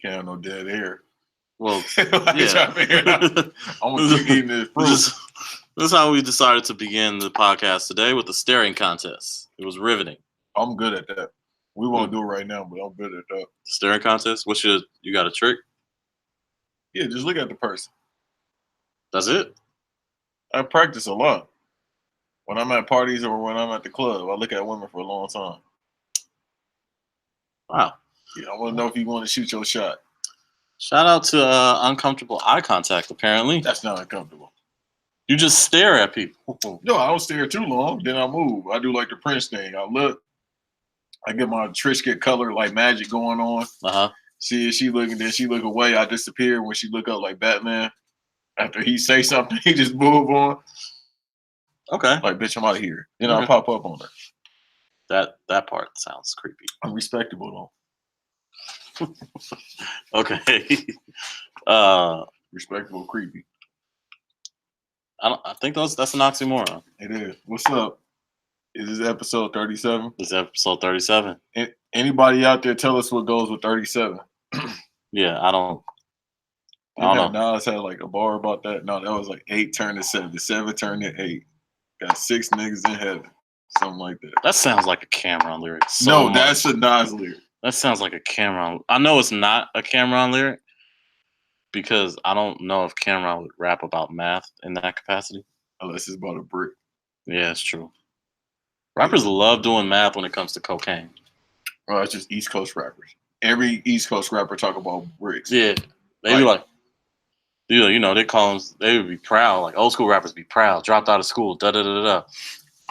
can't have no dead air. Well, yeah. I'm gonna keep eating this fruit. This is how we decided to begin the podcast today with the staring contest. It was riveting. I'm good at that. We won't do it right now, but I'm good at that. The staring contest? You got a trick? Yeah, just look at the person. That's it? I practice a lot. When I'm at parties or when I'm at the club, I look at women for a long time. Wow. Yeah, I want to know if you want to shoot your shot. Shout out to uncomfortable eye contact, apparently. That's not uncomfortable. You just stare at people. No, I don't stare too long. Then I move. I do like the Prince thing. I look. I get my Trisket color like magic going on. Uh-huh. See, she looking, then she look away. I disappear. When she look up like Batman, after he say something, he just move on. Okay. Like, bitch, I'm out of here. Then I'll pop up on her. That part sounds creepy. I'm respectable though. Okay. Respectable, creepy. I think that's an oxymoron. It is. What's up? Is this episode 37? This is episode 37. Anybody out there tell us what goes with 37? Yeah, I don't know. Nas had like a bar about that. No, that was like 8 turned to 7. 7 turned to 8. Got 6 niggas in heaven. Something like that. That sounds like a Cameron lyric. No, that's a Nas lyric. That sounds like a Cameron. I know it's not a Cameron lyric because I don't know if Cameron would rap about math in that capacity. Unless it's about a brick. Yeah, it's true. Rappers love doing math when it comes to cocaine. Well, it's just East Coast rappers. Every East Coast rapper talk about bricks. Yeah. They be like, you know, they call them, they would be proud. Like old school rappers be proud. Dropped out of school. Da-da-da-da-da.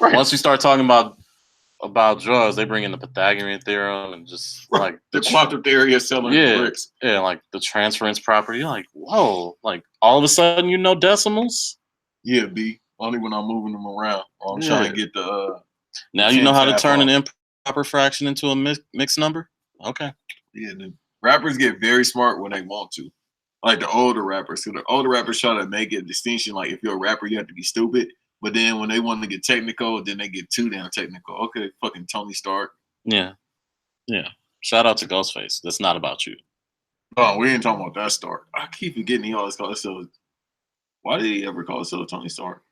Right. Once you start talking about drugs, they bring in the Pythagorean theorem and just like the quantum theory of selling bricks. Yeah, like the transference property. You're like, whoa, like all of a sudden you know decimals? Yeah, B. Only when I'm moving them around. Or I'm trying to get the now you know how to turn an improper fraction into a mixed number? Okay. Yeah, the rappers get very smart when they want to. Like the older rappers. So the older rappers try to make a distinction. Like if you're a rapper, you have to be stupid. But then when they want to get technical, then they get too damn technical. Okay, fucking Tony Stark. Yeah. Yeah. Shout out to Ghostface. That's not about you. No, we ain't talking about that Stark. I keep forgetting he always calls himself. Why did he ever call himself Tony Stark?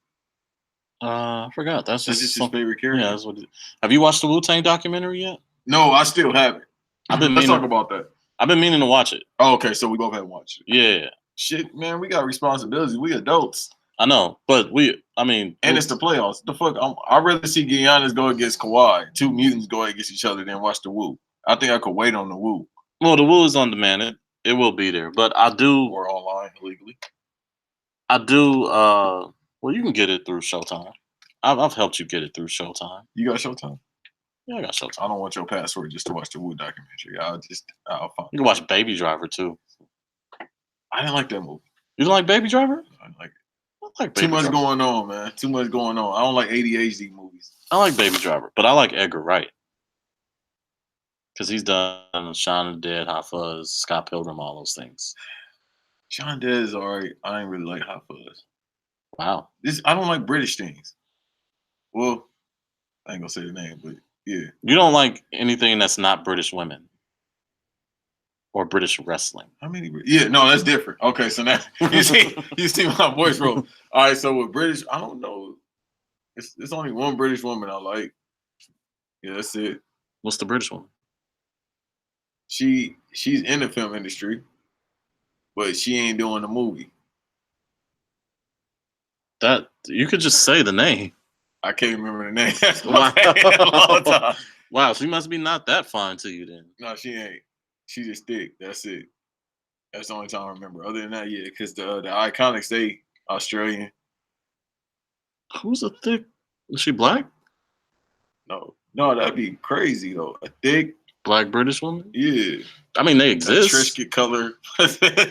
I forgot. That's just his favorite character. Yeah, that's what have you watched the Wu-Tang documentary yet? No, I still haven't. Let's talk about that. I've been meaning to watch it. Oh, okay, so we both haven't watched it. Yeah. Shit, man, we got responsibilities. We adults. I know, but and it's the playoffs. The fuck, I'd rather see Giannis go against Kawhi. 2 mutants go against each other than watch the Wu. I think I could wait on the Wu. Well, the Wu is on demand. It will be there, but I do. Or online illegally. I do. Well, you can get it through Showtime. I've helped you get it through Showtime. You got Showtime? Yeah, I got Showtime. I don't want your password just to watch the Wu documentary. I'll find. You can watch Baby Driver too. I didn't like that movie. You don't like Baby Driver? I like it. Like too much going on, man. Too much going on. I don't like ADHD movies. I like Baby Driver, but I like Edgar Wright. Because he's done Shaun of the Dead, Hot Fuzz, Scott Pilgrim, all those things. Shaun of the Dead is alright. I ain't really like Hot Fuzz. Wow. I don't like British things. Well, I ain't gonna say the name, but yeah. You don't like anything that's not British women. Or British wrestling. How many? Yeah, no, that's different. Okay, so now you see my voice roll. All right, so with British, I don't know. It's only one British woman I like. Yeah, that's it. What's the British woman? She's in the film industry, but she ain't doing the movie. That you could just say the name. I can't remember the name. That's a long time. Wow, she must be not that fine to you then. No, she ain't. She just thick. That's it. That's the only time I remember. Other than that, yeah, because the Iconics, they Australian. Who's a thick? Is she black? No, that'd be crazy though. A thick black British woman. Yeah, I mean they exist. Trisket color.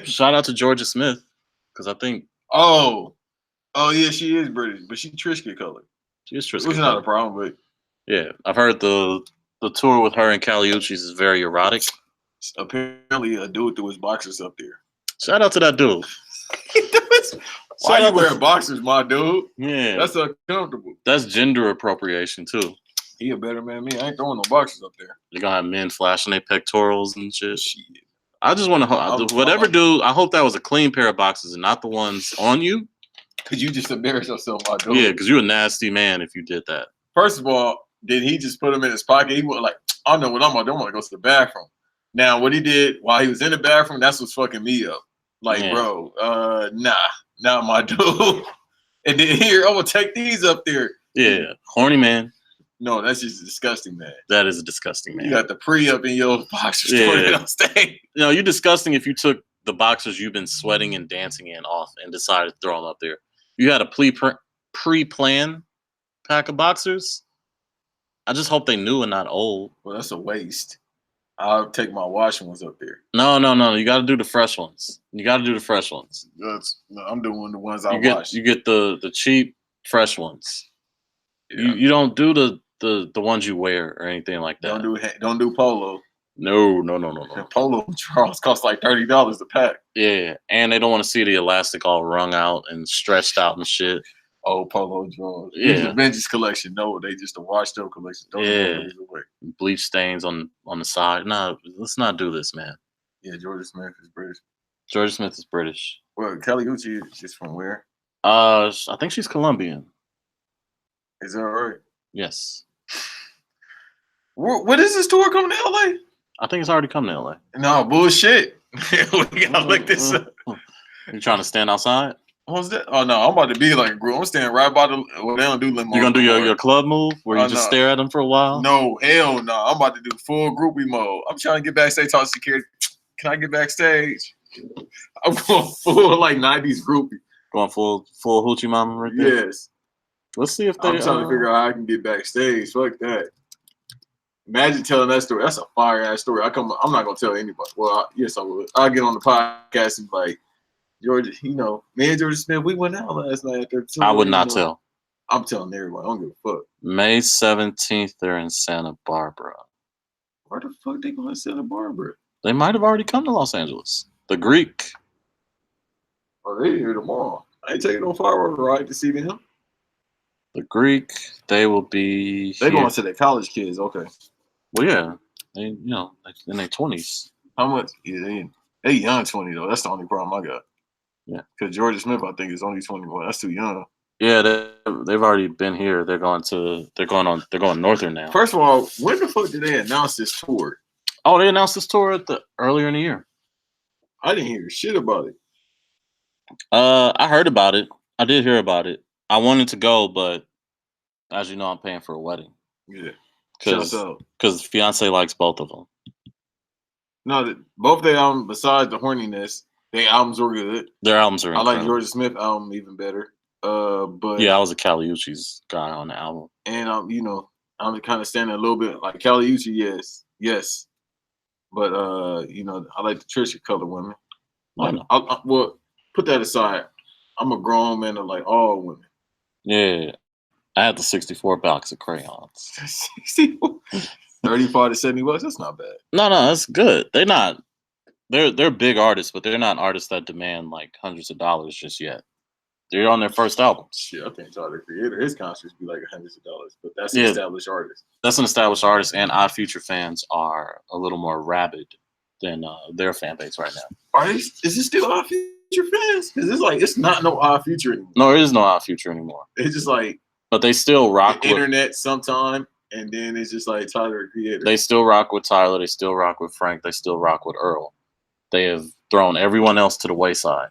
Shout out to Georgia Smith, because I think. Oh yeah, she is British, but she's Trisket color. She is Trisket. Which is not a problem, but yeah, I've heard the tour with her and Kali Uchis is very erotic. Apparently, a dude threw his boxers up there. Shout out to that dude. Why you wearing boxers, my dude? Yeah, that's uncomfortable. That's gender appropriation too. He a better man than me. I ain't throwing no boxers up there. You're gonna have men flashing their pectorals and shit. I just want to whatever, dude. I hope that was a clean pair of boxers and not the ones on you. Cause you just embarrassed yourself, my dude. Yeah, because you're a nasty man if you did that. First of all, did he just put them in his pocket? He was like, I know what I'm gonna do. I'm gonna go to the bathroom. Now, what he did while he was in the bathroom, that's what's fucking me up. Like, bro, nah, my dude. And then here, I'm gonna take these up there. Yeah, horny man. No, that's just disgusting, man. That is a disgusting man. You got the pre up in your boxers. Yeah. On stage. You know, you're disgusting if you took the boxers you've been sweating and dancing in off and decided to throw them up there. You had a pre-planned pack of boxers. I just hope they new and not old. Well, that's a waste. I'll take my washing ones up there. No. You got to do the fresh ones. I'm doing the ones I wash. You get the cheap, fresh ones. Yeah. You don't do the ones you wear or anything like that. Don't do polo. No. And polo drawers cost like $30 a pack. Yeah, and they don't want to see the elastic all wrung out and stretched out and shit. Oh, polo drawers. Yeah, Benji's collection. No, they just a washed up collection. Bleach stains on the side. No, let's not do this, man. Yeah, Georgia Smith is British. Well, Kelly Uchis is from where? I think she's Colombian. Is that right? Yes. What is this tour coming to LA? I think it's already come to LA. No, bullshit. We gotta look this up. You trying to stand outside? What's that? Oh no, I'm about to be like a group. I'm standing right by the. Well, they don't do limo. You gonna do your club move where you just stare at them for a while? No, hell no. I'm about to do full groupie mode. I'm trying to get backstage, talk to security. Can I get backstage? I'm going full like 90s groupie. Going full hoochie mama right there? Yes. Let's see if they. I'm trying to figure out how I can get backstage. Fuck that. Imagine telling that story. That's a fire ass story. I'm not gonna tell anybody. Well, yes, I would. I'll get on the podcast and be like, Georgia, me and Georgia Smith, we went out last night after tour. I would not tell. I'm telling everybody. I don't give a fuck. May 17th, they're in Santa Barbara. Where the fuck they going to Santa Barbara? They might have already come to Los Angeles. The Greek. Oh, they here tomorrow. I ain't taking no fireworks ride to see them. The Greek, they will be. They going to their college kids, okay. Well, yeah, they in their 20s. How much? Yeah, they young 20 though. That's the only problem I got. Yeah, because Georgia Smith, I think, is only 21. That's too young. Yeah, they've already been here. They're going northern now. First of all, when the fuck did they announce this tour? Oh, they announced this tour earlier in the year. I didn't hear shit about it. I heard about it. I did hear about it. I wanted to go, but as you know, I'm paying for a wedding. Yeah. Because fiance likes both of them. No, both their albums, besides the horniness, their albums were good. Their albums are incredible. I like Georgia Smith album even better. But yeah, I was a Kali Uchis guy on the album. And I'm kind of standing a little bit like Kali Uchis, yes. But I like the Trisha Color women. Well, put that aside. I'm a grown man of like all women. Yeah. I had the 64 box of crayons. 64? 35 to 70 bucks? That's not bad. No, that's good. They're big artists, but they're not artists that demand like hundreds of dollars just yet. They're on their first album. Shit, I think Tyler the Creator, his concerts be like hundreds of dollars, but that's an established artist. That's an established artist, and Odd Future fans are a little more rabid than their fan base right now. Is this still Odd Future fans? Because it's not no Odd Future anymore. No, it is no Odd Future anymore. It's just like. But they still rock the internet sometime, and then it's just like Tyler the Creator. They still rock with Tyler. They still rock with Frank. They still rock with Earl. They have thrown everyone else to the wayside.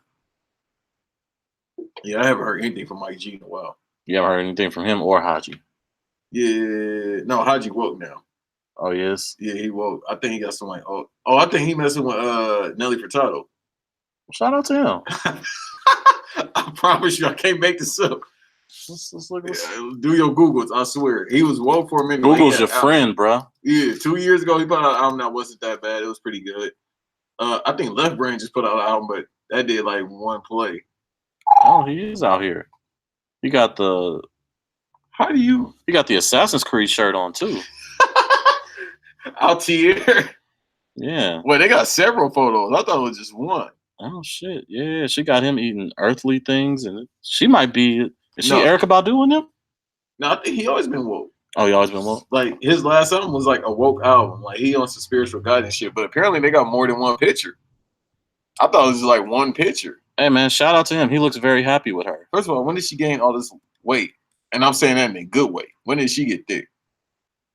Yeah, I haven't heard anything from Mike G in a while. You haven't heard anything from him or Haji? Yeah, no, Haji woke now. Oh, yes? Yeah, he woke. I think he got some like, I think he messing with Nelly Furtado. Shout out to him. I promise you, I can't make this up. Let's look. Do your Googles. I swear, he was woke for a minute. Google's your friend, bro. Yeah, 2 years ago he put out an album that wasn't that bad. It was pretty good. I think Left Brain just put out an album, but that did like one play. Oh, he is out here. He got the. He got the Assassin's Creed shirt on too. Altair. Yeah. Well, they got several photos. I thought it was just one. Oh shit! Yeah, she got him eating earthly things, and she might be. Is she Erykah Badu in them? No, I think he always been woke. Oh, he always been woke? Like, his last album was like a woke album. Like, he on some spiritual guidance shit. But apparently they got more than one picture. I thought it was like one picture. Hey man, shout out to him. He looks very happy with her. First of all, when did she gain all this weight? And I'm saying that in a good way. When did she get thick?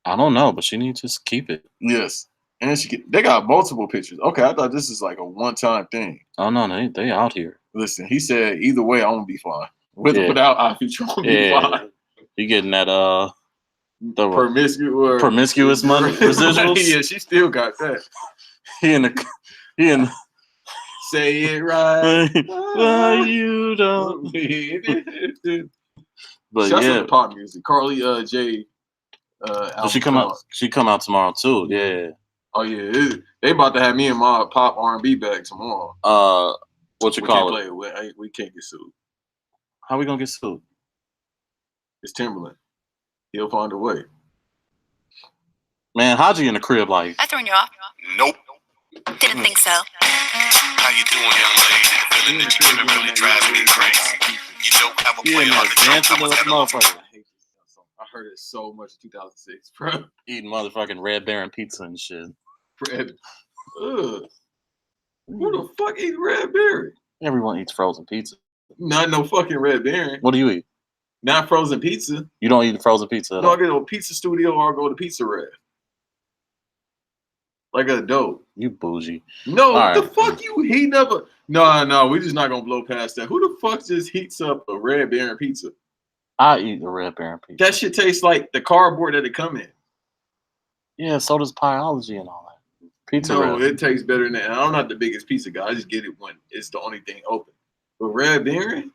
I don't know, but she needs to just keep it. Yes. And they got multiple pictures. Okay, I thought this is like a one-time thing. Oh no, they out here. Listen, he said either way, I'm gonna be fine. Without Ivy, I'm gonna be fine. You getting that the promiscuous money residuals? Yeah, she still got that. He in say it right. Well, you don't. But Shout yeah, out to pop music. Carly J. She come out tomorrow too. Yeah. Oh yeah, they about to have me and my pop R&B back tomorrow. What you call it? We can't get sued. How we gonna get sued? It's Timberland. He'll find a way. Man, how'd you in the crib like? I throwing you off? Nope. Didn't think so. How you doing, young lady? The feeling that you're giving really drives me crazy. You don't have a plan on the dancing jump. with a motherfucker. I heard it so much in 2006, bro. Eating motherfucking Red Baron pizza and shit. Red. Ugh. Who the fuck eats Red Berry? Everyone eats frozen pizza. Not no fucking Red Baron. What do you eat? Not frozen pizza. You don't eat frozen pizza at No, all? I go to a pizza studio or I go to Pizza Red. Like a dope. You bougie. No, all the right. fuck you heating up a... No, we just not gonna blow past that. Who the fuck just heats up a Red Baron pizza? I eat the Red Baron pizza. That shit tastes like the cardboard that it come in. Yeah, so does Pieology and all that. Pizza No, Red. it tastes better than that. I'm not the biggest pizza guy. I just get it when it's the only thing open. But Red Baron?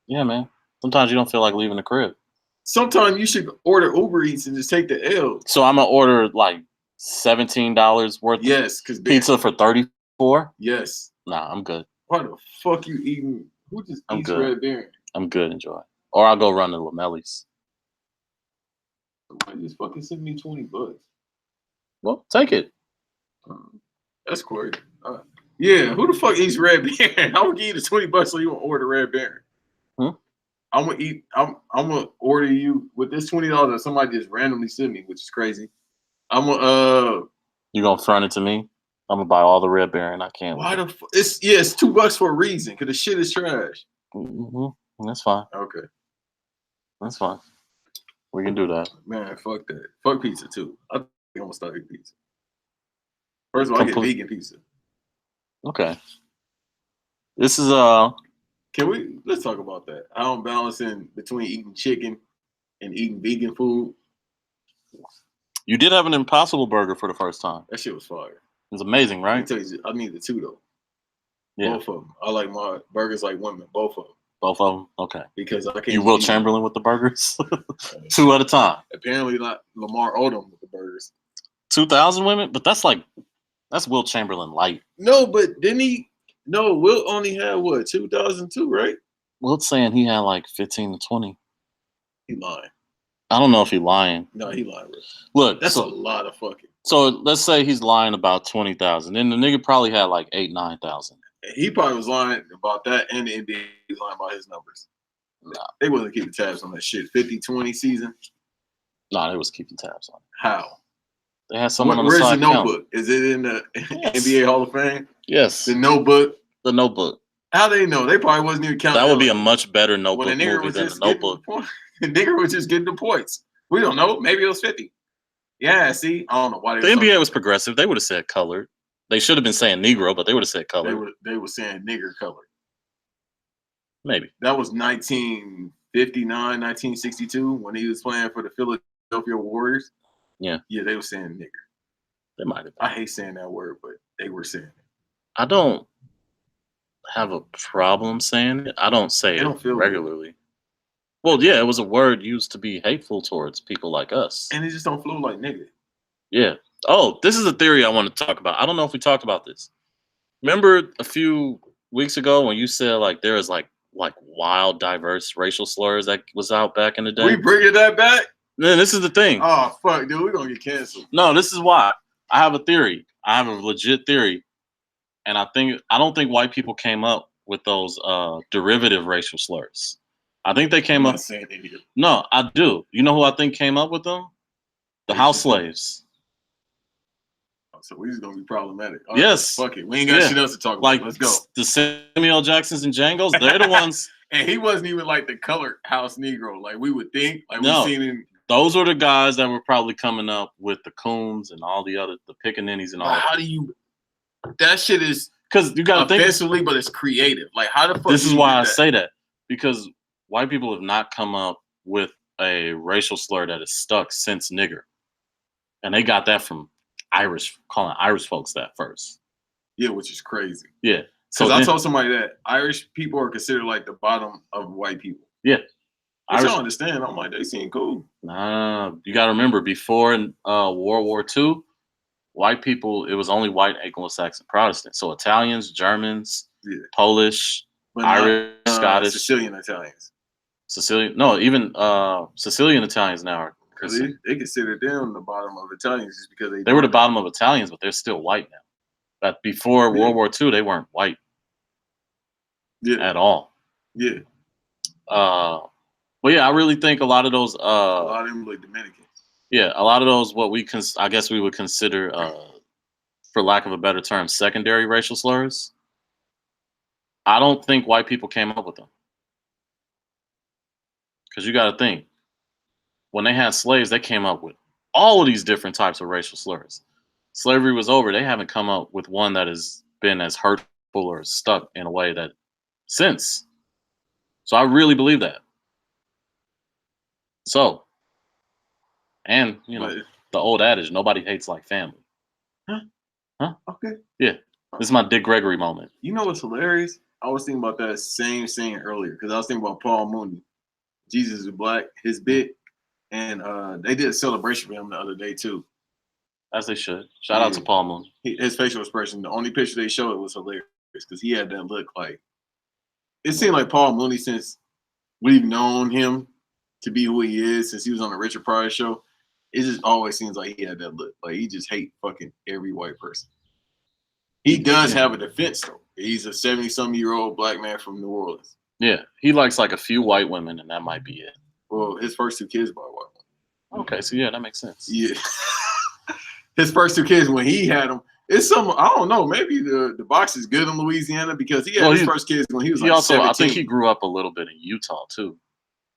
Yeah, man. Sometimes you don't feel like leaving the crib. Sometimes you should order Uber Eats and just take the L. So I'm gonna order like $17 worth Yes, because of pizza for $34. Yes. Nah, I'm good. Why the fuck you eating? Who just I'm eats good. Red Baron? I'm good. Enjoy. Or I'll go run to Lamelli's. Somebody just fucking send me $20. Well, take it. That's Corey. Yeah, who the fuck eats Red Baron? I'm gonna give you the $20 so you want to order Red Baron. I'm gonna order you with this $20 that somebody just randomly sent me, which is crazy. I'm gonna You gonna front it to me? I'm gonna buy all the Red Baron I can. why the fuck? It's $2 for a reason, because the shit is trash. That's fine. Okay. That's fine. We can do that. Man, fuck that. Fuck pizza too. I think I'm gonna start eating pizza. First of all, I get vegan pizza. Okay. This is Let's talk about that. How I'm balancing between eating chicken and eating vegan food. You did have an Impossible Burger for the first time. That shit was fire. It was amazing, I right? tell you, I need the two though. Yeah. Both of them. I like my burgers like women. Both of them. Both of them? Okay. Because I can't. You Will Chamberlain with the burgers? 2 at a time. Apparently not Lamar Odom with the burgers. 2,000 women? But that's Will Chamberlain light. No, but didn't he? No, Will only had what, 2002, right? Wilt's saying he had like 15 to 20. He lying. I don't know if he's lying. No, he lying, bro. Look, That's a lot of fucking. So let's say he's lying about 20,000. Then the nigga probably had like 8,000-9,000. He probably was lying about that, and the NBA was lying about his numbers. Nah. They wasn't keeping tabs on that shit. 50-20 season. Nah, they was keeping tabs on it. How? They had someone on the Where's side the counting. notebook? Is it in the Yes. NBA Hall of Fame? Yes. The notebook. The Notebook. How they know? They probably wasn't even counting. That would be a much better Notebook When the nigger movie was than just The Notebook. the nigger was just getting the points. We don't know. Maybe it was 50. Yeah, see, I don't know why The NBA was progressive. They would have said colored. They should have been saying Negro, but they would have said colored. They were saying nigger color. Maybe. That was 1959, 1962 when he was playing for the Philadelphia Warriors. Yeah. Yeah, they were saying nigger. They might have. I hate saying that word, but they were saying it. I don't have a problem saying it. I don't say don't it feel regularly. Well, yeah, it was a word used to be hateful towards people like us. And it just don't flow like nigga. Yeah. Oh, this is a theory I want to talk about. I don't know if we talked about this. Remember a few weeks ago when you said like there is like wild, diverse racial slurs that was out back in the day? We bringing that back? Man, this is the thing. Oh fuck, dude, we're gonna get canceled. No, this is why. I have a theory. I have a legit theory. And I don't think white people came up with those derivative racial slurs. I think they came up. Saying it here. No, I do. You know who I think came up with them? The house slaves. So we just gonna be problematic. All Yes. fuck it. We ain't got Yeah. shit else to talk about. Like Let's go. the Samuel Jacksons and Jangles, they're the ones. And he wasn't even like the colored house Negro, like we would think. Like No. we seen him. Those were the guys that were probably coming up with the Coons and all the Pickaninnies and all But that. how do you? That shit is Because you got to think. offensively, but it's creative. Like how the fuck? This do is you why do I that? say that, because white people have not come up with a racial slur that is stuck since nigger, and they got that from Irish, calling Irish folks that first. Yeah, which is crazy. Yeah. Because So I then, told somebody that Irish people are considered like the bottom of white people. yeah, I Irish. don't understand. I'm like, they seem cool. Nah, you got to remember, before World War II, white people, it was only white Anglo-Saxon Protestants. So Italians, Germans, Yeah. Polish, But Irish, not, Scottish, Sicilian Italians. Sicilian. No, even Sicilian Italians now are Because Christian. they consider them the bottom of Italians just because They were the bottom of Italians, but they're still white now. But before World War II, they weren't white at all. Yeah. But yeah, I really think a lot of those. A lot of them look Dominican. Yeah, a lot of those what we I guess we would consider, for lack of a better term, secondary racial slurs. I don't think white people came up with them. Because you got to think, when they had slaves, they came up with all of these different types of racial slurs. Slavery was over. They haven't come up with one that has been as hurtful or stuck in a way that since. So I really believe that. So, and, But, the old adage, nobody hates like family. okay. Yeah. This is my Dick Gregory moment. You know what's hilarious? I was thinking about that same saying earlier because I was thinking about Paul Mooney, Jesus is Black, his bit, and they did a celebration for him the other day too. As they should. Shout out to Paul Mooney. His facial expression, the only picture they showed was hilarious because he had that look like. It seemed like Paul Mooney, since we've known him to be who he is, since he was on the Richard Pryor show, it just always seems like he had that look. Like he just hate fucking every white person. He does have a defense though. He's a 70-some-year-old black man from New Orleans. Yeah. He likes like a few white women, and that might be it. Well, his first two kids by a white woman. Okay, so yeah, that makes sense. Yeah. His first two kids, when he had them, it's some, I don't know, maybe the box is good in Louisiana because he had his first kids when he was He like also, 17. I think he grew up a little bit in Utah too.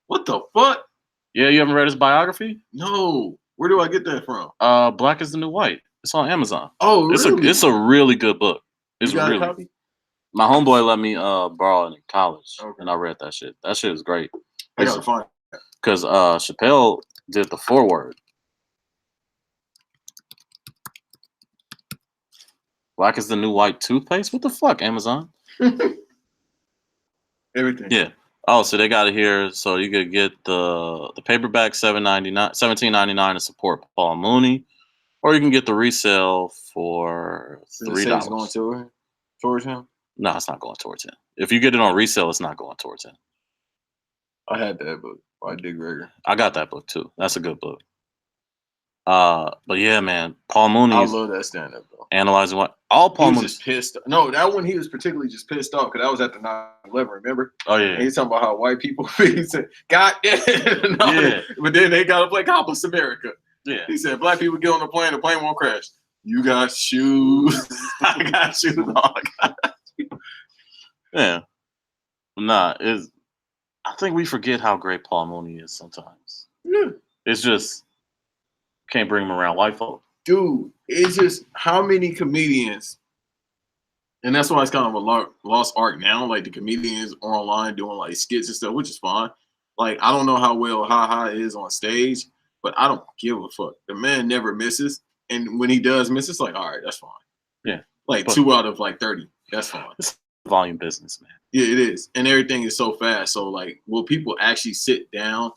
What the fuck? Yeah, you haven't read his biography? No. Where do I get that from? Black is the New White. It's on Amazon. Oh, really? It's a really good book. It's You got really. a copy? My homeboy let me borrow it in college, Okay. and I read that shit. That shit is great. I gotta find it. Because Chappelle did the foreword. Black is the New White toothpaste? What the fuck, Amazon? Everything. Yeah. Oh, so they got it here. So you could get the paperback $17.99 to support Paul Mooney, or you can get the resale for $3. Going towards him? No, it's not going towards him. If you get it on resale, it's not going towards him. I had that book by Dick Gregory. I got that book too. That's a good book. But yeah, man, Paul Mooney. I love that stand-up though. Analyzing what all Paul He was Mooney. just pissed. No, that one he was particularly just pissed off because that was at the 9/11. Remember? Oh And yeah, he's talking about how white people. He said, "God damn." No, Yeah. But then they got to play God Bless America. yeah. He said, "Black people get on the plane won't crash. You got shoes. I got shoes. Yeah. Nah, I think we forget how great Paul Mooney is sometimes. Yeah. It's just can't bring him around white folk. Dude, it's just how many comedians, and that's why it's kind of a lost art now. Like the comedians are online doing like skits and stuff, which is fine. Like I don't know how well Ha is on stage, but I don't give a fuck. The man never misses, and when he does miss, it's like, all right, that's fine. Yeah. Like But- 2 out of like 30, that's fine. Volume business, man. Yeah, it is, and everything is so fast. So like, will people actually sit down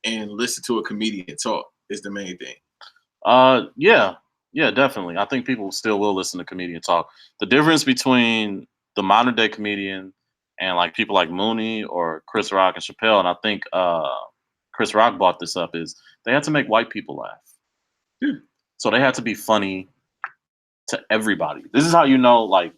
and listen to a comedian talk? Is the main thing. Yeah, definitely. I think people still will listen to comedian talk. The difference between the modern day comedian and like people like Mooney or Chris Rock and Chappelle, and I think Chris Rock brought this up, is they had to make white people laugh. Yeah. So they had to be funny to everybody. This is how you know, like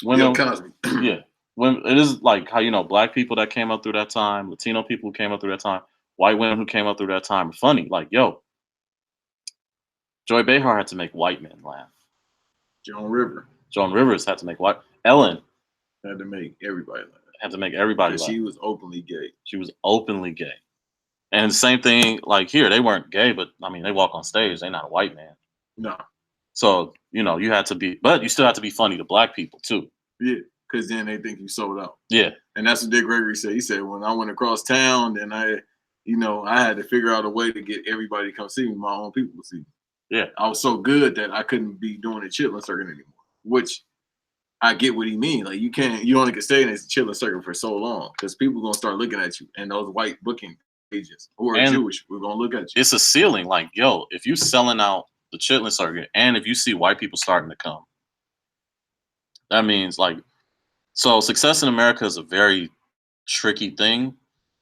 women. Bill Cosby. Yeah, when it is like how you know black people that came up through that time, Latino people who came up through that time, white women who came up through that time are funny. Like, yo, Joy Behar had to make white men laugh. Joan River Joan Rivers had to make white. Ellen had to make everybody laugh. had to make everybody laugh. She was openly gay. She was openly gay. And the same thing, like here, they weren't gay, but I mean, they walk on stage. They're not a white man. No. So, you had to be, but you still have to be funny to black people too. Yeah, because then they think you sold out. Yeah. And that's what Dick Gregory said. He said, when I went across town, then I had to figure out a way to get everybody to come see me, my own people to see me. Yeah. I was so good that I couldn't be doing the chitlin circuit anymore, which I get what he means. Like, you only can stay in this chitlin circuit for so long because people are going to start looking at you, and those white booking agents who are Jewish, we're going to look at you. It's a ceiling. Like, yo, if you selling out the chitlin circuit and if you see white people starting to come, that means like, so success in America is a very tricky thing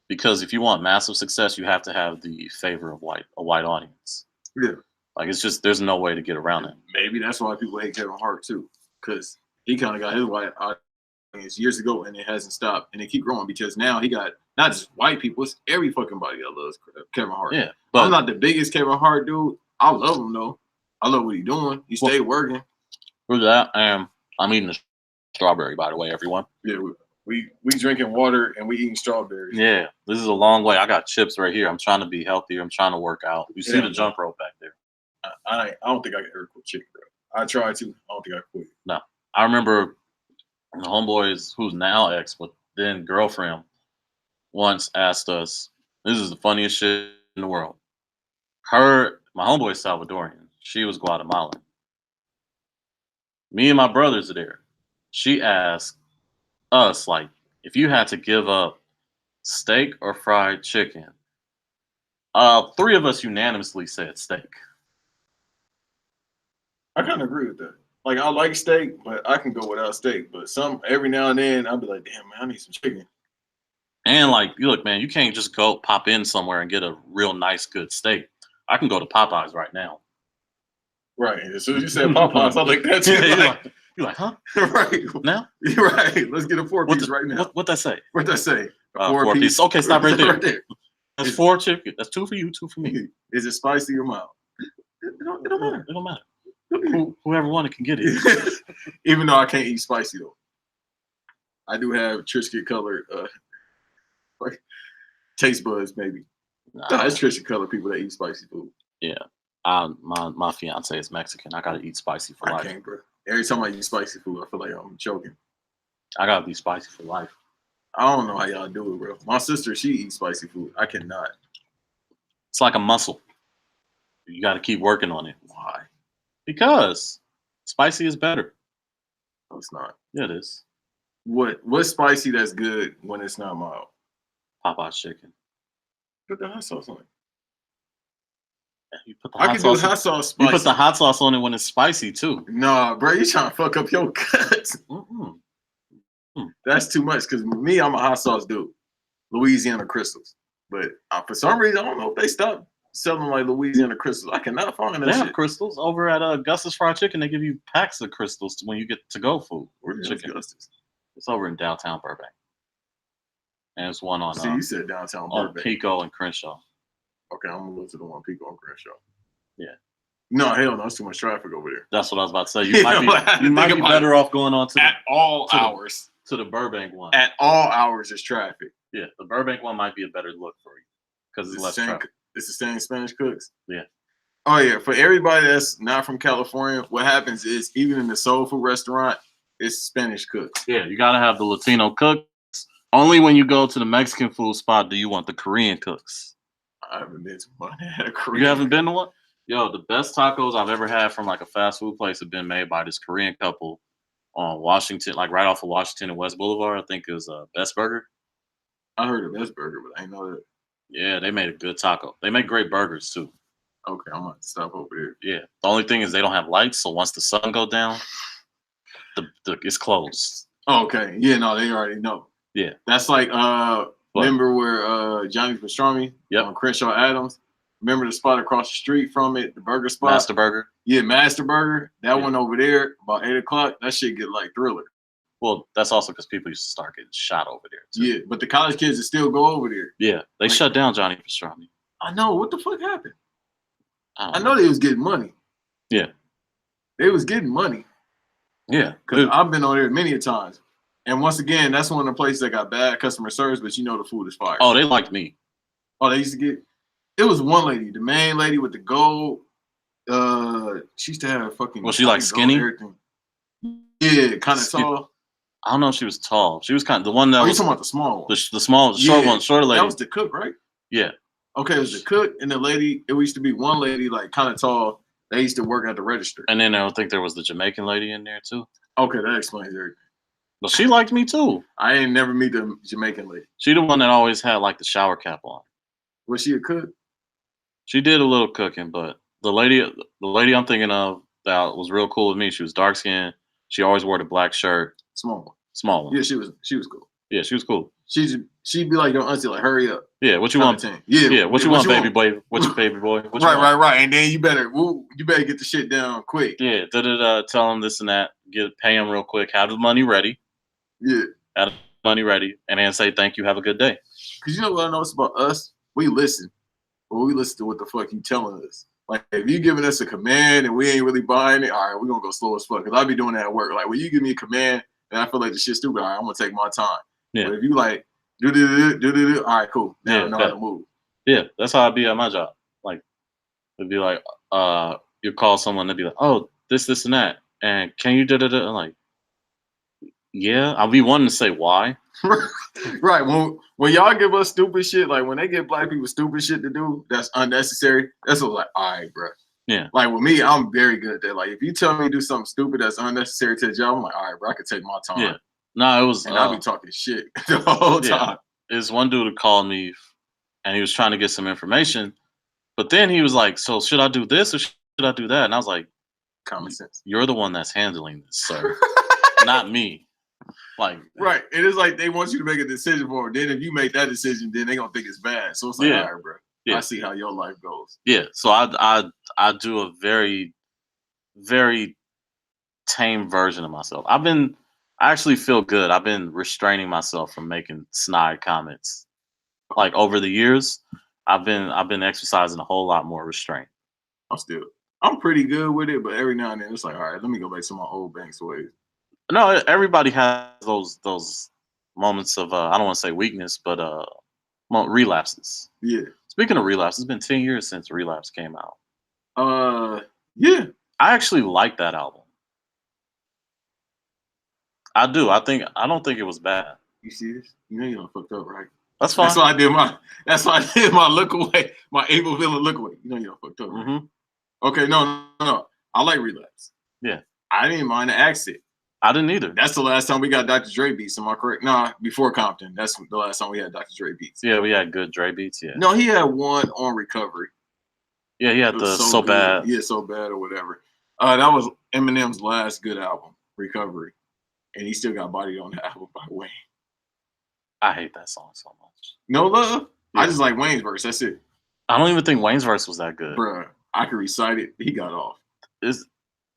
because if you want massive success, you have to have the favor of a white audience. Yeah. Like, it's just, there's no way to get around it. Maybe that's why people hate Kevin Hart too, because he kind of got his white audience years ago and it hasn't stopped and it keep growing because now he got not just white people, it's every fucking body that loves Kevin Hart. Yeah. But I'm not the biggest Kevin Hart dude. I love him though. I love what he's doing. He stayed working. For that, I'm eating a strawberry, by the way, everyone. Yeah, we drinking water and we eating strawberries. Yeah, this is a long way. I got chips right here. I'm trying to be healthier. I'm trying to work out. You see Yeah. the jump rope back there. I don't think I can ever quit chicken, bro. I tried to. I don't think I quit. No, I remember the homeboys who's now ex, but then girlfriend, once asked us, this is the funniest shit in the world. My homeboy is Salvadorian. She was Guatemalan. Me and my brothers are there. She asked us, like, if you had to give up steak or fried chicken, 3 of us unanimously said steak. I kind of agree with that. Like, I like steak, but I can go without steak. But every now and then, I'll be like, damn, man, I need some chicken. And like, look, man, you can't just go pop in somewhere and get a real nice, good steak. I can go to Popeyes right now. Right. As soon as you said Popeyes, I like that too. You're like, huh? Right. Now? Right. Let's get a 4-piece right now. What'd that say? What'd that say? 4-piece. Okay, stop right there. Right there. That's 4 chicken. That's 2 for you, 2 for me. Is it spicy or mild? It don't matter. It don't matter. Whoever wanted can get it. Even though I can't eat spicy though. I do have Triscuit colored like taste buds maybe. Nah, it's Triscuit colored people that eat spicy food. Yeah. My fiance is Mexican. I gotta eat spicy for life. I can't, bro. Every time I eat spicy food, I feel like I'm choking. I gotta be spicy for life. I don't know how y'all do it, bro. My sister, she eats spicy food. I cannot. It's like a muscle. You gotta keep working on it. Why? Because spicy is better. No, it's not. Yeah, it is. What's spicy that's good when it's not mild? Popeye's chicken. Put the hot sauce on it. You put the I hot can do sauce. hot sauce spicy. You put the hot sauce on it when it's spicy too. Nah, bro, you trying to fuck up your guts. Mm-mm. That's too much because me, I'm a hot sauce dude. Louisiana Crystals. But for some reason, I don't know if they stopped selling like Louisiana Crystals. I cannot find that They shit. have crystals over at Gus's Fried Chicken. They give you packs of crystals when you get to-go food or Where's chicken. Gus's? It's over in downtown Burbank, and it's one on See, you said downtown Burbank. Pico and Crenshaw. Okay, I'm gonna go to the one Pico and Crenshaw. Yeah. No, hell no, it's too much traffic over there. That's what I was about to say. You Yeah, might be, you might be better off going on At all to the- hours. to the Burbank one. At all hours is traffic. Yeah, the Burbank one might be a better look for you because it's less traffic. It's the same Spanish cooks. Yeah. Oh yeah, for everybody that's not from California, what happens is even in the soul food restaurant, it's Spanish cooks. Yeah, you gotta have the Latino cooks. Only when you go to the Mexican food spot do you want the Korean cooks. I haven't been to one that had a Korean. You haven't been to one? Yo, the best tacos I've ever had from like a fast food place have been made by this Korean couple on Washington, like right off of Washington and West Boulevard. I think it was Best Burger. I heard of Best Burger, but I didn't know that. Yeah, they made a good taco. They make great burgers too. Okay, I'm gonna stop over there. Yeah. The only thing is they don't have lights, so once the sun go down, it's closed. Oh, okay. Yeah, no, they already know. Yeah. That's like What? remember where Johnny Pastrami Yep. on Crenshaw Adams? Remember the spot across the street from it, the burger spot? Master Burger. Yeah, Master Burger. That Yeah. one over there, about 8 o'clock, that shit get like Thriller. Well, that's also because people used to start getting shot over there too. Yeah, but the college kids that still go over there. Yeah. They shut down Johnny Pastrami. I know. What the fuck happened? I I don't know they was getting money. Yeah. They was getting money. Yeah. Because I've been on there many a times. And once again, that's one of the places that got bad customer service, but you know the food is fire. Oh, they liked me. Oh, they used to get. It was one lady, the main lady with the gold. She used to have fucking. Was she like skinny? Everything. Yeah, kind of tall. I don't know if she was tall. She was kind of the one that Oh, you was talking about the small one? the small, short one, shorter lady. That was the cook, right? Yeah. Okay, it was the cook and the lady. It used to be one lady, like kind of tall. They used to work at the register. And then I think there was the Jamaican lady in there too. Okay, that explains everything. But she liked me too. I ain't never meet the Jamaican lady. She the one that always had like the shower cap on. Was she a cook? She did a little cooking, but the lady I'm thinking of that was real cool with me. She was dark skinned. She always wore the black shirt. Small one. Yeah, she was cool. Yeah, she was cool. She'd be like your auntie, like hurry up. Yeah, what you want? Yeah, what you want, baby boy? What you baby boy? What right. And then you better get the shit down quick. Yeah, tell him this and that. Pay him real quick. Have the money ready. Yeah, have the money ready, and then say thank you. Have a good day. Cause you know what I noticed about us? We listen, but we listen to what the fuck you telling us. Like if you giving us a command and we ain't really buying it, all right, we're gonna go slow as fuck. Cause I be doing that at work. Like when you give me a command and I feel like the shit's stupid, all right, I'm gonna take my time. Yeah. But if you like do, all right, cool. Now I know how to move. Yeah, that's how I be at my job. Like it'd be like, you call someone, they'd be like, oh, this, and that, and can you I'm like, yeah, I'll be wanting to say why. Right. When y'all give us stupid shit, like when they give black people stupid shit to do that's unnecessary, that's what like, all right, bro. Yeah. Like with me, I'm very good at that. Like if you tell me to do something stupid that's unnecessary to the job, I'm like, all right, bro, I can take my time. Yeah. No, it was. And I'll be talking shit the whole time. There's one dude who called me, and he was trying to get some information, but then he was like, "So should I do this or should I do that?" And I was like, "Common sense. You're the one that's handling this, sir, not me." Like, right. It is like they want you to make a decision for them. Then if you make that decision, then they gonna think it's bad. So it's like, all right, bro. Yeah. I see how your life goes. Yeah. So I do a very, very tame version of myself. I actually feel good. I've been restraining myself from making snide comments. Like over the years, I've been exercising a whole lot more restraint. I'm pretty good with it, but every now and then it's like, all right, let me go back to my old Banks ways. No, everybody has those moments of I don't want to say weakness, but relapses. Yeah. Speaking of relapse, it's been 10 years since Relapse came out. Yeah. I actually like that album. I do. I don't think it was bad. You serious? You know you don't fucked up, right? That's fine. That's why I did my look away, my Able Villain look away. You know you don't fucked up. Right? Mm-hmm. Okay, no. I like Relapse. Yeah. I didn't mind the accent. I didn't either. That's the last time we got Dr. Dre beats. Am I correct? Nah, before Compton. That's the last time we had Dr. Dre beats. Yeah, we had good Dre beats. Yeah. No, he had one on Recovery. Yeah, he had the So Bad. Yeah, So Bad or whatever. That was Eminem's last good album, Recovery. And he still got bodied on the album by Wayne. I hate that song so much. No love? Yeah. I just like Wayne's verse. That's it. I don't even think Wayne's verse was that good. Bruh, I could recite it. He got off.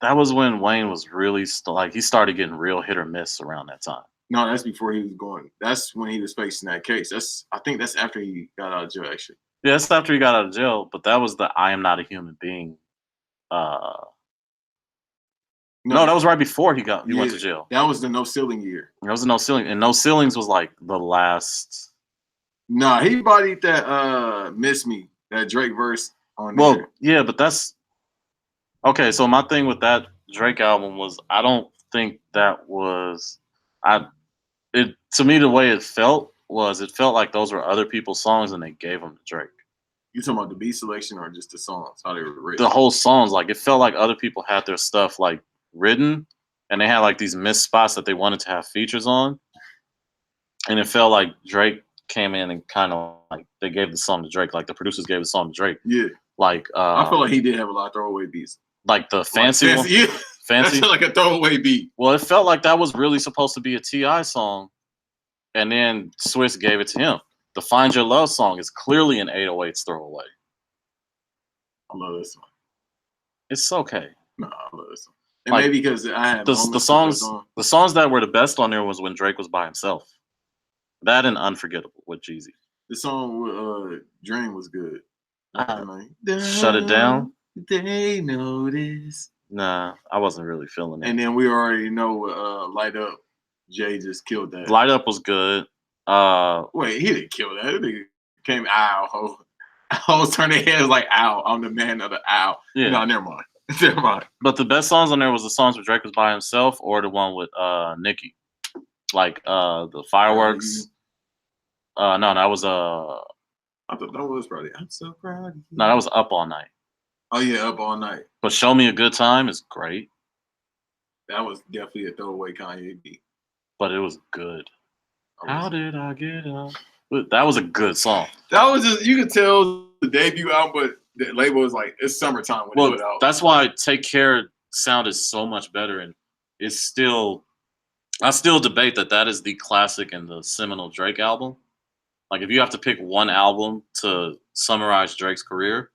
That was when Wayne was really he started getting real hit or miss around that time. No, that's before he was going. That's when he was facing that case. I think that's after he got out of jail, actually. Yeah, that's after he got out of jail, but that was the I Am Not a Human Being. No, that was right before he went to jail. That was the No Ceiling year. That was the No Ceiling. And No Ceilings was like the last. Nah, he bodied that Miss Me, that Drake verse on there. Well, yeah, but that's okay. So my thing with that Drake album was I don't think that was to me the way it felt like those were other people's songs and they gave them to Drake. You talking about the beat selection or just the songs, how they were written? The whole songs, like it felt like other people had their stuff like written and they had like these missed spots that they wanted to have features on. And it felt like Drake came in and kind of like they gave the song to Drake, like the producers gave the song to Drake. Yeah. Like I feel like he did have a lot of throwaway beats. Like the fancy one? Yeah. Fancy? That's like a throwaway beat. Well, it felt like that was really supposed to be a T.I. song. And then Swizz gave it to him. The Find Your Love song is clearly an 808s throwaway. I love this one. It's okay. No, I love this one. And like, maybe because I had the songs that were the best on there was when Drake was by himself. That and Unforgettable with Jeezy. The song with Dream was good. Shut It Down. They notice. Nah, I wasn't really feeling it. And then we already know Light Up. Jay just killed that. Light Up was good. Wait, he didn't kill that. That nigga came ow. Hoes turn their heads like ow. I'm the man of the ow. Yeah. No, never mind. Never mind. But the best songs on there was the songs where Drake was by himself or the one with Nicki. Like the fireworks. No, that was I thought that was probably I'm so proud of you. no, that was Up All Night. Oh yeah, Up All Night. But Show Me a Good Time is great. That was definitely a throwaway Kanye beat. But it was good. How did I get up? But that was a good song. That was just you could tell the debut album, but the label was like it's summertime when they put it out. That's why Take Care sounded so much better, and it's still. I still debate that is the classic and the seminal Drake album. Like if you have to pick one album to summarize Drake's career,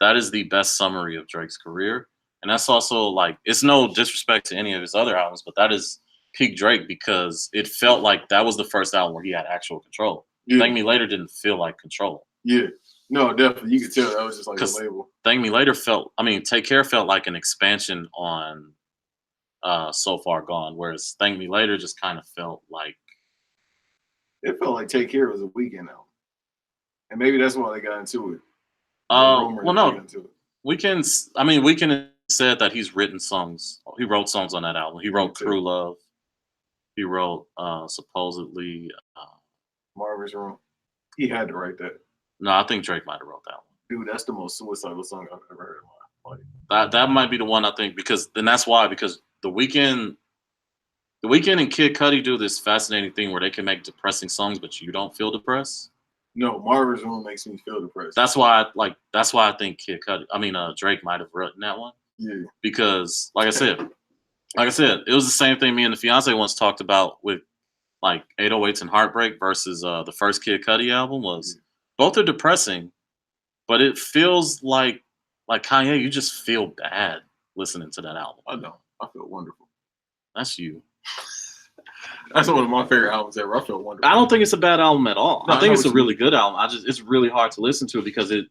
that is the best summary of Drake's career. And that's also like it's no disrespect to any of his other albums, but that is peak Drake because it felt like that was the first album where he had actual control. Yeah. Thank Me Later didn't feel like control. Yeah. No, definitely. You could tell that was just like a label. Thank Me Later Take Care felt like an expansion on So Far Gone, whereas Thank Me Later just kind of felt like it felt like Take Care was a Weeknd album. And maybe that's why they got into it. Well, no. Weeknd said that he's written songs. He wrote songs on that album. He wrote True Love. He wrote supposedly Marvin's Room. He had to write that. No, I think Drake might have wrote that one. Dude, that's the most suicidal song I've ever heard in my life. That might be the one I think because that's why because The Weeknd and Kid Cudi do this fascinating thing where they can make depressing songs, but you don't feel depressed. No, Marvin's Room makes me feel depressed. That's why I think Drake might have written that one. Yeah. Because like I said, it was the same thing me and the fiance once talked about with like 808s and Heartbreak versus the first Kid Cudi album was both are depressing, but it feels like Kanye, you just feel bad listening to that album. I don't. I feel wonderful. That's you. That's one of my favorite albums ever. I feel wonderful. I don't think it's a bad album at all. No, I think it's a really good album. It's really hard to listen to because it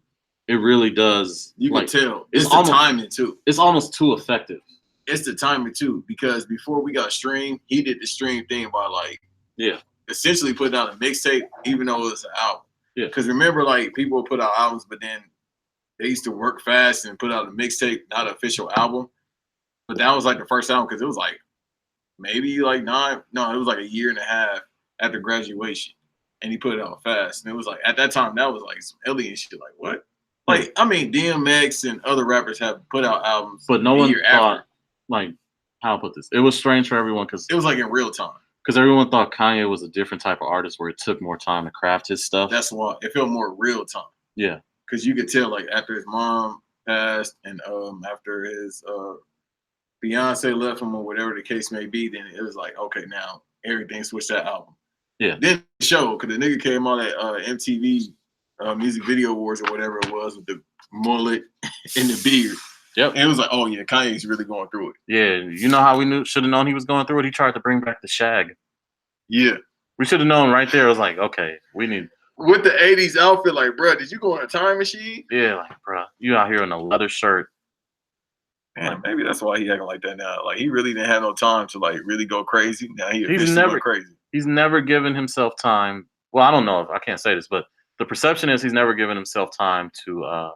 really does. You can tell. It's almost, the timing too. It's almost too effective. It's the timing too because before we got streamed, he did the stream thing by essentially putting out a mixtape, even though it was an album. Yeah. Because remember, like people would put out albums, but then they used to work fast and put out a mixtape, not an official album. But that was like the first album because it was like maybe like it was like a year and a half after graduation, and he put it out fast. And it was like at that time that was like some alien shit. Like what? Like I mean, DMX and other rappers have put out albums, but no one thought like how I put this. It was strange for everyone because it was like in real time. Because everyone thought Kanye was a different type of artist where it took more time to craft his stuff. That's why it felt more real time. Yeah, because you could tell like after his mom passed and after his Beyonce left him or whatever the case may be, then it was like, okay, now everything switched that album. Yeah. Then the show, because the nigga came on at MTV Music Video Awards or whatever it was with the mullet and the beard. Yep. And it was like, oh yeah, Kanye's really going through it. Yeah. You know how we should have known he was going through it? He tried to bring back the shag. Yeah. We should have known right there. It was like, okay, we need. With the 80s outfit, like, bro, did you go in a time machine? Yeah, like, bro, you out here in a leather shirt. Man, maybe that's why he acting like that now. Like he really didn't have no time to like really go crazy. Now he's never crazy. He's never given himself time. Well, I don't know if I can't say this, but the perception is he's never given himself time to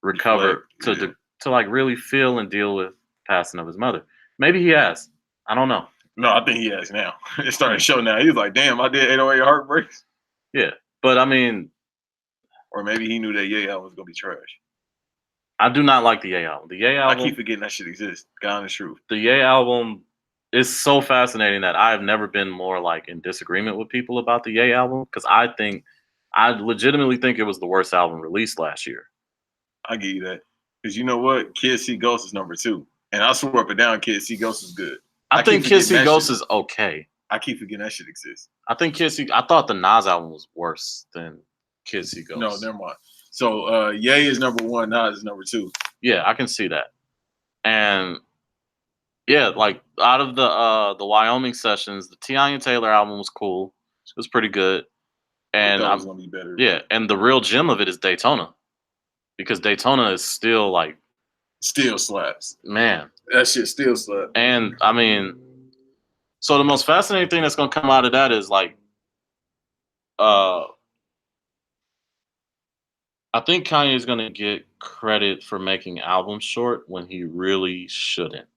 recover, to like really feel and deal with passing of his mother. Maybe he has. I don't know. No, I think he has now. It's starting to show now. He's like, damn, I did 808 Heartbreaks. Yeah, but I mean, or maybe he knew that Ye album was gonna be trash. I do not like the Ye album. The Ye album. I keep forgetting that shit exists. God honest truth. The Ye album is so fascinating that I have never been more like in disagreement with people about the Ye album because I legitimately think it was the worst album released last year. I give you that because you know what, Kids See Ghosts is number 2, and I swear up and down, Kids See Ghosts is good. I think Kids See Ghosts is okay. I keep forgetting that shit exists. I think I thought the Nas album was worse than Kids See Ghosts. No, never mind. So Ye is number 1, Nas is number 2. Yeah, I can see that. And yeah, like out of the Wyoming sessions, the Tiana Taylor album was cool. It was pretty good. And I thought it was gonna be better. Yeah, and the real gem of it is Daytona. because Daytona is still like, Still slaps. man. That shit still slaps. And I mean, so the most fascinating thing that's gonna come out of that is like, I think Kanye's gonna get credit for making albums short when he really shouldn't.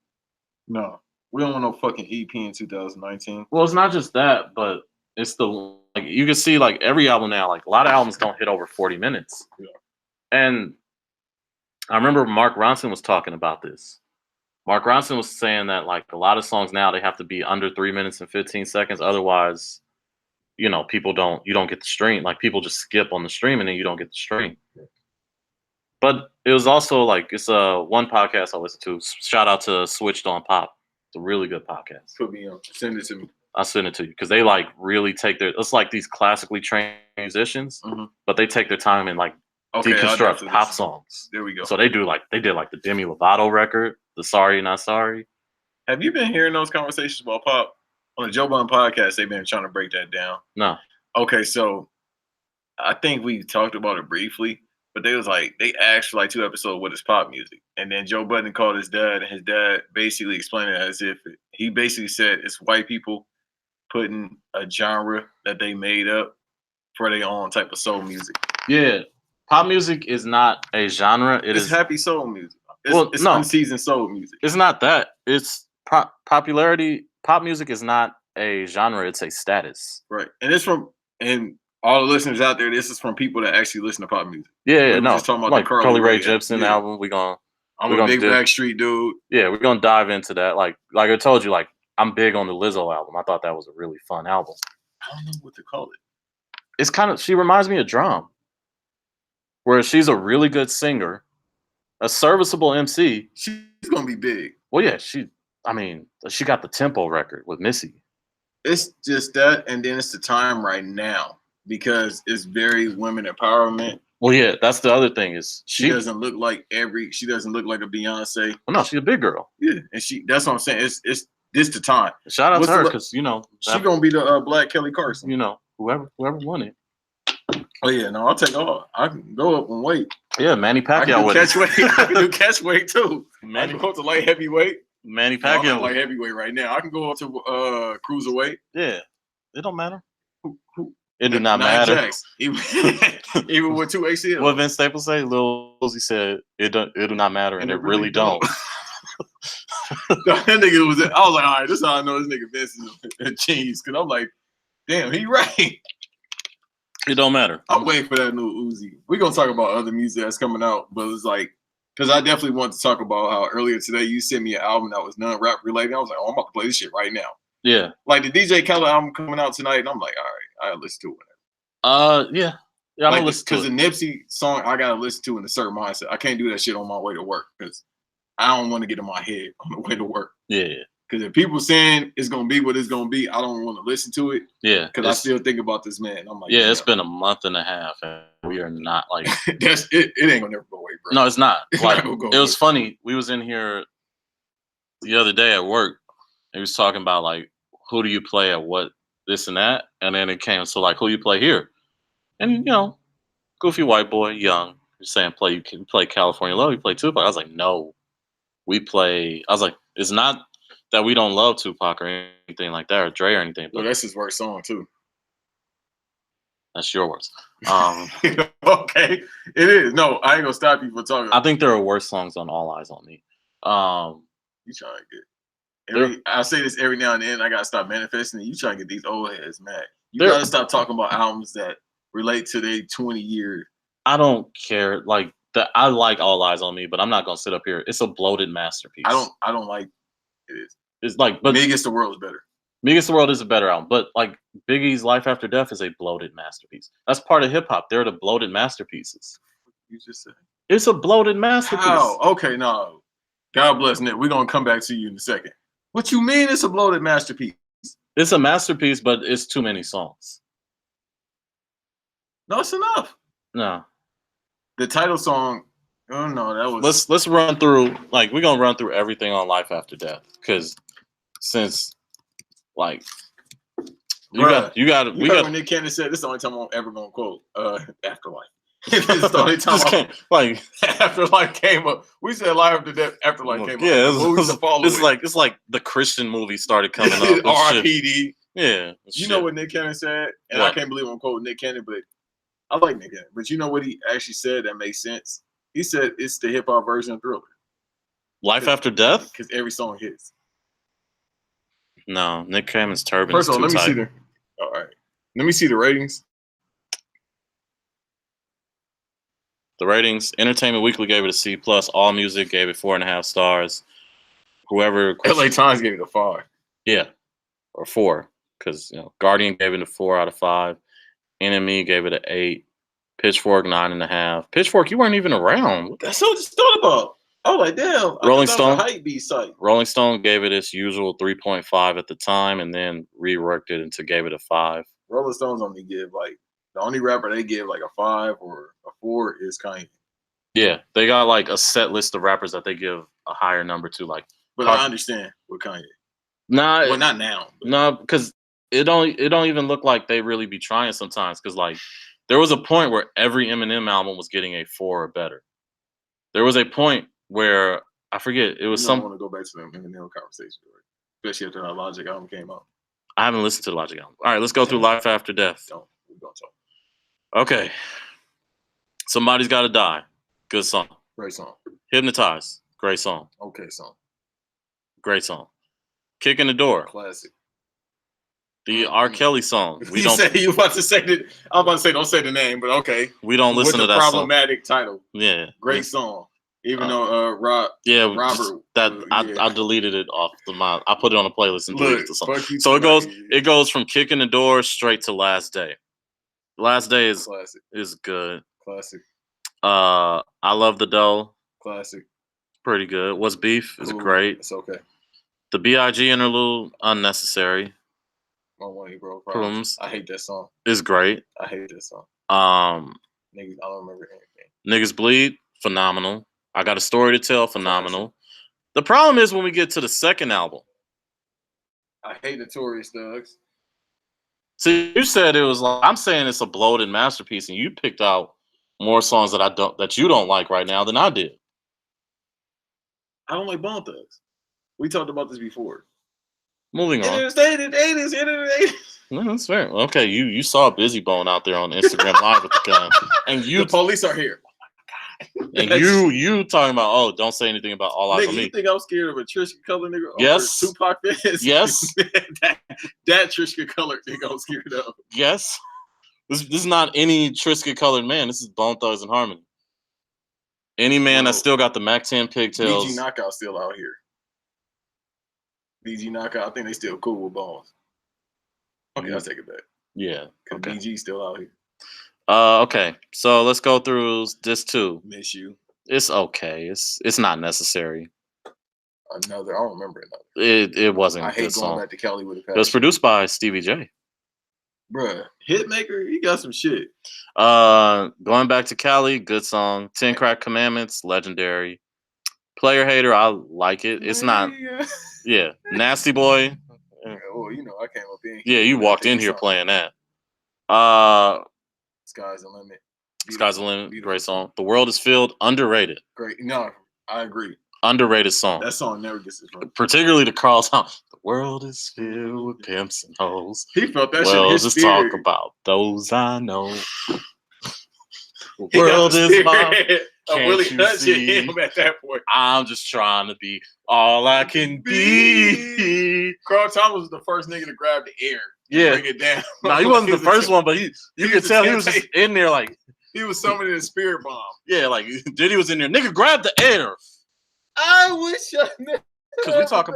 No, we don't want no fucking EP in 2019. Well, it's not just that, but it's the like you can see like every album now, like a lot of albums don't hit over 40 minutes. Yeah. And I remember Mark Ronson was talking about this. Mark Ronson was saying that like a lot of songs now they have to be under 3 minutes and 15 seconds. Otherwise, you don't get the stream. Like people just skip on the stream and then you don't get the stream. But it was also like it's one podcast I listen to. Shout out to Switched on Pop. It's a really good podcast. Put me on. Send it to me. I'll send it to you because they like really take it's like these classically trained musicians, but they take their time and like deconstruct pop songs. There we go. So they did like the Demi Lovato record, the Sorry Not Sorry. Have you been hearing those conversations about pop on the Joe Budden podcast? They've been trying to break that down. No. Okay, so I think we talked about it briefly, but they asked for like 2 episodes what is pop music, and then Joe Budden called his dad, and his dad basically explained it as if he basically said it's white people putting a genre that they made up for their own type of soul music. Yeah. Pop music is not a genre. It's happy soul music. It's no. unseasoned soul music. It's not that. It's popularity. Pop music is not a genre. It's a status. Right. And it's and all the listeners out there, this is from people that actually listen to pop music. Yeah, no. Just talking about like the Carly Rae Jepsen album. I'm a big Backstreet dude. Yeah, we're gonna dive into that. Like I told you, like I'm big on the Lizzo album. I thought that was a really fun album. I don't know what to call it. It's she reminds me of Drum. Where she's a really good singer, a serviceable MC. She's gonna be big. Well, yeah, she got the Tempo record with Missy. It's just that, and then it's the time right now because it's very women empowerment. Well, yeah, that's the other thing is she doesn't look like she doesn't look like a Beyonce. Well, no, she's a big girl. Yeah, and that's what I'm saying. It's this the time. Shout out to her because she's gonna be the Black Kelly Clarkson. Whoever won it. Oh yeah, no, I'll take all. I can go up and weight. Yeah, Manny Pacquiao with catch weight. I can do catch weight too. I can go up to light heavyweight. Manny Pacquiao. I'm light heavyweight right now. I can go up to cruiserweight. Yeah, it don't matter. It do not matter. Even with 2 ACLs. What Vince Staples say? Lil Uzi said it do not matter, and it really don't. That nigga I was like, all right, this is how I know this nigga Vince is a cheese. Cause I'm like, damn, he right. It don't matter. I'm waiting for that new Uzi. We're gonna talk about other music that's coming out, but it's like, because I definitely want to talk about how earlier today you sent me an album that was non-rap related. I was like, oh, I'm about to play this shit right now. Yeah. Like the DJ Khaled album coming out tonight, and I'm like, all right, I gotta listen to it. Yeah. Yeah, I'm like, gonna listen to it. Because the Nipsey song I gotta listen to in a certain mindset. I can't do that shit on my way to work because I don't want to get in my head on the way to work. Yeah. Because if people saying it's gonna be what it's gonna be, I don't want to listen to it. Yeah. Because I still think about this man. I'm like, yeah, it's been a month and a half, and we are not like that's it. It ain't gonna never go away, bro. No, it's not. Like it was funny. We was in here the other day at work, and he was talking about like who do you play at what this and that, and then it came so like who you play here, and goofy white boy, young, you're saying you can play California Love, you play Tupac. I was like, no, we play. I was like, it's not that we don't love Tupac or anything like that, or Dre or anything. But that's his worst song too. That's your worst. Okay, it is. No, I ain't gonna stop you from talking. I think there are worse songs on All Eyes on Me. You trying to get I say this every now and then. I gotta stop manifesting it. You trying to get these old heads mad. You gotta stop talking about albums that relate to their 20 years. I don't care. Like I like All Eyes on Me, but I'm not gonna sit up here. It's a bloated masterpiece. I don't like it. It's like, but Me Against the World is better. Me Against the World is a better album, but like Biggie's Life After Death is a bloated masterpiece. That's part of hip hop. They're the bloated masterpieces. You just said it's a bloated masterpiece. How? Okay, no. God bless Nick. We're gonna come back to you in a second. What you mean it's a bloated masterpiece? It's a masterpiece, but it's too many songs. No, it's enough. No. The title song, oh no, that was let's run through we're gonna run through everything on Life After Death. Cause since like we got when Nick Cannon said this is the only time I'm ever gonna quote Afterlife. Started talking about like Afterlife came up. We said Life After Death. Afterlife came yeah, up. The movies to follow it's it. like the Christian movie started coming up. and shit. R.I.P.D. Yeah, You know what Nick Cannon said, and What? I can't believe I'm quoting Nick Cannon, but I like Nick Cannon. But you know what he actually said that makes sense? He said it's the hip hop version of Thriller Life After Death? because every song hits. No, Nick Cannon's turban First is of all, too let me see tight. the. All right, let me see the ratings. The ratings: Entertainment Weekly gave it a C plus. All Music gave it 4.5 stars. Whoever, LA Times gave it a 5. yeah, or 4, because Guardian gave it a 4 out of 5. NME gave it an 8. Pitchfork 9.5. Pitchfork, you weren't even around. That's what it's thought about. I was like, damn. Rolling I thought that was Stone? a hype beat site. Rolling Stone gave it its usual 3.5 at the time, and then reworked it and gave it a 5. Rolling Stones only give like the only rapper they give like a 5 or a 4 is Kanye. Yeah, they got like a set list of rappers that they give a higher number to. Like, But I understand with Kanye. nah, Well, not now. But no, because it don't even look like they really be trying sometimes. Because like there was a point where every Eminem album was getting a 4 or better. There was a point where I forget it was I want to go back to the Eminem conversation, right? Especially after that Logic album came out. I haven't listened to the Logic album. All right, let's go through Life After Death. We're gonna talk. Okay, Somebody's Gotta Die. Good song. Great song. Hypnotize. Great song. Okay song. Great song. Kick in the Door. Classic. The R. Kelly song. We You don't. say you about to say that? I was about to say don't say the name, but okay. We don't listen to With the that song. problematic title. Yeah. Great song. Even though Robert. I deleted it off I put it on a playlist and deleted the song. So tonight. it goes from Kick in the Door straight to Last Day. Last Day is Classic. good. Classic. I Love the Dough. Classic. Pretty good. What's Beef is Cool. great. It's okay. The B.I.G. interlude, unnecessary. I want you, bro. Problems. I hate that song. Is great. I hate that song. Niggas, I don't remember anything. Niggas Bleed, phenomenal. I Got a Story to Tell, phenomenal. The problem is when we get to the second album. I hate Notorious Thugs. See, you said it was like I'm saying it's a bloated masterpiece, and you picked out more songs that you don't like right now than I did. I don't like Bone Thugs. We talked about this before. Moving on. It is. No, that's fair. Okay, you saw Busy Bone out there on Instagram Live with the gun, and The police are here. and you talking about don't say anything about All Eyes on Nigga, Me. you think I'm scared of a Trishka Color nigga? Yes. Tupac fans? Yes. that Trishka Color nigga I'm scared of. Yes. This is not any Triska colored man. This is Bone Thugs and Harmony. Any man that still got the Mac 10 pigtails. BG Knockout still out here. BG Knockout, I think they still cool with Bones. Okay, I'll take it back. Yeah. Cause Okay. BG still out here. Okay. So let's go through this too. Miss You. It's okay. It's not necessary. Another, I don't remember another. It wasn't I a hate good going song. back to Cali with a It was passion. produced by Stevie J. Bruh, Hitmaker, he got some shit. Going back to Cali, good song. 10 Crack Commandments, legendary. Player Hater, I like it. It's not. Yeah. Nasty Boy. Well, you know, I came up in here. Yeah, you walked in here Something. playing that. Sky's the Limit. Sky's the Limit, Beautiful. great song. The World is Filled, underrated. Great. No, I agree. Underrated song. That song never gets his run. Particularly the Carl song. The world is filled with pimps and hoes. He felt that shit Well, in his just spirit. talk about those I know. The He got world the is my. spirit of Can't Willie you touching see? him at that point. I'm just trying to be all I can be. Carl Thomas was the first nigga to grab the air. Yeah. Bring it down. No, he wasn't the first one, but you he could was tell the he was just temptation. in there like, He was summoning the spirit bomb. yeah, like Diddy was in there. Nigga, grab the air. I wish I knew. Because we talk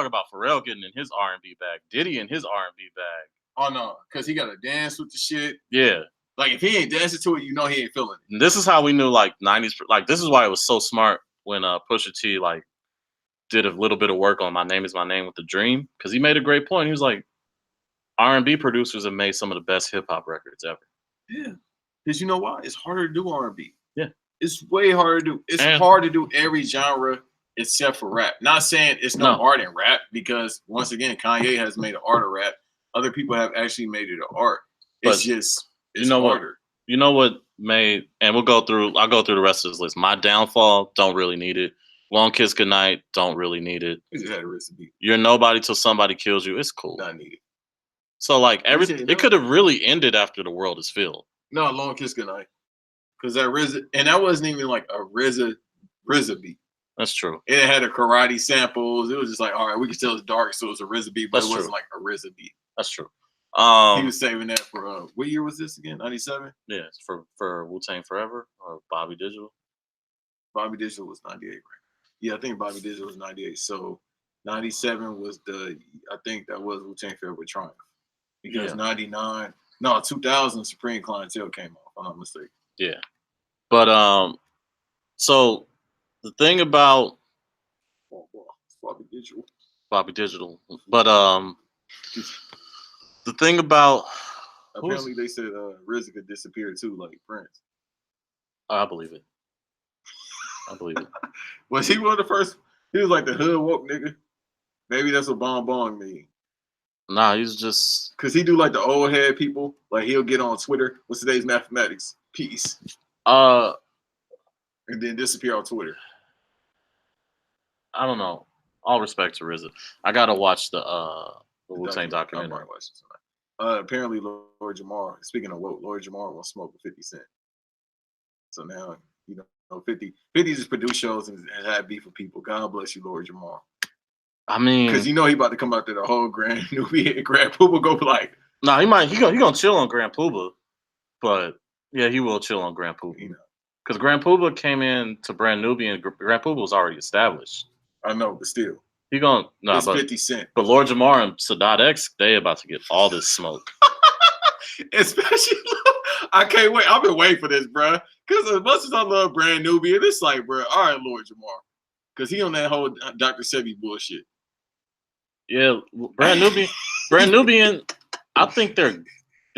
about Pharrell getting in his R&B bag, Diddy in his R&B bag. Oh no, because he got to dance with the shit. Yeah. Like if he ain't dancing to it, you know he ain't feeling it. And this is how we knew like 90s, like this is why it was so smart when Pusha T like did a little bit of work on My Name Is My Name with The Dream, because he made a great point. He was like, R&B producers have made some of the best hip hop records ever. Yeah, because you know why? It's harder to do R&B. Yeah, it's way harder to do. It's hard to do every genre except for rap. Not saying it's no art in rap, because once again, Kanye has made an art of rap. Other people have actually made it an art. It's But just you know harder. what? You know what made, and I'll go through the rest of this list. My Downfall, don't really need it. Long Kiss Goodnight, don't really need it. He just had a recipe. You're Nobody Till Somebody Kills You, it's cool. Not needed. So like You everything, said it no? could have really ended after The World Is Filled. No, Long Kiss Goodnight. Because that RZA, and that wasn't even like a RZA beat. That's true. It had a karate samples. It was just like, all right, we can tell it's dark, so it's a RZA beat, but That's it wasn't true. like a RZA beat. That's true. He was saving that for what year was this again? 97? Yeah, it's for Wu-Tang Forever or Bobby Digital. Bobby Digital was 98, right? Yeah, I think Bobby Digital was 98. So 97 was I think that was Wu-Tang Forever Triumph. Because Yeah. 99, no, 2000 Supreme Clientele came off, if I'm not mistaken. Yeah. But so the thing about Bobby Digital. Bobby Digital, but the thing about Apparently they said RZA could disappear too, like Prince. I believe it. I believe it. Was he one of the first? He was like the hood woke nigga. Maybe that's what Bon Bong mean. Nah, he's just Cause he do like the old head people. Like he'll get on Twitter. What's today's mathematics? Peace. And then disappear on Twitter. I don't know. All respect to RZA. I gotta watch the Wu-Tang I documentary. might watch it tonight. Apparently Lord Jamar, speaking of woke, Lord Jamar won't smoke with 50 Cent. So now, 50 just produce shows and have beef with people. God bless you, Lord Jamar. I mean, Because he about to come out there the whole Grand Nubian Grand Pooba go like, nah, he gonna chill on Grand Pooba, but yeah, he will chill on Grand Pooba. Because Grand Pooba came in to Brand Nubian, Grand Pooba was already established. I know, but still. He gonna It's 50 Cent. But Lord Jamar and Sadat X, they about to get all this smoke. Especially, I can't wait. I've been waiting for this, bro. Because as much as I love Brand Nubian, it's like, bro, all right, Lord Jamar. Because he on that whole Dr. Sebi bullshit. Yeah, Brand Nubian, I think they're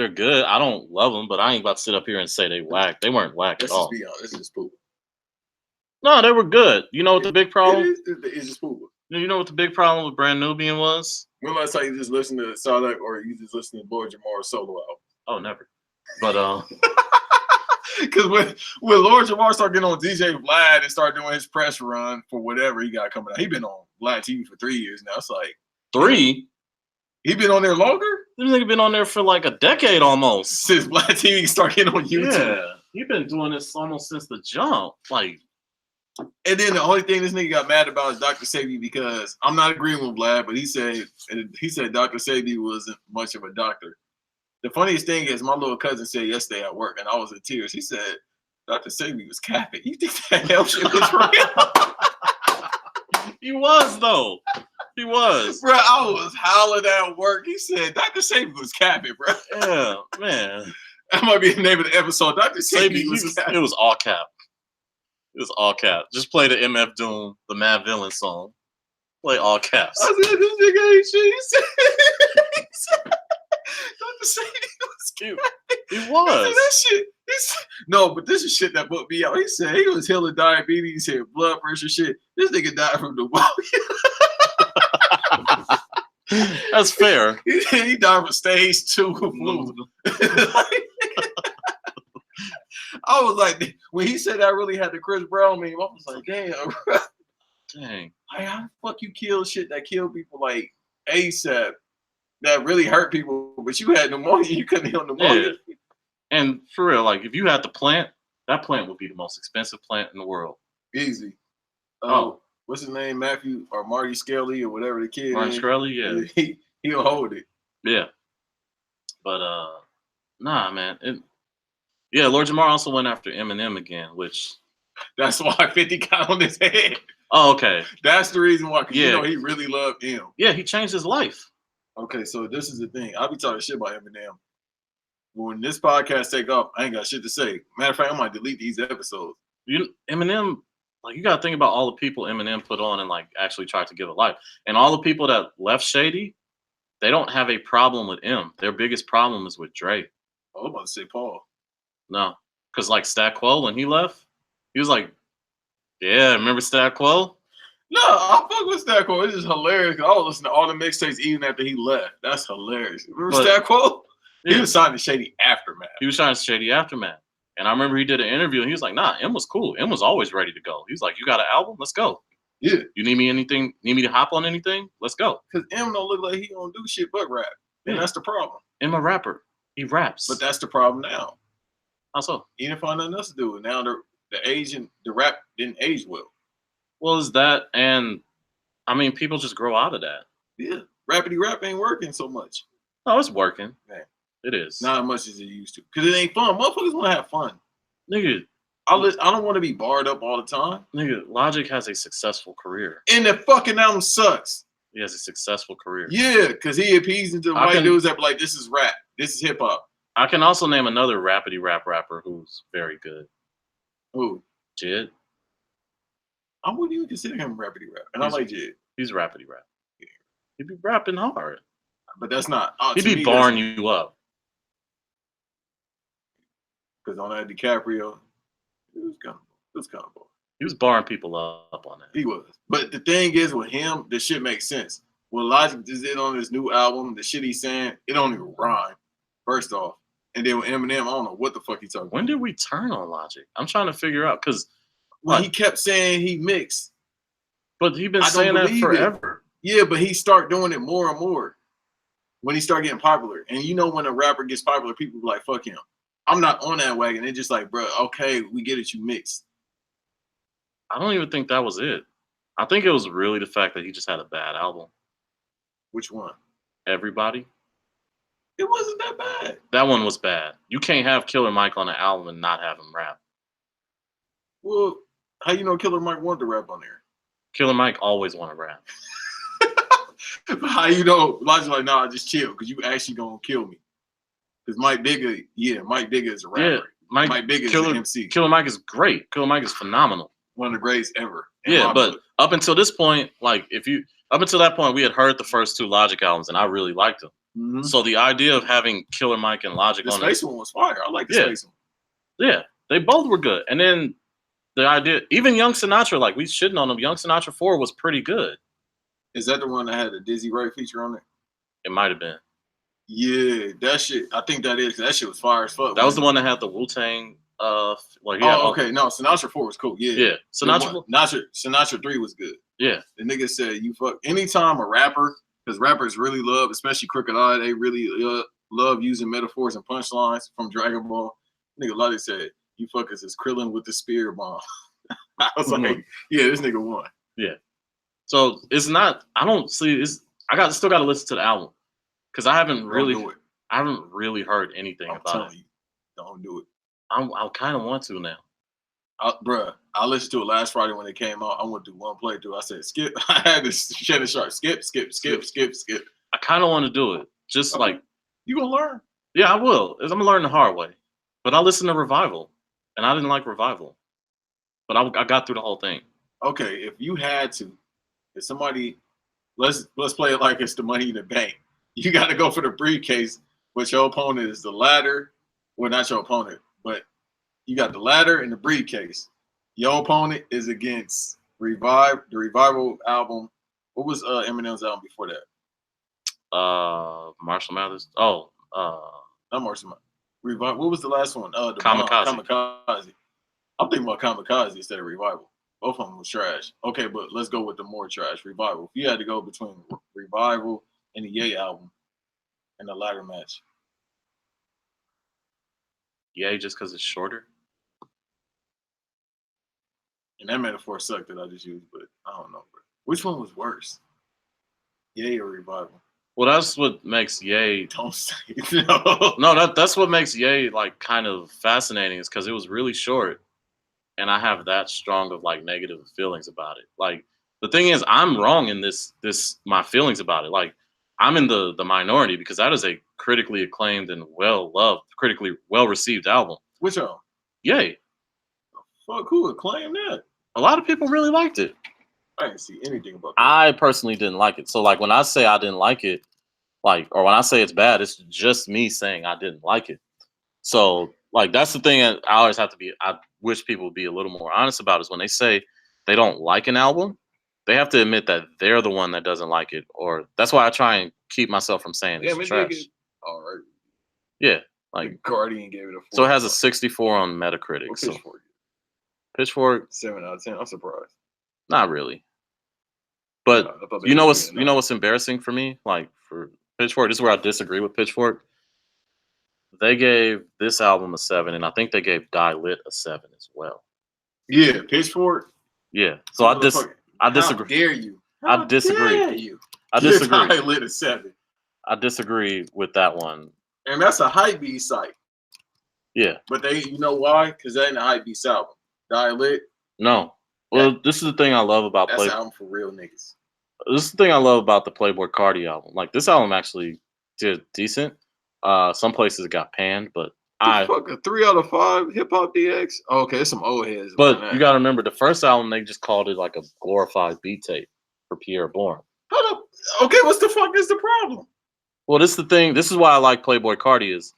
good. I don't love them, but I ain't about to sit up here and say they whack. They weren't whack Let's at all. just be honest. This is poop. No, they were good. You know what the big problem? It's just poop. You know what the big problem with Brand Nubian was? When last time you just listen to Sadak or you just listen to Lord Jamar's solo album? Oh, never. But because when Lord Jamar started getting on DJ Vlad and started doing his press run for whatever he got coming out, he been on Vlad TV for 3 years now. It's like 3. He been on there longer? This nigga been on there for like a decade almost. Since Vlad TV started getting on YouTube. Yeah, he been doing this almost since the jump. Like, and then the only thing this nigga got mad about is Dr. Sebi because I'm not agreeing with Vlad, but he said Dr. Sebi wasn't much of a doctor. The funniest thing is my little cousin said yesterday at work, and I was in tears. He said Dr. Sebi was capping. You think that hell shit was real? He was though. He was. Bro, I was howling at work. He said Dr. Sebi was capping, bro. Yeah, man. That might be the name of the episode. Dr. Sebi was capping. It was all cap. It was all cap. Just play the MF Doom, the Mad Villain song. Play all caps. I said, this nigga ain't shit. He said Dr. Sebi was He He was. said that shit. No, but this is shit that booked me out. He said he was healing diabetes, he had blood pressure shit. This nigga died from pneumonia. That's fair. He died from stage 2 flu. I was like, when he said I really had the Chris Brown meme, I was like, damn, bro. Dang. Like, how the fuck you kill shit that kill people like ASAP that really hurt people, but you had pneumonia, you couldn't heal pneumonia. Yeah. And for real, like if you had the plant, that plant would be the most expensive plant in the world. Easy. Oh. What's his name? Matthew or Marty Skelly or whatever the kid Martin is. Shkreli, yeah. He'll hold it. Yeah. But nah, man. Yeah, Lord Jamar also went after Eminem again, which That's why 50 got on his head. oh, okay. That's the reason why, because Yeah. he really loved him. Yeah, he changed his life. Okay, so this is the thing. I'll be talking shit about Eminem. When this podcast take off, I ain't got shit to say. Matter of fact, I might delete these episodes. Eminem, like you gotta think about all the people Eminem put on and like actually tried to give a life. And all the people that left Shady, they don't have a problem with M. Their biggest problem is with Dre. Oh, I'm about to say Paul. No. Because like Stat Quo, when he left, he was like, yeah, remember Stat Quo? No, I fuck with Stat Quo. It's just hilarious. I was listening to all the mixtapes even after he left. That's hilarious. Remember Stat Quo? He was signed to Shady Aftermath. He was trying to Shady Aftermath. And I remember he did an interview and he was like, nah, M was cool. M was always ready to go. He was like, you got an album? Let's go. Yeah, You need me anything? Need me to hop on anything? Let's go. because M don't look like he don't do shit but rap, and Yeah. that's the problem. M a rapper. He raps. But that's the problem now. How so? He didn't find nothing else to do. Now the rap didn't age well. Well, is that, and I mean, people just grow out of that. Yeah, rapidy rap ain't working so much. No, it's working. Yeah. It is. Not as much as it used to, because it ain't fun. Motherfuckers want to have fun. Nigga, I don't want to be barred up all the time. Logic has a successful career. And the fucking album sucks. He has a successful career. Yeah, because he appeased the white dudes that be like, this is rap. This is hip hop. I can also name another rapidy rap rapper who's very good. Who? Jid. I wouldn't even consider him rapidy rap. And I like Jid. He's rapidy rap. Yeah. He'd be rapping hard. But that's not. He'd be barring you up. Because on that DiCaprio, it was kind of boring. He was barring people up on that. He was. But the thing is, with him, the shit makes sense. What Logic did on his new album, the shit he's saying, it don't even rhyme, first off. And then with Eminem, I don't know what the fuck he talking about. When did we turn on Logic? I'm trying to figure out, because he kept saying he mixed. But he's been saying that forever. Yeah, but he start doing it more and more when he start getting popular. And you know when a rapper gets popular, people be like, fuck him. I'm not on that wagon. They're just like, bro, okay, we get it, you mixed. I don't even think that was it. I think it was really the fact that he just had a bad album. Which one? Everybody. It wasn't that bad. That one was bad. You can't have Killer Mike on an album and not have him rap. Well, how you know Killer Mike wanted to rap on there? Killer Mike always want to rap. How you know? Logic's like, nah, just chill, because you actually gonna kill me. Because Mike Bigger is a rapper. Yeah, Mike Bigger is an MC. Killer Mike is great. Killer Mike is phenomenal. One of the greatest ever. Yeah, but up until this point, up until that point, we had heard the first two Logic albums, and I really liked them. Mm-hmm. So the idea of having Killer Mike and Logic on the Space one was fire. I like the Space one. Yeah, they both were good. And then the idea, even Young Sinatra, like we shitting on him, Young Sinatra 4 was pretty good. Is that the one that had a Dizzy Wright feature on it? It might have been. Yeah, that shit. I think that is. That shit was fire as fuck. That was the one that had the Wu-Tang. Okay. No, Sinatra 4 was cool. Yeah. Yeah. Sinatra 3 was good. Yeah. The nigga said, you fuck. Anytime a rapper, because rappers really love, especially Crooked I, they really love using metaphors and punchlines from Dragon Ball. Nigga Logic said, you fuckers is Krillin with the spear bomb. I was like, yeah, this nigga won. Yeah. So it's not, I don't see, still got to listen to the album. Because I haven't really heard anything about it. Don't do it. I kind of want to now. Bruh, I listened to it last Friday when it came out. I went through one playthrough. I said, skip. I had this Shannon Sharp. Skip. I kind of want to do it. Just like. You gonna learn? Yeah, I will. I'm going to learn the hard way. But I listened to Revival. And I didn't like Revival. But I got through the whole thing. Okay, if you had to, if somebody, let's play it like it's the Money in the Bank. You got to go for the briefcase, but your opponent is the ladder. Well, not your opponent, but you got the ladder and the briefcase. Your opponent is against the Revival album. What was Eminem's album before that? Marshall Mathers. Not Marshall Mathers. Revival. What was the last one? Kamikaze. I'm thinking about Kamikaze instead of Revival. Both of them was trash. Okay, but let's go with the more trash, Revival. If you had to go between Revival and the Ye album and the ladder match. Ye just because it's shorter? And that metaphor sucked that I just used, but I don't know. Bro. Which one was worse? Ye or Revival? Well, that's what makes Ye. Don't say no. No, that's what makes Ye like kind of fascinating is because it was really short. And I have that strong of like negative feelings about it. Like the thing is, I'm wrong in this my feelings about it. Like I'm in the minority because that is a critically acclaimed and well-loved, critically well-received album. Which album? Yay. Fuck, who acclaimed that? A lot of people really liked it. I didn't see anything about that. I personally didn't like it. So like when I say I didn't like it, or when I say it's bad, it's just me saying I didn't like it. So like that's the thing that I always have to be, I wish people would be a little more honest about is when they say they don't like an album, they have to admit that they're the one that doesn't like it. Or that's why I try and keep myself from saying it's trash. All right. Yeah. Like, Guardian gave it a 4. so it has a 64 on Metacritic. What So Pitchfork? Pitchfork, 7 out of 10. I'm surprised. not really. But I thought they you know were what's giving it you know what's embarrassing for me? Like for Pitchfork, this is where I disagree with Pitchfork. They gave this album a 7, and I think they gave Die Lit a 7 as well. Yeah, Pitchfork. Yeah. So I Motherfucker, disagree. How dare you? I disagree. Dare you? I disagree. I lit a 7, I disagree with that one. and that's a Hypebeast site. Yeah. But they, you know why? Because that ain't a Hypebeast album. Die Lit. No. Well, this is the thing I love about That's an album for real niggas. This is the thing I love about the Playboi Carti album. Like this album actually did decent. Some places it got panned, but Fuck a 3 out of 5 Hip Hop DX. Oh, okay, it's some old heads. But you gotta remember the first album they just called it like a glorified beat tape for Pierre Bourne. Hold up. Okay, what's the fuck is the problem? Well, this is the thing. This is why I like Playboi Carti is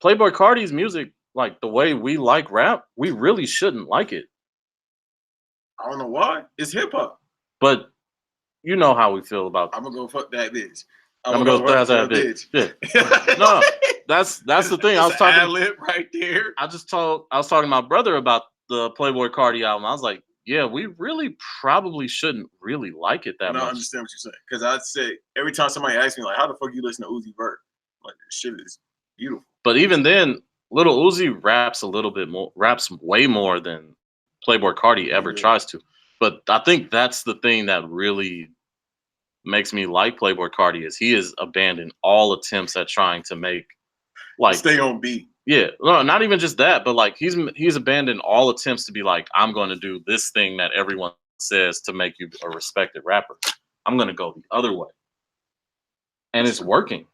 Playboi Carti's music, like the way we like rap, we really shouldn't like it. I don't know why. It's hip hop. But you know how we feel about I'm gonna go fuck that bitch. I'm gonna go fuck that bitch. Yeah. No, that's the thing. I was talking ad-lib right there. I was talking to my brother about the Playboi Carti album. I was like, yeah, we really probably shouldn't really like it that No, much. I understand what you're saying. Because I'd say every time somebody asks me, like, how the fuck you listen to Uzi Vert? Like, this shit is beautiful. But even then, Little Uzi raps way more than Playboi Carti ever tries to. But I think that's the thing that really makes me like Playboi Carti is he has abandoned all attempts at trying to make like stay on beat. Yeah, no, not even just that, but like he's abandoned all attempts to be like, I'm going to do this thing that everyone says to make you a respected rapper. I'm going to go the other way, and it's working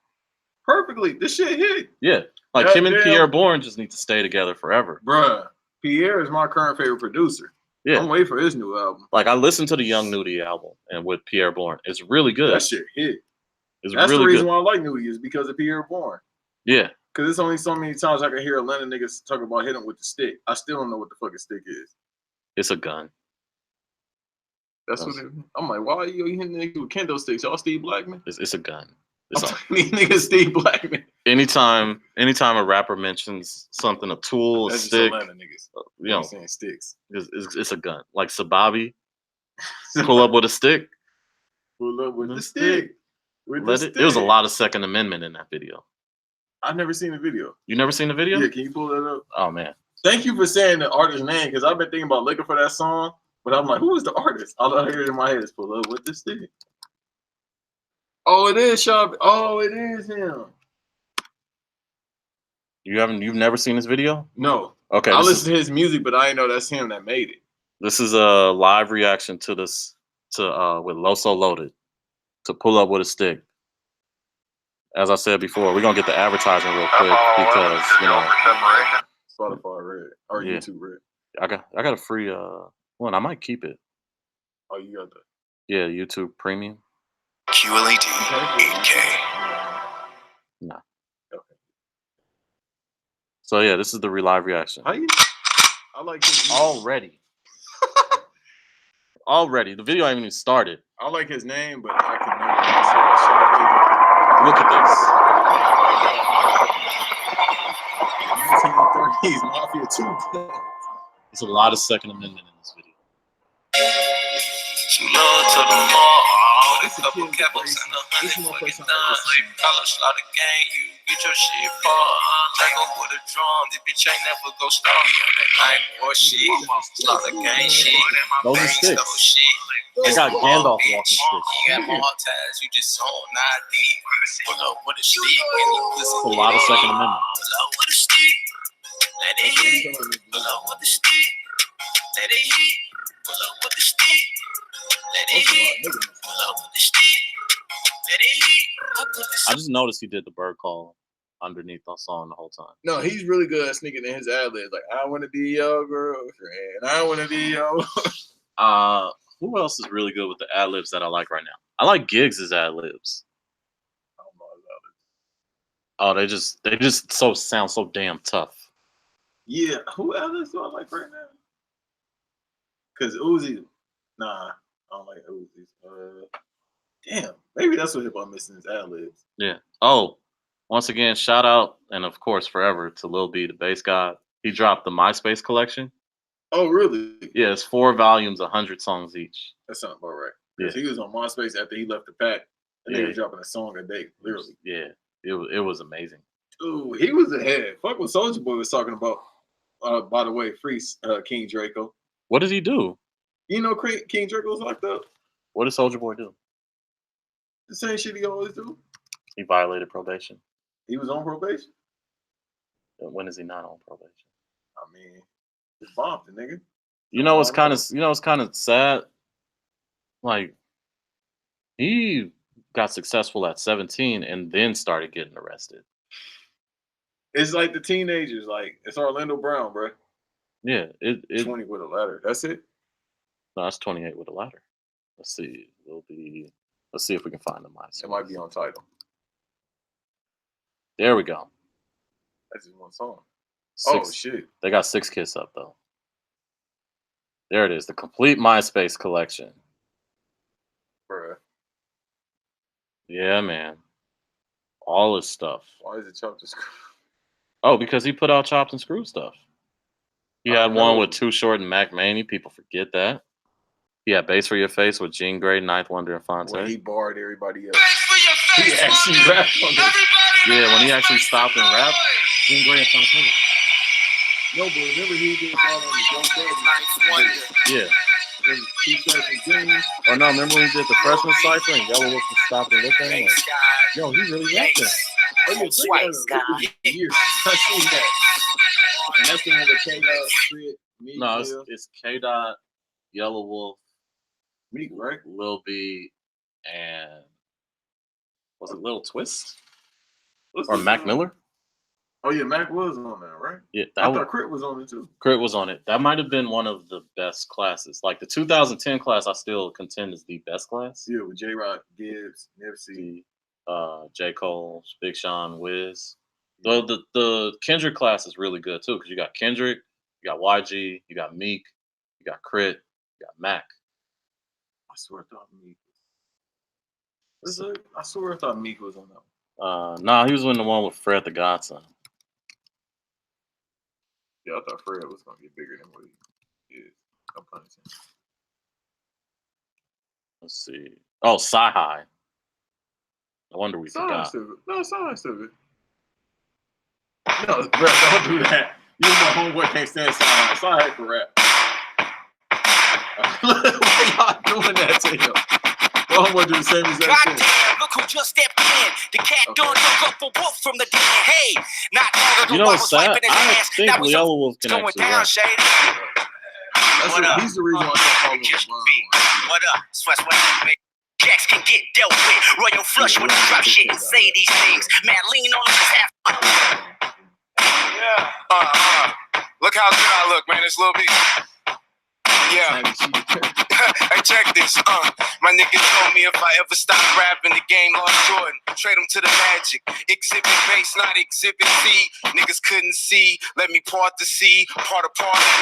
perfectly. This shit hit. Yeah, like him and Pierre Bourne just need to stay together forever, bruh. Pierre is my current favorite producer. Yeah, I'm waiting for his new album. Like I listened to the Young Nudy album and with Pierre Bourne, it's really good. That shit hit. It's That's really the reason good. why I like Nudy is because of Pierre Bourne. Yeah. Because it's only so many times I can hear Atlanta niggas talk about hitting with the stick. I still don't know what the fucking stick is. It's a gun. That's what it, I'm like, why are you hitting niggas with kendo sticks? Y'all Steve Blackman? It's a gun. These niggas Steve Blackman. Anytime a rapper mentions something, a tool, that's a stick, just Atlanta niggas. You know, saying sticks. It's a gun. Like Sababi, pull up with a stick. Pull up with the stick. There was a lot of Second Amendment in that video. I've never seen the video. You never seen the video? Yeah, can you pull that up? Oh man. Thank you for saying the artist's name because I've been thinking about looking for that song, but I'm like, who is the artist? All I hear in my head is pull up with the stick. Oh, it is Shab. Oh, it is him. You've never seen this video? No. Okay. I listen to his music, but I didn't know that's him that made it. This is a live reaction to this with Loso Loaded to pull up with a stick. As I said before, we're gonna get the advertising real quick because Spotify Red or YouTube Red. I got a free one. I might keep it. Oh, you got that? Yeah, YouTube Premium. QLED 8K. No. Okay. So yeah, this is the live reaction. I like his already. Already, the video ain't even started. I like his name, but I can never. Look at this. 1930s Mafia 2. There's a lot of Second Amendment in this video. Some love to the mall. A couple capos and 100 fucking dimes. Like college slaughter gang, you get your shit paused. Drago with a drum, this bitch ain't never go stop. I ain't for shit. Slaughter gang shit. Those are sticks. They got Gandalf walking sticks. You got more ties, you just on ID. Pull up with a stick and you pussy. A lot of Second Amendment. Pull up with a stick. Let it hit. Pull up with the stick. Let it hit. Pull up with the stick. Let it hit. Pull up with the stick. Let it hit. I just noticed he did the bird call underneath the song the whole time. No, he's really good at sneaking in his ad libs. Like, I want to be your girlfriend. I want to be your. Who else is really good with the ad libs that I like right now? I like Giggs' ad libs. I don't know about it. Oh, they just sound so damn tough. Yeah, who ad libs do I like right now? Cause Uzi, nah, I don't like Uzi's. Damn, maybe that's what hip hop missing is ad libs. Yeah. Oh, Once again, shout out and of course forever to Lil B, the bass god. He dropped the MySpace collection. Oh, really? Yeah, it's 4 volumes, 100 songs each. That sounds about right. Yeah, Because he was on MySpace after he left the pack. And they yeah, were dropping a song a day, literally. yeah. It was amazing. Dude, he was ahead. Fuck what Soulja Boy was talking about. By the way, free King Draco. What did he do? You know King Draco was locked up? What did Soldier Boy do? The same shit he always do. He violated probation. He was on probation. When is he not on probation? I mean, it's bombed the nigga. You know what's kind of sad? Like he got successful at 17 and then started getting arrested. It's like the teenagers. Like, it's Orlando Brown, bro. Yeah, it 20 with a ladder. That's it. no, that's 28 with a ladder. Let's see. Let's see if we can find the MySpace. It might be on title. There we go. That's just one song. 6, Oh, shit. They got 6 Kiss up though. There it is, the complete MySpace collection. Bruh. Yeah, man. All his stuff. Why is it chopped to screw? Oh, because he put out Chopped and Screwed stuff. He I had one know. with Too Short and Mac Maney. People forget that. He had Bass for Your Face with Jean Grey, Ninth Wonder, and When Fonte. he barred everybody else. Thanks for your He face, actually London. rapped on this. Everybody Yeah, when he knows actually make stopped some and rapped, noise. Jean Grey and Fonte. No, but remember he did all on the Young Ninth Wonder. Yeah. T-shirts and jeans. Oh no, remember when he did the freshman cipher and Yellow Wolf stopped and looked at him? Thanks, Like, God. yo, he really rapped that. Oh, yeah, Twice, Drake had a year. I seen that. And that's the one with K-Dot, Crit, Meek, No, Mill. it's K Dot, Yellow Wolf, Meek, right? Lil B, and was it Lil Twist What's or this Mac song? Miller? Oh, yeah, Mac was on there, right? Yeah, I that was, thought Crit was on it, too. Crit was on it. That might have been one of the best classes. Like the 2010 class, I still contend is the best class. Yeah, with J-Rock, Gibbs, Nipsey. J. Cole, Big Sean, Wiz. The Kendrick class is really good too because you got Kendrick, you got YG, you got Meek, you got Crit, you got Mac. I swear I thought Meek. I swear I thought Meek was on that one. Nah, he was in the one with Fred the Godson. Yeah, I thought Fred was gonna get bigger than what he is. No pun intended. Let's see. Oh, Sci-Hi. No wonder we Sci-Hi forgot. still good. No, Sci-Hi still good. No, bro, don't do that. You and my homeboy can't stand Sci-Hi. Sci-Hi for rap. Why y'all doing that to him? My homeboy do the same exact thing. Goddamn, look who just stepped in. The cat Okay. done took up a wolf from the den. Hey, not long ago You know I what's was sad? wiping his I ass. think Now it's Yellow Wolf can going actually down, rap. Shady. What up? He's the reason why I can't follow Catch him. the beat. What up? Sweat, baby. Jacks can get dealt with. Royal flush when I drop shit and say these things. Man, lean on him and have fun. Yeah. Look how good I look, man. It's Lil B. Yeah. Hey, check this. My nigga told me if I ever stop rapping, the game lost Jordan. Trade him to the Magic. Exhibit base, not exhibit C. Niggas couldn't see. Let me part the sea. Part of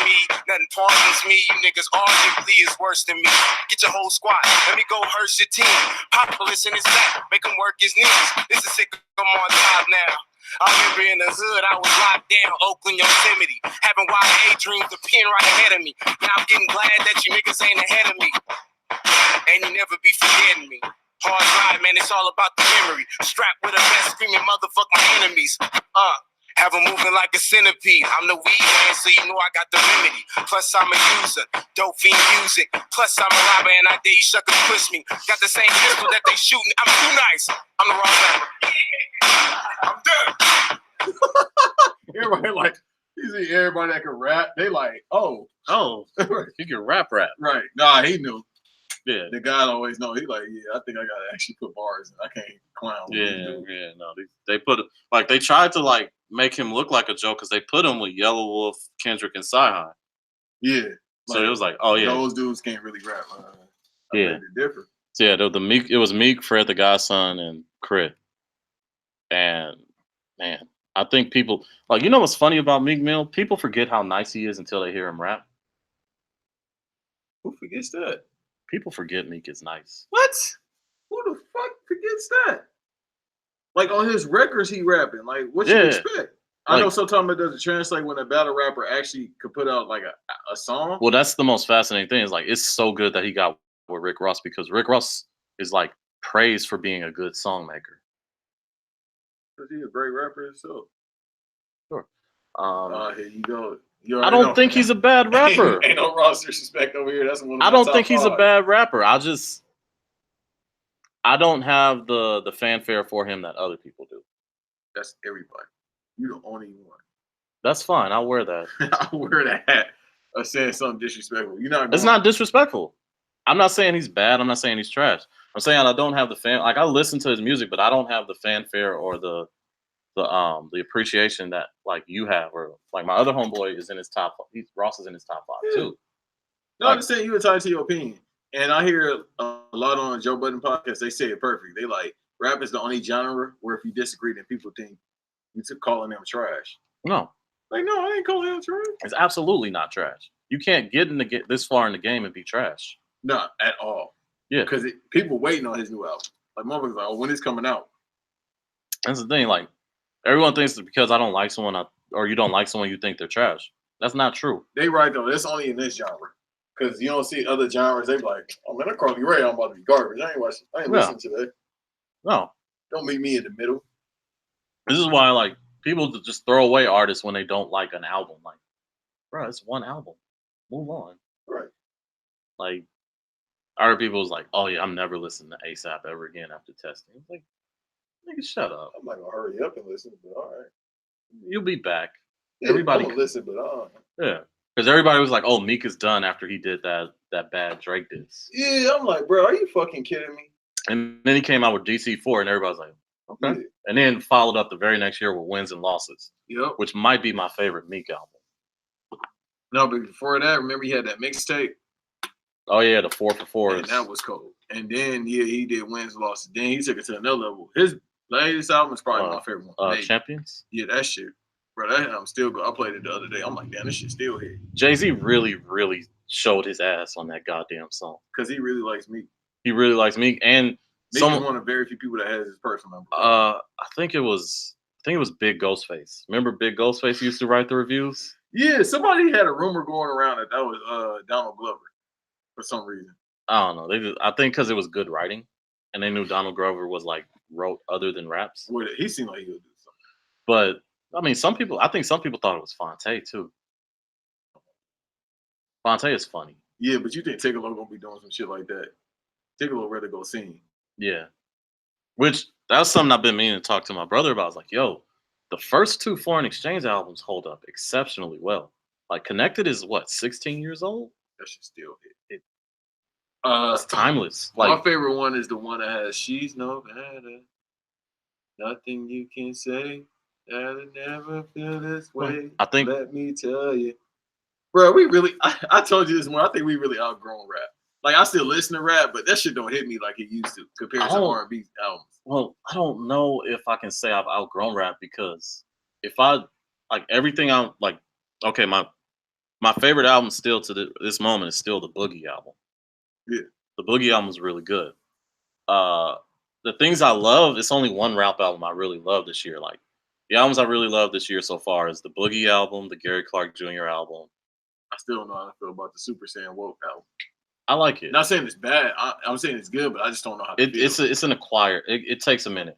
me. Nothing pardons me. You niggas arguably is worse than me. Get your whole squad. Let me go hurt your team. Populous in his back. Make him work his knees. This is sick. I'm on top now. I remember in the hood, I was locked down, Oakland, Yosemite, having YA dreams, the pen right ahead of me. Now I'm getting glad that you niggas ain't ahead of me, and you never be forgetting me. Hard ride, man, it's all about the memory. Strapped with a vest, screaming, motherfuck my enemies. Have them moving like a centipede. I'm the weed man, so you know I got the remedy. Plus I'm a user, dope fiend music. Plus I'm a robber and I dare you suckers push me. Got the same pistol that they shooting. I'm too nice. I'm the wrong rapper. I'm done. Everybody like, you see everybody that can rap, they like, oh, Oh, he can rap. right. Nah, he knew. Yeah. The guy always know. He like, yeah, I think I gotta actually put bars in. I can't clown. what he Yeah, do. yeah, no, they put like they tried to like make him look like a joke because they put him with Yellow Wolf, Kendrick, and Sci-Hi. Yeah. So it was like, oh yeah, Those dudes can't really rap. Yeah. They're different. so yeah, the Meek, it was Meek, Fred the Godson, and Crit. And man, I think people like you know what's funny about Meek Mill? People forget how nice he is until they hear him rap. Who forgets that? People forget Meek is nice. What? Who the fuck forgets that? Like on his records, he rapping. Like what you Yeah. expect? I know Like- sometimes it doesn't translate when a battle rapper actually could put out like a song. Well, that's the most fascinating thing. Is like it's so good that he got with Rick Ross because Rick Ross is like praised for being a good song maker. Because he's a great rapper himself. Sure. Here you go. I don't think he's a bad rapper. Ain't no Ross disrespect over here. That's one of my I don't top think he's a five. bad rapper. I don't have the fanfare for him that other people do. That's everybody. You the only one. That's fine. I'll wear that. I wear that hat of saying something disrespectful. You're not. It's going- not disrespectful. I'm not saying he's bad. I'm not saying he's trash. I'm saying I don't have the fan. Like I listen to his music, but I don't have the fanfare or the appreciation that like you have. Or like my other homeboy is in his top. Ross is in his top 5 too. No, I'm just saying you entitled to your opinion. And I hear a lot on Joe Budden podcast. They say it perfect. They like rap is the only genre where if you disagree, then people think you took calling them trash. No, Like, no, I ain't calling them trash. it's absolutely not trash. You can't get this far in the game and be trash. Not at all. Yeah. Because people waiting on his new album. Like, motherfuckers like, oh, when it's coming out? That's the thing. Like everyone thinks that because I don't like someone or you don't like someone, you think they're trash. That's not true. They right though. It's only in this genre. Because you don't see other genres. They be like, oh man, that Carly Rae, I'm about to be garbage. I ain't listening to that. No, Don't meet me in the middle. this is why like people just throw away artists when they don't like an album. Like, bro, it's one album. Move on. Right. Like, I heard people was like, "Oh yeah, I'm never listening to ASAP ever again after testing." It's like, nigga, shut up. I'm not gonna hurry up and listen, but all right. You'll be back. Yeah, Everybody- I'm gonna listen, but Yeah, because everybody was like, "Oh, Meek is done after he did that bad Drake diss," yeah, I'm like, bro, are you fucking kidding me? and then he came out with DC4, and everybody was like, "Okay," Yeah. and then followed up the very next year with Wins and Losses, Yep. which might be my favorite Meek album. No, but before that, remember he had that mixtape, Oh yeah, the 4 for 4s. and that was cold. And then he did wins, losses. Then he took it to another level. His latest album is probably my favorite one. Maybe. Champions. Yeah, that shit, bro. That I'm still good. I played it the other day. I'm like, damn, this shit still here Jay-Z really, really showed his ass on that goddamn song. because he really likes me. He really likes Meek, and Meek is some. one of very few people that has his personal number. I think it was Big Ghostface. Remember Big Ghostface used to write the reviews? Yeah, somebody had a rumor going around that was Donald Glover for some reason. I don't know. I think because it was good writing, and they knew Donald Glover was like wrote other than raps. Well, he seemed like he would do something. But I mean, I think some people thought it was Fonte too. Fonte is funny. Yeah, but you think Tigolo gonna be doing some shit like that? Tigolo rather go sing. Yeah. Which that's something I've been meaning to talk to my brother about. I was like, yo, the first 2 Foreign Exchange albums hold up exceptionally well. Like Connected is what, 16 years old? That shit still hit. It's timeless. My Like favorite one is the one that has "She's No Better." Nothing you can say that'll never feel this way. I think Let me tell you, bro. We really. I told you this more. I think we really outgrown rap. Like I still listen to rap, but that shit don't hit me like it used to compared to Oh. R&B albums. well, I don't know if I can say I've outgrown rap because if I like everything I'm like, okay, my favorite album still to this moment is still the Boogie album. Yeah. The Boogie album is really good. The things I love, it's only one rap album I really love this year. Like the albums I really love this year so far is the Boogie album, the Gary Clark Jr. album. I still don't know how I feel about the Super Saiyan Woke album. I like it. Not saying it's bad. I'm saying it's good, but I just don't know how to feel. It's an acquired. It takes a minute,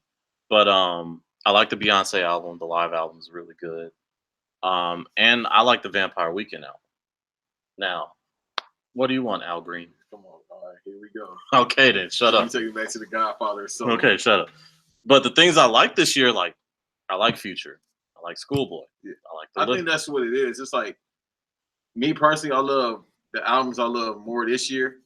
but I like the Beyonce album. The live album is really good, and I like the Vampire Weekend album. Now, what do you want, Al Green? Come on, all right, here we go. Okay, then shut I'm up. taking back to the Godfather. So Okay, shut up. But the things I like this year, like I like Future, I like Schoolboy, Yeah. I like I think that's what it is. It's like me personally, I love the albums I love more this year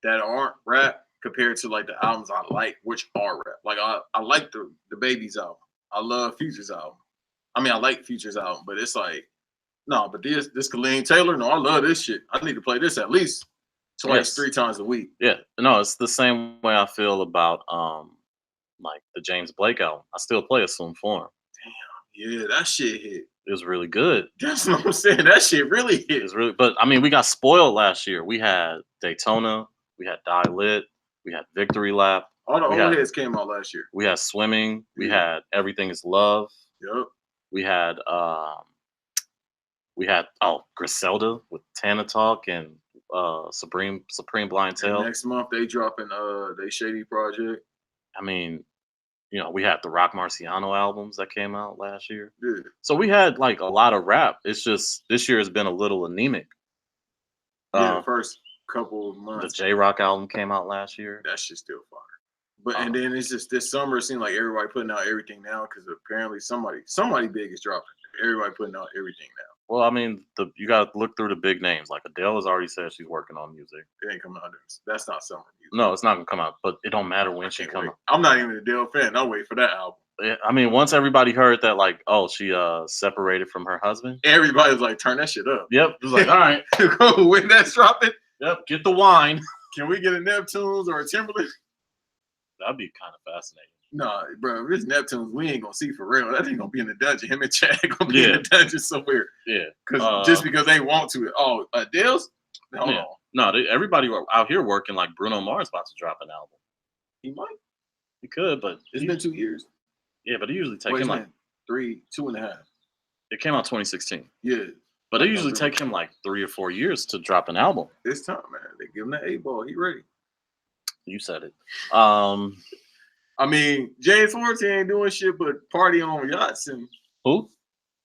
that aren't rap compared to like the albums I like, which are rap. Like I like the Babies album. I love Future's album. I mean, I like Future's album, but it's like, no, but this Khalid Taylor, no, I love this shit. I need to play this at least twice, 3 times a week. Yeah, no, it's the same way I feel about like the James Blake album. I still play Assume Form. Yeah, that shit hit. It was really good. That's what I'm saying. That shit really hit. It's really, but I mean, we got spoiled last year. We had Daytona, we had Die Lit, we had Victory Lap. All the We old had- heads came out last year. We had Swimming. We Yeah. had Everything Is Love. Yep. We had Griselda with Tana Talk and Supreme Blind And Tale. next month they dropping they Shady Project. I mean, we had the Rock Marciano albums that came out last year. Yeah. So we had like a lot of rap. It's just this year has been a little anemic. Yeah, the first couple of The months. J Rock album came out last year. That shit's still fire. But and then it's just this summer it seems like everybody putting out everything now because apparently somebody big is dropping. Everybody putting out everything now. Well, I mean, you got to look through the big names. Like Adele has already said she's working on music. It ain't coming out. That's not summer music. No, it's not gonna come out, but it don't matter when she Can't come wait. out. I'm not even a Adele fan. I'll wait for that album. I mean, once everybody heard that, like, oh, she separated from her husband. Everybody's like, turn that shit up. Yep, it was like, all right, When that's dropping, yep, get the wine. can we get a Neptunes or a Timberland? That'd be kind of fascinating. Nah, bro, if it's Neptunes, we ain't gonna see for real. That ain't gonna be in the dungeon. Him and Chad gonna be in the dungeon somewhere. Yeah, Just because they want to. Oh, Adele's? Hold Yeah. on. no, everybody out here working. Like Bruno Mars about to drop an album. He might. He could, but It's been 2 years. yeah, but it usually take Wait, him it's like been 2.5. it came out 2016. Yeah, But it usually take him like 3 or 4 years to drop an album. it's time, man. They give him that A-ball. He ready. You said it. I mean, James Forte ain't doing shit but party on yachts and Who?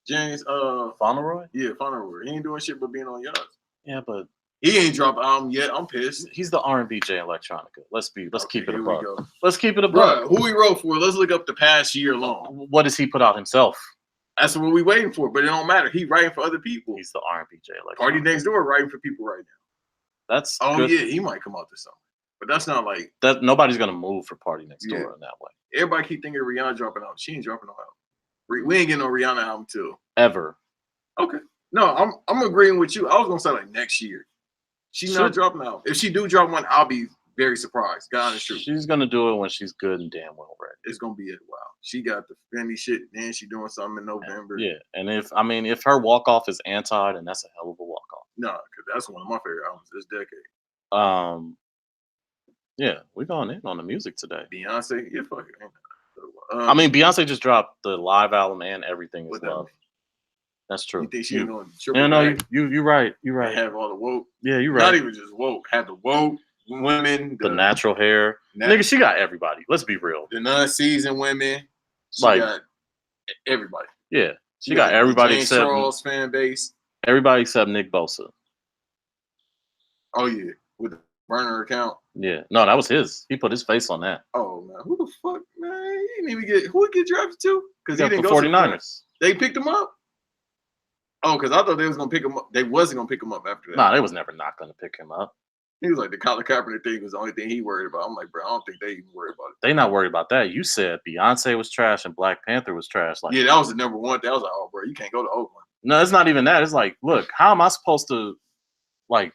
James Fauntleroy? yeah, Fauntleroy. He ain't doing shit but being on yachts. Yeah, but He ain't dropped an album yet. I'm pissed. he's the R&B J Electronica. Let's keep it here a we buck. go. Let's keep it a Bro, buck. who he wrote for? Let's look up the past year long. What does he put out himself? That's what we waiting for, but it don't matter. He writing for other people. He's the R&B J Electronica. Party Next Door writing for people right now. That's Oh good. yeah, he might come out this summer, but that's not like That nobody's gonna move for Party Next Door Yeah. in that way everybody keep thinking Rihanna dropping out. She ain't dropping no album. We ain't getting no Rihanna album till. ever. Okay. No, I'm agreeing with you. I was gonna say like next year. She's not dropping out. If she do drop one, I'll be very surprised. God is true. She's gonna do it when she's good and damn well ready. It's gonna be a while. She got the Fendi shit, then she doing something in November. Yeah, and if her walk off is Anti, then that's a hell of a walk off. No, because that's one of my favorite albums this decade. Yeah, we're going in on the music today. Beyonce, yeah, fuck it. I mean, Beyonce just dropped the live album and Everything Is What that Love. mean? That's true. You think she You- going triple? Yeah, no, back you're right. You're and right. have all the woke. Yeah, you're Not right. even just woke. Have the woke women, The natural hair, nigga. She got everybody. Let's be real. the non-seasoned women. She Like- got everybody. Yeah, she got everybody James except Charles fan base. everybody except Nick Bosa. Oh yeah, with the burner account. Yeah, no, that was his. He put his face on that. Oh man, who the fuck, man? He didn't even get who he get drafted to? Because he Yeah, didn't for go to the 49ers. They picked him up. Oh, because I thought they was gonna pick him up. They wasn't gonna pick him up after that. Nah, they was never not gonna pick him up. He was like the Colin Kaepernick thing was the only thing he worried about. I'm like, bro, I don't think they even worried about it. They not worried about that. You said Beyonce was trash and Black Panther was trash. Like, Yeah, that was the number one. That was like, oh, bro, you can't go to Oakland. no, it's not even that. It's like, look, how am I supposed to, like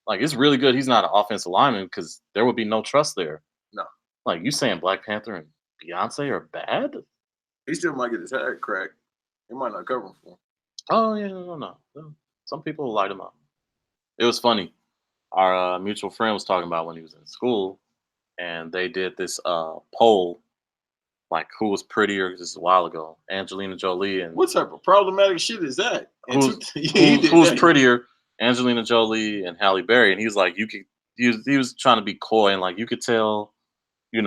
it's really good. He's not an offensive lineman because there would be no trust there. No. Like you saying Black Panther and Beyonce are bad? He still might get his head cracked. He might not cover him for him. Oh yeah, no. Some people light him up. It was funny. Our mutual friend was talking about when he was in school, and they did this poll, like who was prettier. This is a while ago. Angelina Jolie and What type of problematic shit is that? And Who's- he did who's that. prettier, Angelina Jolie and Halle Berry? And he was like, he was trying to be coy and like you could tell, You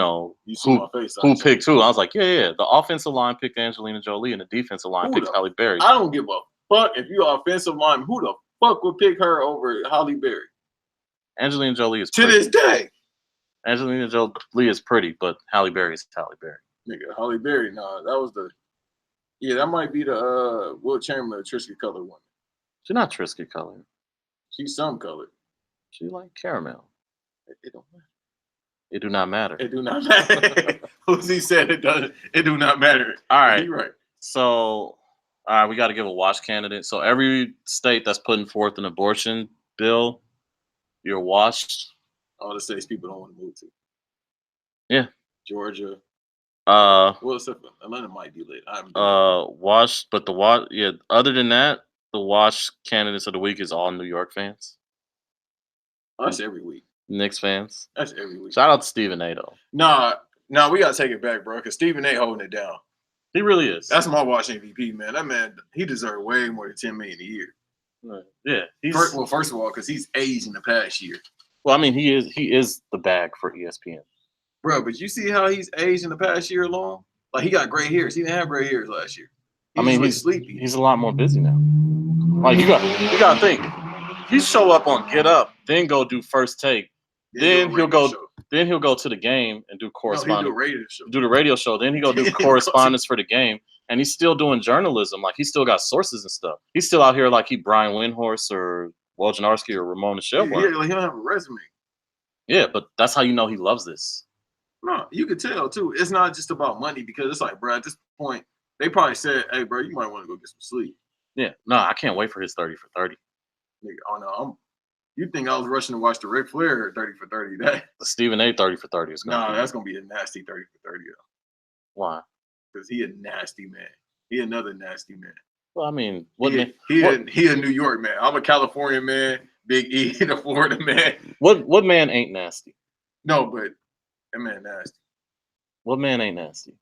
see who my face. who picked who. I was like, yeah. The offensive line picked Angelina Jolie and the defensive line Who picked the- Halle Berry. I don't give a fuck if you're offensive line. Who the fuck would pick her over Halle Berry? Angelina Jolie is To pretty. this day. Angelina Jolie is pretty, but Halle Berry is Halle Berry. Nigga, Halle Berry, nah, that was the that might be the Will Chamberlain Trisky color one. She's not Trisky color. She's some color. She like caramel. It don't matter. It do not matter. It do not matter. Who's said it doesn't. It do not matter. All right. You're right. So, we got to give a watch candidate. So every state that's putting forth an abortion bill, you're watched. All the states people don't want to move to. Yeah. Georgia. Well, except for Atlanta might be lit. watch, but the watch. Yeah. Other than that, the watch candidates of the week is all New York fans, That's every week. Knicks fans. That's every week. Shout out to Stephen A. though. Nah, No, we gotta take it back, bro. Because Stephen A. holding it down. He really is. That's my watch MVP, man. That man, he deserved way more than $10 million a year. Yeah. He's First of all, because he's aged in the past year, well. I mean, he is the bag for ESPN. bro. But you see how he's aged in the past year alone? Like he got gray hairs. He didn't have gray hairs last year. I mean, he's sleepy. He's a lot more busy now. Like you got to think. He show up on Get Up, then go do First Take, then he'll go to the game and do correspondence. No, he'll do the radio show. Then he go do correspondence for the game, and he's still doing journalism. Like he still got sources and stuff. He's still out here like he Brian Windhorst or Wojnarowski or Ramona Shelburne. Yeah, like he don't have a resume. Yeah, but that's how you know he loves this. No, you can tell too. It's not just about money because it's like, bro, at this point, they probably said, "Hey, bro, you might want to go get some sleep." Yeah, no, I can't wait for his 30 for 30. Nigga, oh no, you think I was rushing to watch the Ric Flair 30 for 30? That The Stephen A. 30 for 30 is going. no, that's gonna be a nasty 30 for 30 though. Why? Because he a nasty man. He another nasty man. Well, I mean, what He a New York man. I'm a California man. Big E, the Florida man. what man ain't nasty? No, but that man nasty. What man ain't nasty?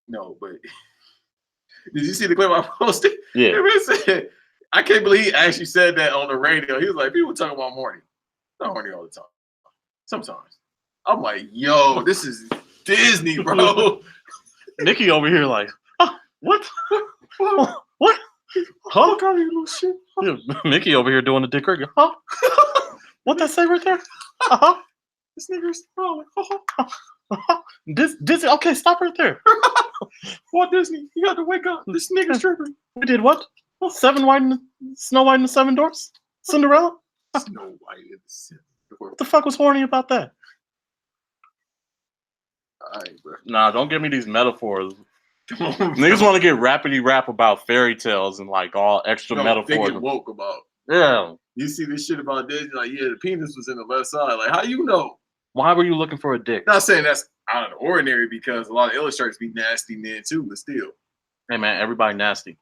No, but did you see the clip I posted? Yeah. That man said, I can't believe he actually said that on the radio. He was like, people talk about horny. Not horny all the time. Sometimes. I'm like, yo, this is Disney, bro. Nikki over here like, what? What? Huh? You little shit. Yeah, Mickey over here doing the Dick Riggin. Huh? What that say right there? Uh-huh. This nigga's probably. Disney. Okay, stop right there. Walt Disney, you got to wake up. This nigga's tripping. We did what? Well, Snow White and the Seven Dwarfs? Cinderella? Snow White and the Seven Dwarfs. What the fuck was horny about that? All right, bro. Nah, don't give me these metaphors. Come on, Niggas want to get rapidy rap about fairy tales and like all extra They metaphors. get woke about. Yeah. You see this shit about Disney, like, yeah, the penis was in the left side. Like, how you know? Why were you looking for a dick? Not saying that's out of the ordinary because a lot of illustrators be nasty men too, but still. Hey man, everybody nasty.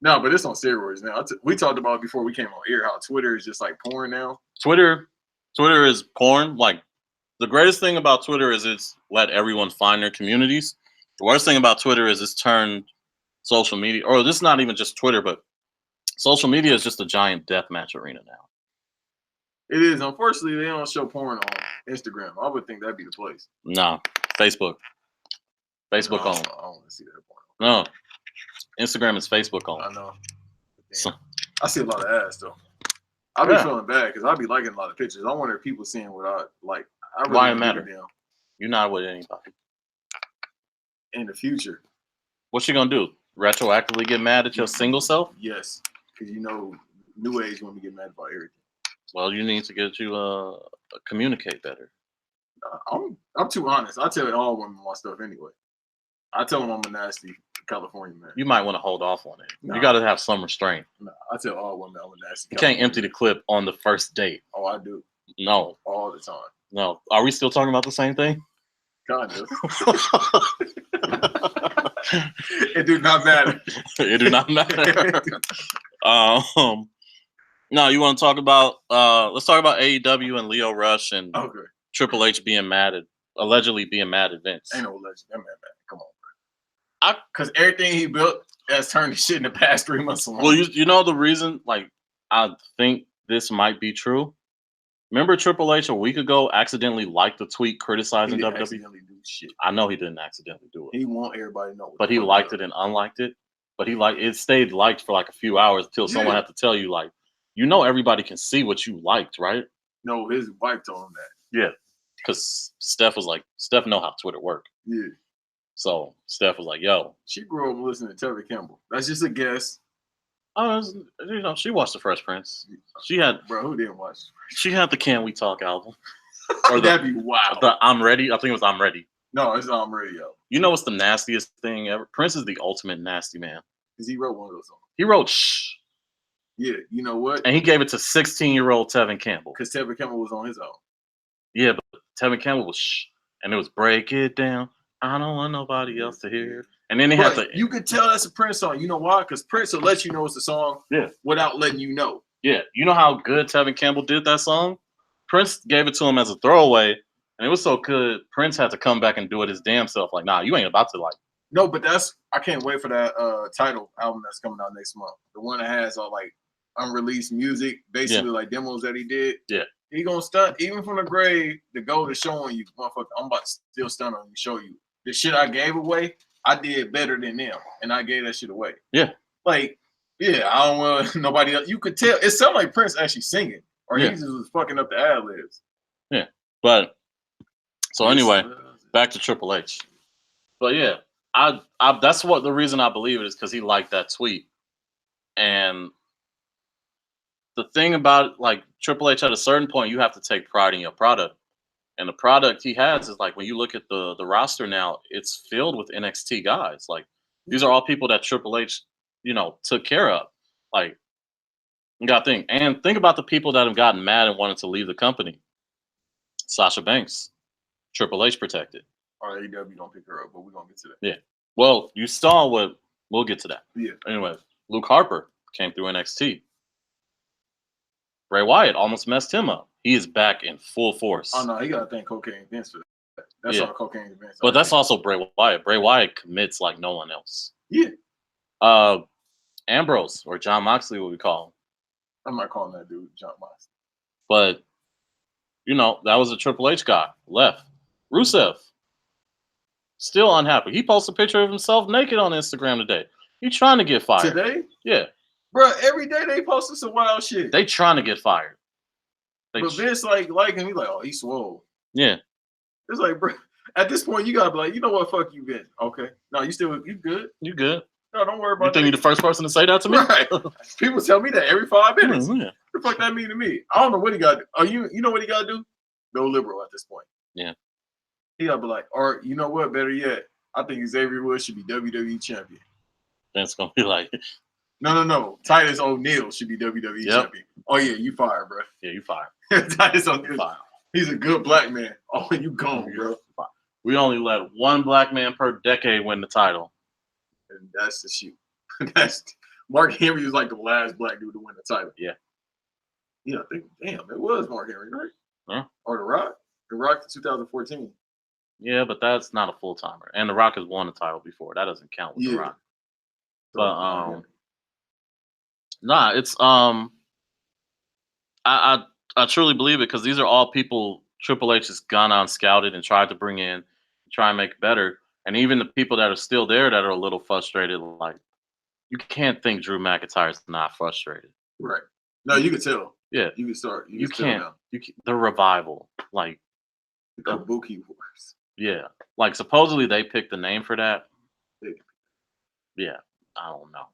No, but it's on steroids now. We talked about it before we came on air how Twitter is just like porn now. Twitter is porn. Like the greatest thing about Twitter is it's let everyone find their communities. The worst thing about Twitter is it's turned social media, or this is not even just Twitter, but social media is just a giant deathmatch arena now. It is. Unfortunately, they don't show porn on Instagram. I would think that'd be the place. No, Facebook. Facebook No, on. I don't want to see that porn. No, Instagram is Facebook I on. know. So, I see a lot of ass though. I be Yeah. feeling bad because I be liking a lot of pictures. I wonder if people seeing what I like. I really Why it don't matter? give a damn you're not with anybody. in the future. What you gonna do? Retroactively get mad at your single self? Yes, because you know, new age women get mad about everything. Well, you need to get you communicate better. I'm too honest. I tell all women my stuff anyway. I tell them I'm a nasty California man. You might want to hold off on it. No. You got to have some restraint. No, I tell all women I'm a nasty. You can't California empty the clip on the first date. Oh, I do No, all the time. no. Are we still talking about the same thing? Kind of. It do not matter. It do not matter. No, you want to talk about? Let's talk about AEW and Leo Rush and Okay. Triple H allegedly being mad at Vince. Ain't no legend. That man bad. Come on, bro. Because everything he built has turned to shit in the past 3 months alone. Well, you know the reason. Like, I think this might be true. Remember, Triple H a week ago accidentally liked the tweet criticizing he didn't WWE. accidentally do shit. I know he didn't accidentally do it, He want everybody to know. what but the he fuck liked up. it and unliked it. But it stayed liked for like a few hours until someone Yeah. had to tell you, like, you know, everybody can see what you liked, right? No, his wife told him that. Yeah, because Steph know how Twitter work. Yeah. So Steph was like, "Yo, She grew up listening to Terry Campbell. That's just a guess. she watched the Fresh Prince. She had Bro, who didn't watch? the Can We Talk album, or That'd be wild. the I'm Ready. I think it was I'm Ready. No, it's on radio. You know what's the nastiest thing ever? Prince is the ultimate nasty man. Because he wrote one of those songs. He wrote Shh, Yeah, you know what? and he gave it to 16-year-old Tevin Campbell. Because Terry Campbell was on his own. Yeah, but Tevin Campbell was Shh, and it was Break It Down. I don't want nobody else to hear. And then they had But to. you could tell that's a Prince song. You know why? Because Prince will let you know it's a song without letting you know. Yeah, you know how good Tevin Campbell did that song? Prince gave it to him as a throwaway, And it was so good, Prince had to come back and do it his damn self. Like, nah, you ain't about to like. No, but I can't wait for that title album that's coming out next month. The one that has all like unreleased music, basically like demos that he did. Yeah. He gonna stunt even from the grave to go to showing you, motherfucker. I'm about to still stunt on you, show you the shit I gave away. I did better than them, and I gave that shit away. Yeah. Like, yeah, I don't want nobody else. You could tell it sounded like Prince actually singing, or Yeah. he just was fucking up the ad libs. Yeah. But so anyway, back to Triple H. But yeah, I that's what the reason I believe it is because he liked that tweet. And the thing about like Triple H at a certain point, you have to take pride in your product. And the product he has is like when you look at the roster now, it's filled with NXT guys. Like these are all people that Triple H, took care of. Like you gotta think about the people that have gotten mad and wanted to leave the company. Sasha Banks, Triple H protected. Or AEW don't pick her up, but we're gonna get to that. Yeah. Well, you saw what we'll get to that. Yeah. Anyway, Luke Harper came through NXT. Bray Wyatt almost messed him up. He is back in full force. Oh no, he gotta thank Cocaine Vince for that. That's all Cocaine Vince. But that's also Bray Wyatt. Bray Wyatt commits like no one else. Yeah. Ambrose, or John Moxley, what we call him. I'm not calling that dude John Moxley. But that was a Triple H guy. Left. Rusev. Still unhappy. He posted a picture of himself naked on Instagram today. He's trying to get fired. Today? Yeah. Bro, every day they posted some wild shit. They trying to get fired. But Vince like him, he's like, oh, he's swole. Yeah. It's like, bro, at this point, you gotta be like, you know what, fuck you, Vince. Okay. No, you good. You good. No, don't worry about You think that. you're the first person to say that to me? Right. People tell me that every 5 minutes. Yeah. What the fuck that mean to me? I don't know what he got to do. Oh, you know what he got to do? Go liberal at this point. Yeah. He got to be like, or you know what? Better yet, I think Xavier Woods should be WWE champion. That's going to be like. No. Titus O'Neil should be WWE champion. Oh, yeah, you fired, bro. Yeah, you fired. Titus O'Neil. Fired. He's a good black man. Oh, you gone, bro. We only let one black man per decade win the title. And that's the shoot. Mark Henry was like the last black dude to win the title. Yeah. Yeah, I think, damn, it was Mark Henry, right? Huh? Or The Rock. The Rock in 2014. Yeah, but that's not a full timer. And The Rock has won a title before. That doesn't count with The Rock. But it's I truly believe it because these are all people Triple H has gone out and scouted and tried to bring in, try and make better. And even the people that are still there that are a little frustrated, like you can't think Drew McIntyre's not frustrated. Right. No, you can tell. Yeah. You can start. You can't. The revival, like the Kabuki Wars. Yeah. Like supposedly they picked the name for that. Yeah. I don't know.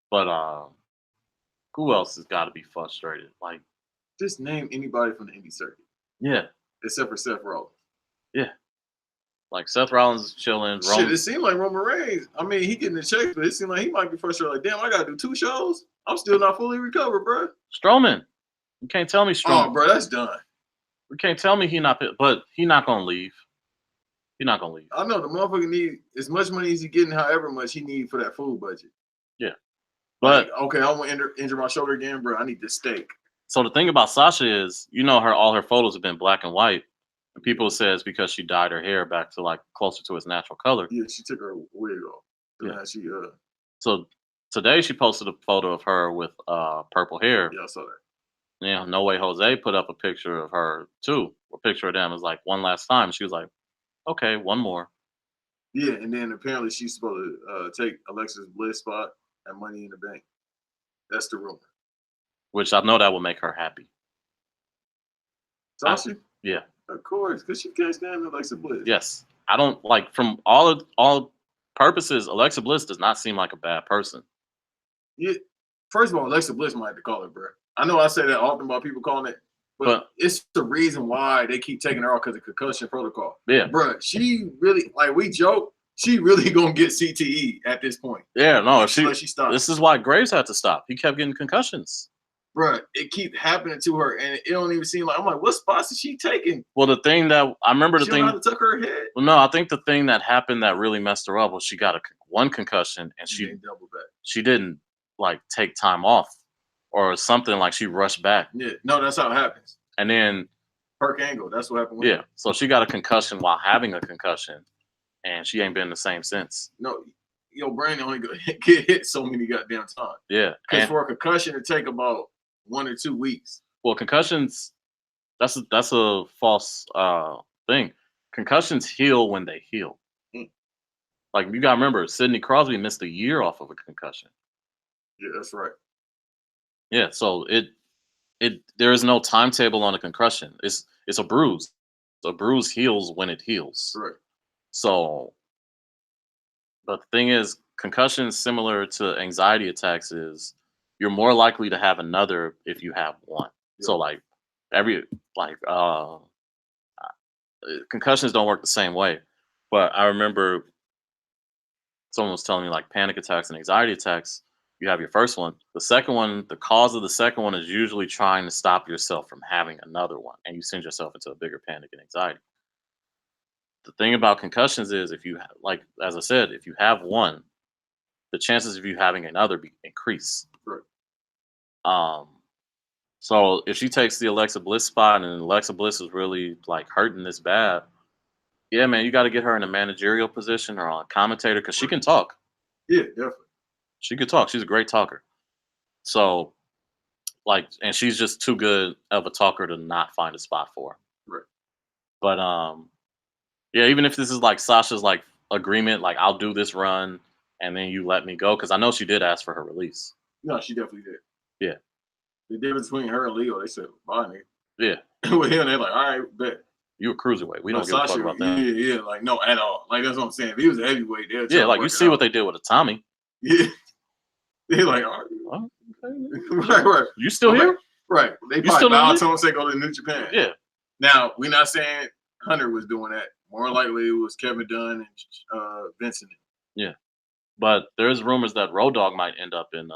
But who else has got to be frustrated? Like just name anybody from the indie circuit. Yeah. Except for Seth Rollins. Yeah. Like Seth Rollins is chilling. Shit, it seemed like Roman Reigns. I mean, he getting the check, but it seemed like he might be frustrated. Like, damn, I gotta do 2 shows. I'm still not fully recovered, bro. Strowman. You can't tell me Strowman. Oh, bro, that's done. You can't tell me he not gonna leave. He's not gonna leave. I know the motherfucker need as much money as he getting, however much he need for that food budget. Yeah. But like, okay, I want to injure my shoulder again, bro. I need this steak. So the thing about Sasha is, all her photos have been black and white. And people say it's because she dyed her hair back to like closer to its natural color. Yeah, she took her wig off. Yeah. So today she posted a photo of her with purple hair. Yeah, I saw that. Yeah, No Way Jose put up a picture of her too. A picture of them is like one last time. She was like, okay, one more. Yeah, and then apparently she's supposed to take Alexis Bliss spot at Money in the Bank. That's the rumor. Which I know that will make her happy. Sasha? Yeah. Of course, because she can't stand Alexa Bliss. Yes. I don't like from all purposes, Alexa Bliss does not seem like a bad person. Yeah. First of all, Alexa Bliss might have to call it, bro. I know I say that often about people calling it, but it's the reason why they keep taking her off because of concussion protocol. Yeah. Bro, she really, like we joke, she really gonna get CTE at this point. Yeah, no, if she stopped. This is why Graves had to stop. He kept getting concussions. Bro, it keep happening to her, and it don't even seem like. I'm like, what spots is she taking? Well, the thing that I remember, she don't took her head. Well, no, I think the thing that happened that really messed her up was she got one concussion, and she didn't like take time off or something. Like she rushed back. Yeah, no, that's how it happens. And then Perk Angle. That's what happened with Yeah. her. So she got a concussion while having a concussion, and she ain't been the same since. No, your brain only get hit so many goddamn times. Yeah. Because And for a concussion, it take about 1 or 2 weeks. well, concussions, that's a false thing. Concussions heal when they heal. Mm. Like you gotta remember, Sidney Crosby missed a year off of a concussion. Yeah, that's right. Yeah, so there is no timetable on a concussion. It's a bruise. A bruise heals when it heals. Right. So, but the thing is, concussions similar to anxiety attacks is you're more likely to have another if you have one. So like concussions don't work the same way. But I remember someone was telling me like panic attacks and anxiety attacks, you have your first one. The second one, the cause of the second one is usually trying to stop yourself from having another one, and you send yourself into a bigger panic and anxiety. The thing about concussions is if you like, as I said, if you have one, the chances of you having another increase. Right. So if she takes the Alexa Bliss spot and Alexa Bliss is really like hurting this bad, yeah, man, you got to get her in a managerial position or on a commentator because she can talk. Yeah, definitely. She could talk. She's a great talker. So, like, and she's just too good of a talker to not find a spot for her. Right. But yeah, even if this is like Sasha's like agreement, like I'll do this run and then you let me go, because I know she did ask for her release. No, she definitely did. Yeah. The difference between her and Leo, they said, bye, nigga. Yeah. With him, they're like, all right, bet. You a cruiserweight. We don't give Sasha, a fuck about that. Yeah, like no, at all. Like that's what I'm saying. If he was a heavyweight, they'd Yeah, like you see what they did with a Tommy. Yeah. They're like, all right. Oh, Right, right. You still here? Right. They You still probably bowed in to him, say go to New Japan. Yeah. Now, we're not saying Hunter was doing that. More likely it was Kevin Dunn and Vincent. Yeah. But there's rumors that Road Dogg might end up in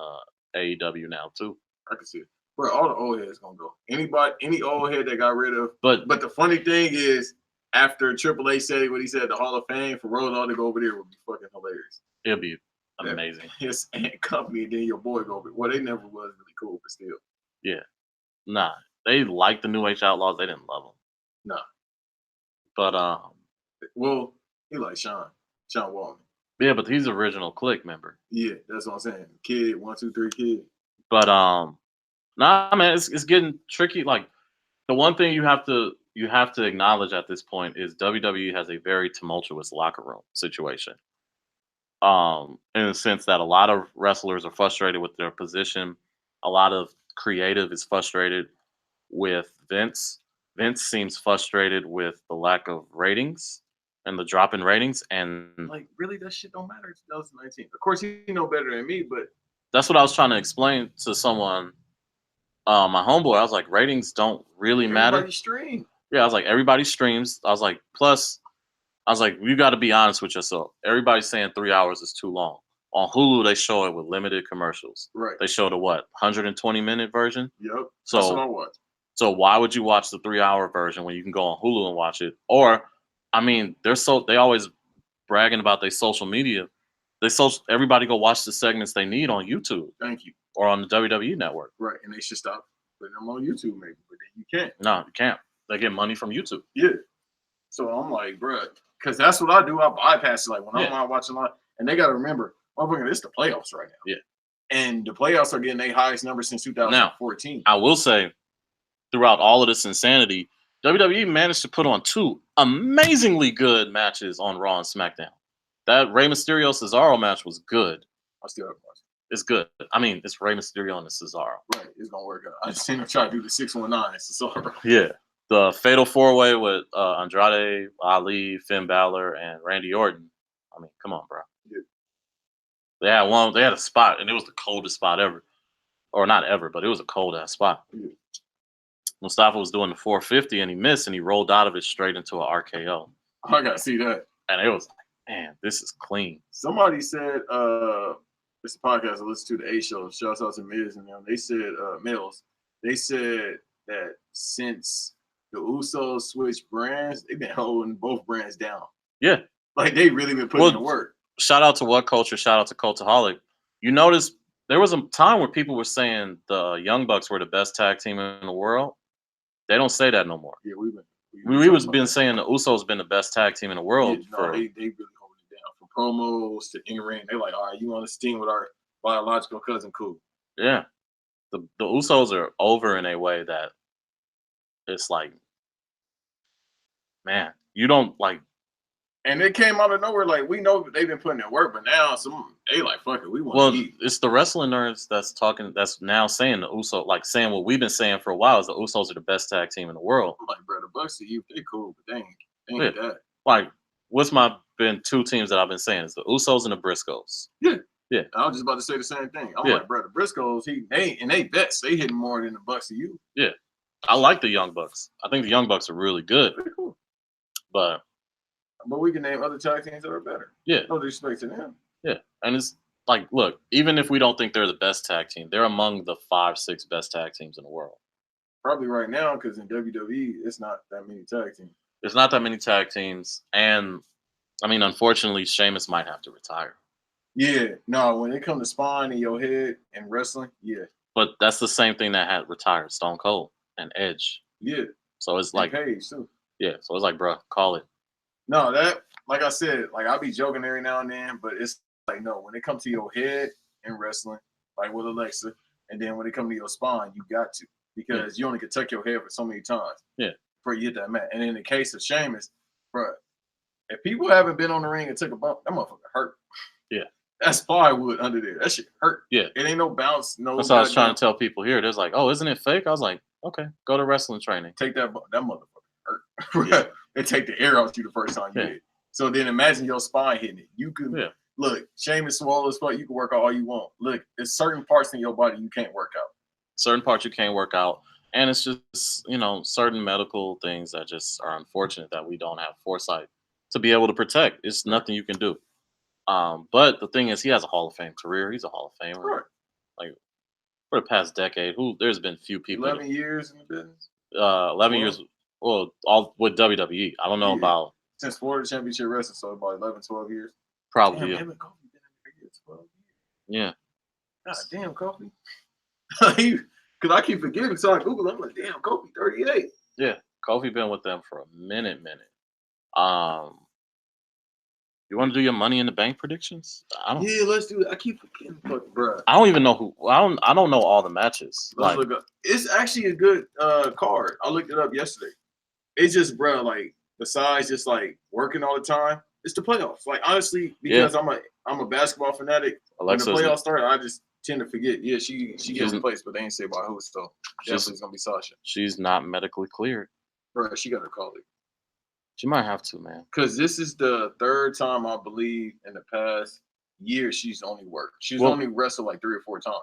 AEW now too. I can see it. Bro, all the old heads gonna go. Any old head that got rid of. But the funny thing is, after Triple H said what he said, the Hall of Fame, for Road Dogg to go over there would be fucking hilarious. it'll be amazing. His company and then your boy go over. Well, they never was really cool, but still. Yeah. Nah. They liked the New Age Outlaws. They didn't love them. Nah. But Well, he like Sean Waltman. yeah, but he's original Click member. Yeah, that's what I'm saying. Kid, 1, 2, 3 kid. But nah, man, it's getting tricky. Like the one thing you have to acknowledge at this point is WWE has a very tumultuous locker room situation. In the sense that a lot of wrestlers are frustrated with their position. A lot of creative is frustrated with Vince. Vince seems frustrated with the lack of ratings and the drop in ratings. And Like, really, that shit don't matter in 2019. Of course, he know better than me, but that's what I was trying to explain to someone. My homeboy, I was like, ratings don't really matter. everybody stream. Yeah, I was like, everybody streams. I was like, plus, I was like, you got to be honest with yourself. Everybody's saying 3 hours is too long. On Hulu, they show it with limited commercials. Right. They showed a 120-minute version. Yep. So that's what I watch. So why would you watch the 3-hour version when you can go on Hulu and watch it? Or, I mean, they always bragging about their social media. Everybody go watch the segments they need on YouTube. Thank you. Or on the WWE network. Right, and they should stop putting them on YouTube, maybe, but then you can't. No, you can't. They get money from YouTube. Yeah. So I'm like, bruh, because that's what I do. I bypass it. Like when I'm watching a lot, and they got to remember, motherfucker, it's the playoffs right now. Yeah. And the playoffs are getting their highest number since 2014. I will say, throughout all of this insanity, WWE managed to put on 2 amazingly good matches on Raw and SmackDown. That Rey Mysterio Cesaro match was good. I still haven't watched It's good. I mean, it's Rey Mysterio and Cesaro. Right, it's gonna work out. I just seen him try to do the 619 Cesaro. Yeah. The Fatal 4-Way with Andrade, Ali, Finn Balor, and Randy Orton. I mean, come on, bro. Yeah. They had a spot, and it was the coldest spot ever. Or not ever, but it was a cold-ass spot. Yeah. Mustafa was doing the 450, and he missed, and he rolled out of it straight into an RKO. I gotta see that. And it was like, man, this is clean. Somebody said, it's a podcast I listen to, the A Show. Shouts out to Miz and them. They said, Mills, they said that since the Usos switched brands, they've been holding both brands down. Yeah. Like they really been putting in the work. Shout out to What Culture, shout out to Cultaholic. You notice there was a time where people were saying the Young Bucks were the best tag team in the world. They don't say that no more. Yeah, we was been saying the Usos been the best tag team in the world. They really hold it down from promos to in ring. They like, all right, you want to team with our biological cousin? Cool. Yeah, the Usos are over in a way that it's like, man, you don't like. And it came out of nowhere. Like, we know they've been putting in work, but now they like, fuck it, we want to eat. It's the wrestling nerds that's talking. That's now saying the Usos, like saying what we've been saying for a while is the Usos are the best tag team in the world. I'm like, bro, the Bucks to you, they cool, but they ain't that. Like, been two teams that I've been saying is the Usos and the Briscoes. Yeah. Yeah. I was just about to say the same thing. I'm like, bro, the Briscoes, they vets, they hitting more than the Bucks to you. Yeah. I like the Young Bucks. I think the Young Bucks are really good. Pretty cool. But we can name other tag teams that are better. Yeah. No disrespect to them. Yeah. And it's like, look, even if we don't think they're the best tag team, they're among the 5-6 best tag teams in the world. Probably right now, because in WWE, it's not that many tag teams. There's not that many tag teams. And, I mean, unfortunately, Sheamus might have to retire. Yeah. No, when it comes to spine in your head and wrestling, yeah. But that's the same thing that had retired Stone Cold and Edge. Yeah. So it's like, Page, too. Yeah. So it's like, bro, call it. No, that, like I said, like I'll be joking every now and then, but it's like, no, when it comes to your head in wrestling, like with Alexa, and then when it comes to your spine, you got to, because you only can tuck your head for so many times. Yeah. Before you hit that mat. And in the case of Sheamus, bro, if people haven't been on the ring and took a bump, that motherfucker hurt. Yeah. That's plywood under there. That shit hurt. Yeah. It ain't no bounce. No. That's what I was trying to tell people here. There's like, oh, isn't it fake? I was like, okay, go to wrestling training. Take that motherfucker hurt. Yeah. They take the air out you the first time you hit it. So then imagine your spine hitting it. You can look, Sheamus swallow as fuck. You can work out all you want. Look, there's certain parts in your body you can't work out. Certain parts you can't work out. And it's just, certain medical things that just are unfortunate that we don't have foresight to be able to protect. It's nothing you can do. But the thing is, he has a Hall of Fame career. He's a Hall of Famer. Right. Like, for the past decade, there's been few people. 11 years in the business? 11 years. Well, all with WWE. I don't know about since Florida Championship Wrestling, so about 11, 12 years. Probably. Damn, Kofi been in there 12 years. Yeah. God damn, Kofi. Because I keep forgetting, so I Google. I'm like, damn, Kofi 38. Yeah, Kofi been with them for a minute. You want to do your Money in the Bank predictions? Yeah, let's do it. I keep forgetting, bro. I don't even know who. I don't know all the matches. Let's look up. It's actually a good card. I looked it up yesterday. It's just, bro, like besides just like working all the time, it's the playoffs. Like honestly, because I'm a basketball fanatic. Alexa's when the playoffs start, I just tend to forget. Yeah, she gets replaced, but they ain't say by who. So definitely it's gonna be Sasha. She's not medically cleared. Bro, she got her colleague. She might have to, man. Because this is the third time I believe in the past year she's only worked. She's only wrestled like 3 or 4 times.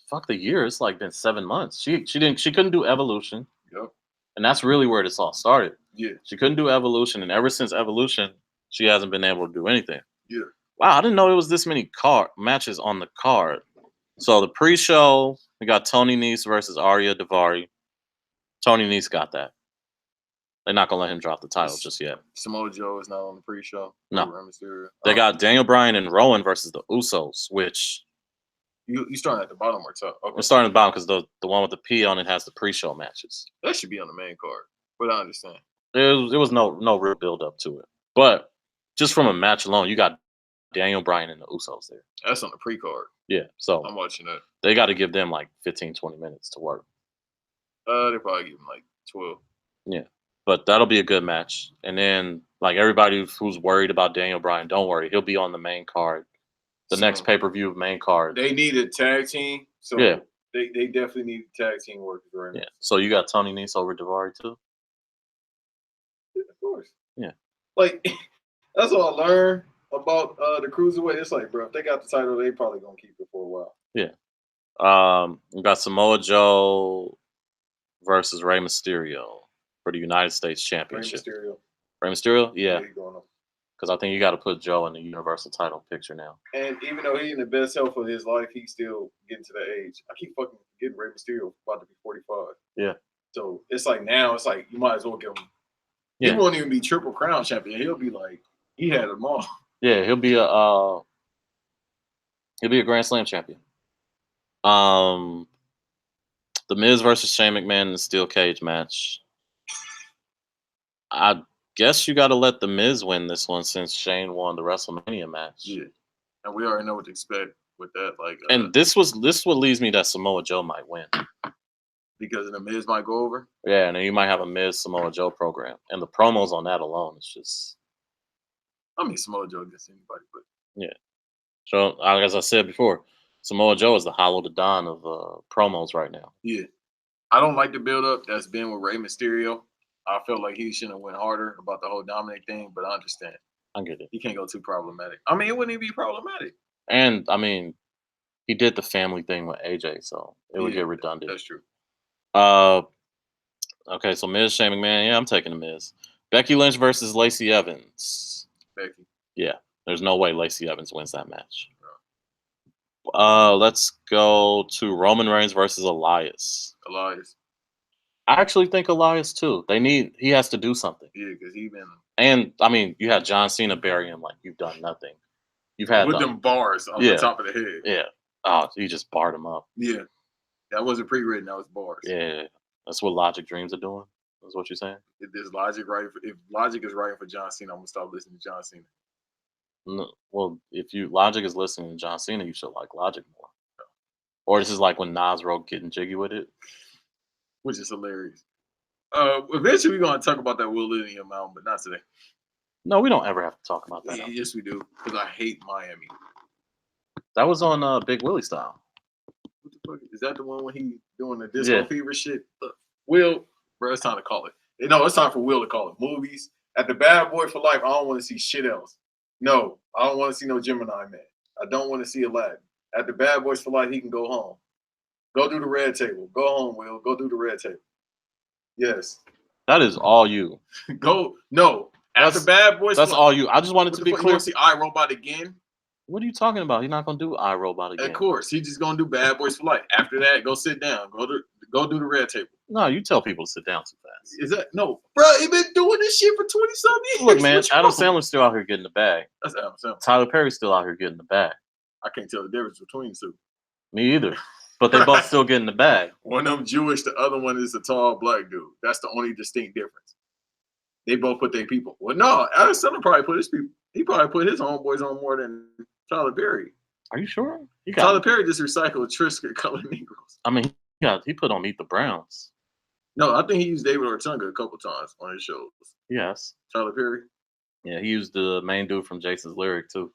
Fuck the year. It's like been 7 months. She couldn't do Evolution. Yep. And that's really where this all started. Yeah. She couldn't do Evolution, and ever since Evolution, she hasn't been able to do anything. Yeah. Wow, I didn't know it was this many matches on the card. So the pre-show, we got Tony Nese versus Arya Daivari. Tony Nese got that. They're not gonna let him drop the title just yet. Samoa Joe is not on the pre-show. No. They got Daniel Bryan and Rowan versus the Usos, which you starting at the bottom or top? Okay. We're starting at the bottom because the one with the P on it has the pre-show matches. That should be on the main card, but I understand. There was no real build up to it, but just from a match alone, you got Daniel Bryan and the Usos there. That's on the pre-card. Yeah, so I'm watching that. They got to give them like 15, 20 minutes to work. They probably give them like 12. Yeah. But that'll be a good match. And then, like, everybody who's worried about Daniel Bryan, don't worry. He'll be on the main card. The next pay-per-view main card. They need a tag team. So yeah. They definitely need tag team workers right now. Yeah. So you got Tony Nese over Daivari, too? Yeah, of course. Yeah. Like, that's what I learned about the Cruiserweight. It's like, bro, if they got the title, they probably going to keep it for a while. Yeah. We got Samoa Joe versus Rey Mysterio for the United States Championship. Rey Mysterio? Yeah. Because I think you got to put Joe in the Universal title picture now. And even though he's in the best health of his life, he's still getting to the age. I keep fucking forgetting Rey Mysterio about to be 45. Yeah. So it's like now, it's like you might as well give him. Yeah. He won't even be Triple Crown champion. He'll be like, he had them all. Yeah, he'll be a Grand Slam champion. The Miz versus Shane McMahon in the steel cage match. I guess you got to let the Miz win this one since Shane won the WrestleMania match. Yeah, and we already know what to expect with that. Like, And this what leads me that Samoa Joe might win. because the Miz might go over. Yeah, and then you might have a Miz Samoa Joe program, and the promos on that alone is just. I mean, Samoa Joe against anybody, but Yeah. So as I said before, Samoa Joe is the Hollow the Don of promos right now. yeah, I don't like the build up that's been with Rey Mysterio. I felt like he shouldn't have went harder about the whole Dominic thing, but I understand. I get it. He can't go too problematic. I mean, it wouldn't even be problematic. And I mean, he did the family thing with AJ, so it would Yeah, get redundant. That's true. Okay, so Miz, Shane McMahon. Yeah, I'm taking the Miz. Becky Lynch versus Lacey Evans. Becky. Yeah, there's no way Lacey Evans wins that match. Let's go to Roman Reigns versus Elias. Elias. I actually think Elias too. He has to do something. Yeah, because he been And I mean, you had John Cena bury him like you've done nothing. You've had with them bars on the top of the head. Yeah. Oh, he just barred him up. Yeah. That wasn't pre-written. That was bars. Yeah. That's what Logic Dreams are doing. That's what you're saying? If there's logic right, if logic is writing for John Cena, I'm gonna stop listening to John Cena. No, well, if Logic is listening to John Cena, you should like Logic more. Or this is like when Nas wrote Getting Jiggy with It. Which is hilarious. Eventually we're gonna talk about that Will William album, but not today. No, we don't ever have to talk about that. Yeah, yes, we do. Because I hate Miami. That was on Big Willie Style. What the fuck? Is that the one when he doing the disco fever shit? Will, bro, it's time to call it. No, it's time for Will to call it. Movies. At the Bad Boy for Life, I don't want to see shit else. No, I don't want to see no Gemini Man. I don't want to see Aladdin. At the Bad Boys for Life, he can go home. Go do the red table. Go home, Will. Go do the red table. Yes. That is all you. Go. No. At the Bad Boys. That's all you. I just wanted to be clear. You want to see iRobot again? What are you talking about? He's not gonna do iRobot again. Of course, he's just gonna do Bad Boys for Life. After that, go sit down. Go do the red table. No, you tell people to sit down too fast. Is that no, bro? He been doing this shit for 20-something years. Look, man, Adam Sandler's still out here getting the bag. That's Adam Sandler. Tyler Perry's still out here getting the bag. I can't tell the difference between the two. Me either. But they both still getting the bag. One of them Jewish, the other one is a tall black dude. That's the only distinct difference. They both put their people. Well, no, Adam Sandler probably put his people. He probably put his homeboys on more than Tyler Perry. Are you sure? Tyler Perry just recycled Trisket colored Negroes. I mean, he put on Meet the Browns. No, I think he used David Ortunga a couple times on his shows. Yes. Tyler Perry? Yeah, he used the main dude from Jason's Lyric, too.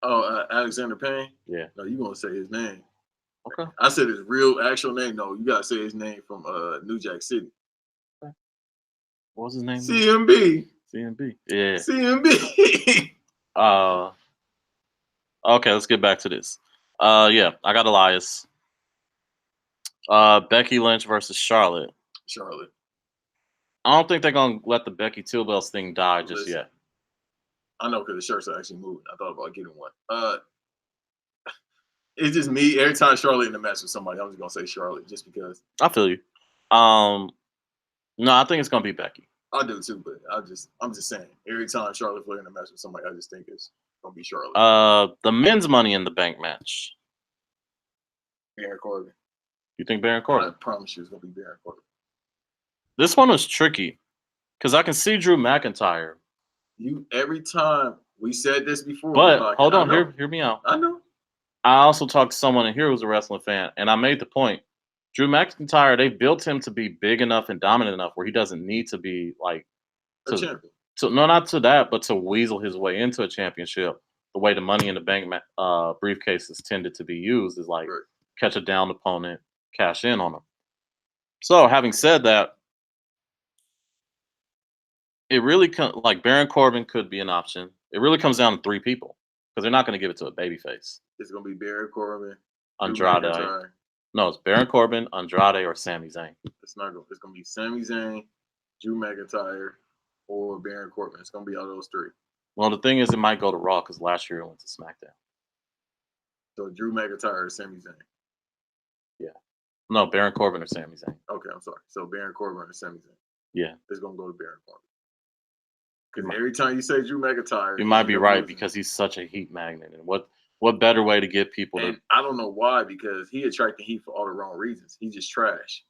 Oh, Alexander Payne? Yeah. No, you gonna say his name. Okay. I said his real actual name. No, you gotta say his name from New Jack City. What was his name? CMB. CMB. Yeah. CMB. Okay, let's get back to this. Yeah, I got Elias. Becky Lynch versus Charlotte. Charlotte. I don't think they're gonna let the Becky Two Bells thing die just yet. I know because the shirts are actually moving. I thought about getting one. It's just me. Every time Charlotte in the match with somebody, I'm just gonna say Charlotte just because. I feel you. No, I think it's gonna be Becky. I do too, but I'm just saying. Every time Charlotte plays in a match with somebody, I just think it's gonna be Charlotte. The men's Money in the Bank match. Baron Corbin. You think Baron Corbin? I promise you, it's gonna be Baron Corbin. This one was tricky because I can see Drew McIntyre. Every time we said this before, but hold on, hear me out. I know. I also talked to someone in here who's a wrestling fan, and I made the point. Drew McIntyre, they built him to be big enough and dominant enough where he doesn't need to be like a champion. No, not to that, but to weasel his way into a championship. The way the Money in the Bank briefcases tended to be used is like catch a downed opponent, cash in on them. So, having said that, it really like Baron Corbin could be an option. It really comes down to three people because they're not going to give it to a babyface. It's going to be Baron Corbin, Andrade. No, it's Baron Corbin, Andrade, or Sami Zayn. It's not going. It's going to be Sami Zayn, Drew McIntyre, or Baron Corbin. It's going to be all those three. Well, the thing is, it might go to Raw because last year it went to SmackDown. So Drew McIntyre or Sami Zayn? Yeah. No, Baron Corbin or Sami Zayn. Okay, I'm sorry. So Baron Corbin or Sami Zayn? Yeah. It's going to go to Baron Corbin. Because every time you say Drew McIntyre... You might be right because he's such a heat magnet. And what What better way to get people And to? I don't know why, because he attracted heat for all the wrong reasons. He just trash.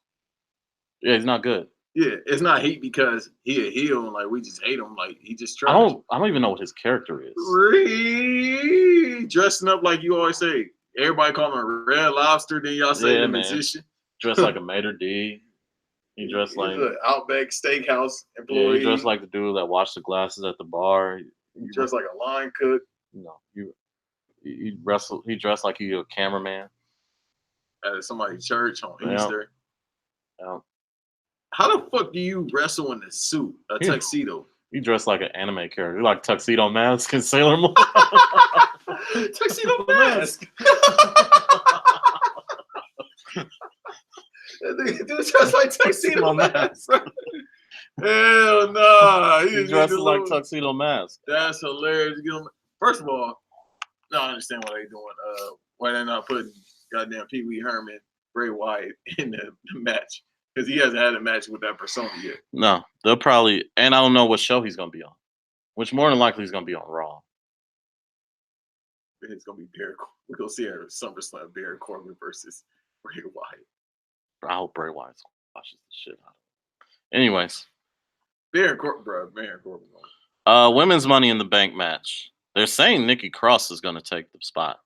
Yeah, he's not good. Yeah, it's not hate because he a heel and like we just hate him. Like he just trash. I don't even know what his character is. Dressing up like you always say. Everybody call him Red Lobster. Then y'all say Yeah, the man. musician. Dressed like a maitre d. He dressed like He's an Outback Steakhouse yeah. employee. He dressed like the dude that washed the glasses at the bar. He dressed like a line cook. He wrestled. He dressed like he a cameraman. At somebody's church on Yeah. Easter. Yeah. How the fuck do you wrestle in a suit, a Yeah. tuxedo? He dressed like an anime character. He like Tuxedo Mask and Sailor Moon. Tuxedo Mask. Dude dressed like Tuxedo Mask. Hell nah. He dresses like Tuxedo Mask. That's hilarious. First of all, no, I understand why they doing. Why they're not putting goddamn Pee Wee Herman, Bray Wyatt in the match, because he hasn't had a match with that persona yet. No, they'll probably, and I don't know what show he's gonna be on. Which more than likely he's gonna be on Raw. It's gonna be Baron. We're gonna see her SummerSlam Baron Corbin versus Bray Wyatt. I hope Bray Wyatt watches the shit out of it. Anyways, Baron Corbin. women's Money in the Bank match. They're saying Nikki Cross is gonna take the spot.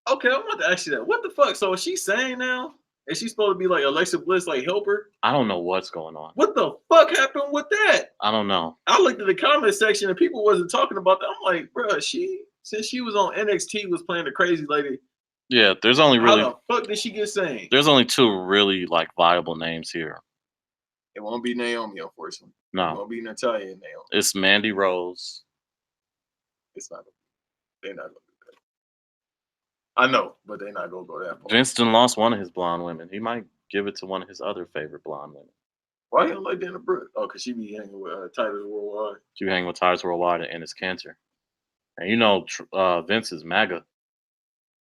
Okay, I want to ask you that. What the fuck? So is she saying now? Is she supposed to be like Alexa Bliss, like helper? I don't know what's going on. What the fuck happened with that? I don't know. I looked at the comment section and people wasn't talking about that. I'm like, bro, since she was on NXT was playing the crazy lady. Yeah, there's only really How the fuck did she get saying? there's only two really like viable names here. It won't be Naomi, unfortunately. It No, won't be Natalia and Naomi. it's Mandy Rose. It's not. They're not gonna do that. I know, but they're not gonna go that far. Vincent lost one of his blonde women. He might give it to one of his other favorite blonde women. Why you don't like Dana Brooke? Oh, because she be hanging with Titus Worldwide. She hang with Tires Worldwide and his cancer. And you know, Vince is MAGA.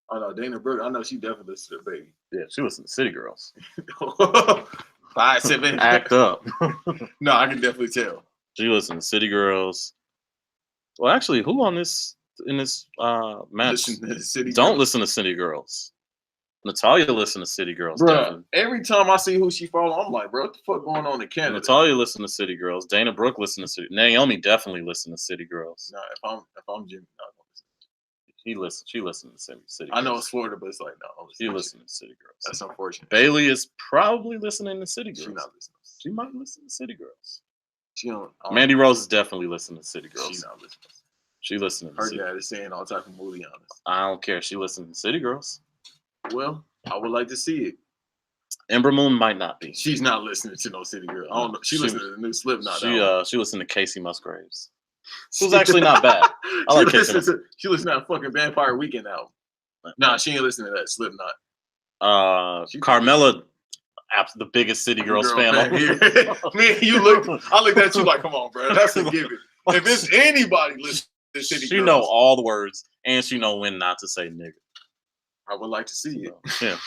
Oh no, Dana Brooke. I know she definitely listens to the baby. Yeah, she was in City Girls. 5, 7. Act up. No, I can definitely tell. She listened to City Girls. Well, actually, who on this in this match? Listen to the City Don't Girls. listen to City Girls. Natalia listened to City Girls. Bruh, definitely. every time I see who she follow, I'm like, bro, what the fuck going on in Canada? Natalia listened to City Girls. Dana Brooke listened to City. Naomi definitely listened to City Girls. No, if I'm Jimmy, no, I'm listening. She listened to City Girls. I know it's Florida, but it's like, no, I'm She listening. listened to City Girls. That's unfortunate. Bailey is probably listening to City She Girls. not listening. She might listen to City Girls. She don't. Mandy Rose is definitely listening to City She Girls. not listening. She listening to Her City. dad is saying all type of movie honest. I don't care. She listened to City Girls. Well, I would like to see it. Ember Moon might not be. She's not listening to no City Girl. I don't know. She listened to the new Slipknot. She listened to Casey Musgraves. It was actually not bad. I like Casey Musgraves. She listened to that fucking Vampire Weekend album. Nah, she ain't listening to that Slipknot. Carmella, the biggest City Girls fan. Man, I looked at you like, come on, bro. That's a given. If it's anybody listening to City She Girls, know all the words, and she know when not to say nigga. I would like to see it. Yeah.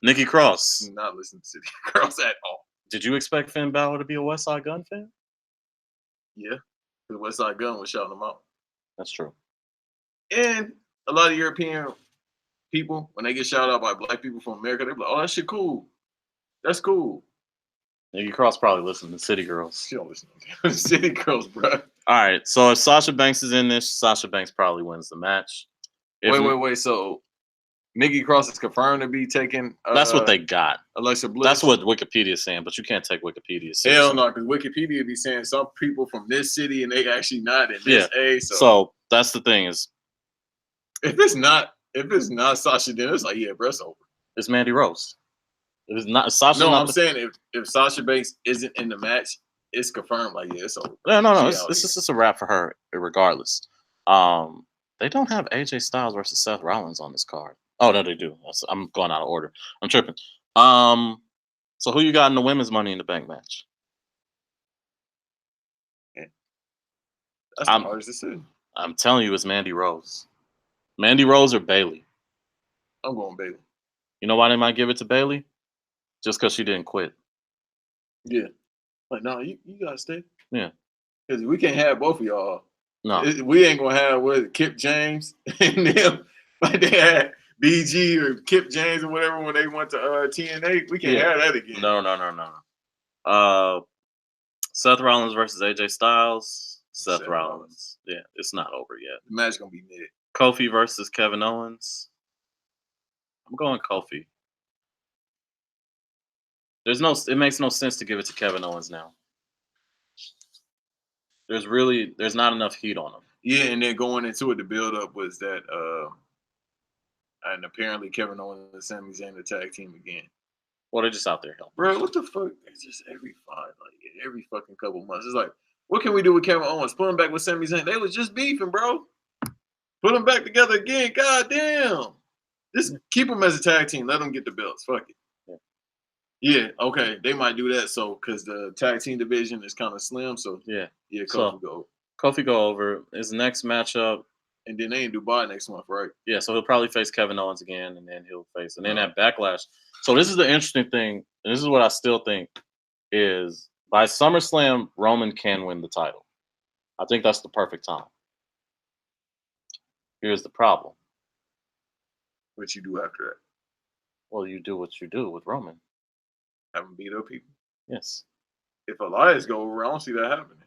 Nikki Cross. Not listening to City Girls at all. Did you expect Finn Balor to be a West Side Gun fan? Yeah. The West Side Gun was shouting them out. That's true. And a lot of European people, when they get shouted out by black people from America, they're like, oh, that shit cool. That's cool. Nikki Cross probably listened to City Girls. She don't listen to City Girls, bro. All right, so if Sasha Banks is in this, Sasha Banks probably wins the match. Wait. So Nikki Cross is confirmed to be taking. That's what they got. Alexa Bliss. That's what Wikipedia is saying, but you can't take Wikipedia seriously. Hell no, because Wikipedia be saying some people from this city and they actually not in this A. So that's the thing is, if it's not Sasha, then it's like, yeah, bro, it's over. it's Mandy Rose. If it's not Sasha. No, not I'm saying if Sasha Banks isn't in the match, it's confirmed. Like, yeah, it's over. No. This is just a wrap for her, regardless. They don't have AJ Styles versus Seth Rollins on this card. Oh no, they do. I'm going out of order. I'm tripping. So who you got in the women's Money in the Bank match? That's the hardest decision. I'm telling you, it's Mandy Rose. Mandy Rose or Bailey. I'm going Bailey. You know why they might give it to Bailey? Just because she didn't quit. Yeah. Like, no, you gotta stay. Yeah. Because we can't have both of y'all No. We ain't gonna have what Kip James and them like they had BG or Kip James or whatever when they went to TNA. We can't have that again. No. Seth Rollins versus AJ Styles. Seth Rollins. Yeah, it's not over yet. The match gonna be mid. Kofi versus Kevin Owens. I'm going Kofi. It makes no sense to give it to Kevin Owens now. There's not enough heat on him. Yeah, and then going into it, the build up was that and apparently Kevin Owens and Sami Zayn the tag team again. Well, they're just out there helping. Bro, what the fuck? It's just every fucking couple months. It's like, what can we do with Kevin Owens? Put him back with Sami Zayn. They was just beefing, bro. Put them back together again. God damn. Just keep them as a tag team. Let them get the belts. Fuck it. Yeah, okay. They might do that because the tag team division is kind of slim. So, Kofi go over. His next matchup. And then they in Dubai next month, right? Yeah, so he'll probably face Kevin Owens again, and then then at Backlash. So this is the interesting thing, and this is what I still think is by SummerSlam, Roman can win the title. I think that's the perfect time. Here's the problem. What you do after that? Well, you do what you do with Roman. Have him beat up people? Yes. If Elias go over, I don't see that happening.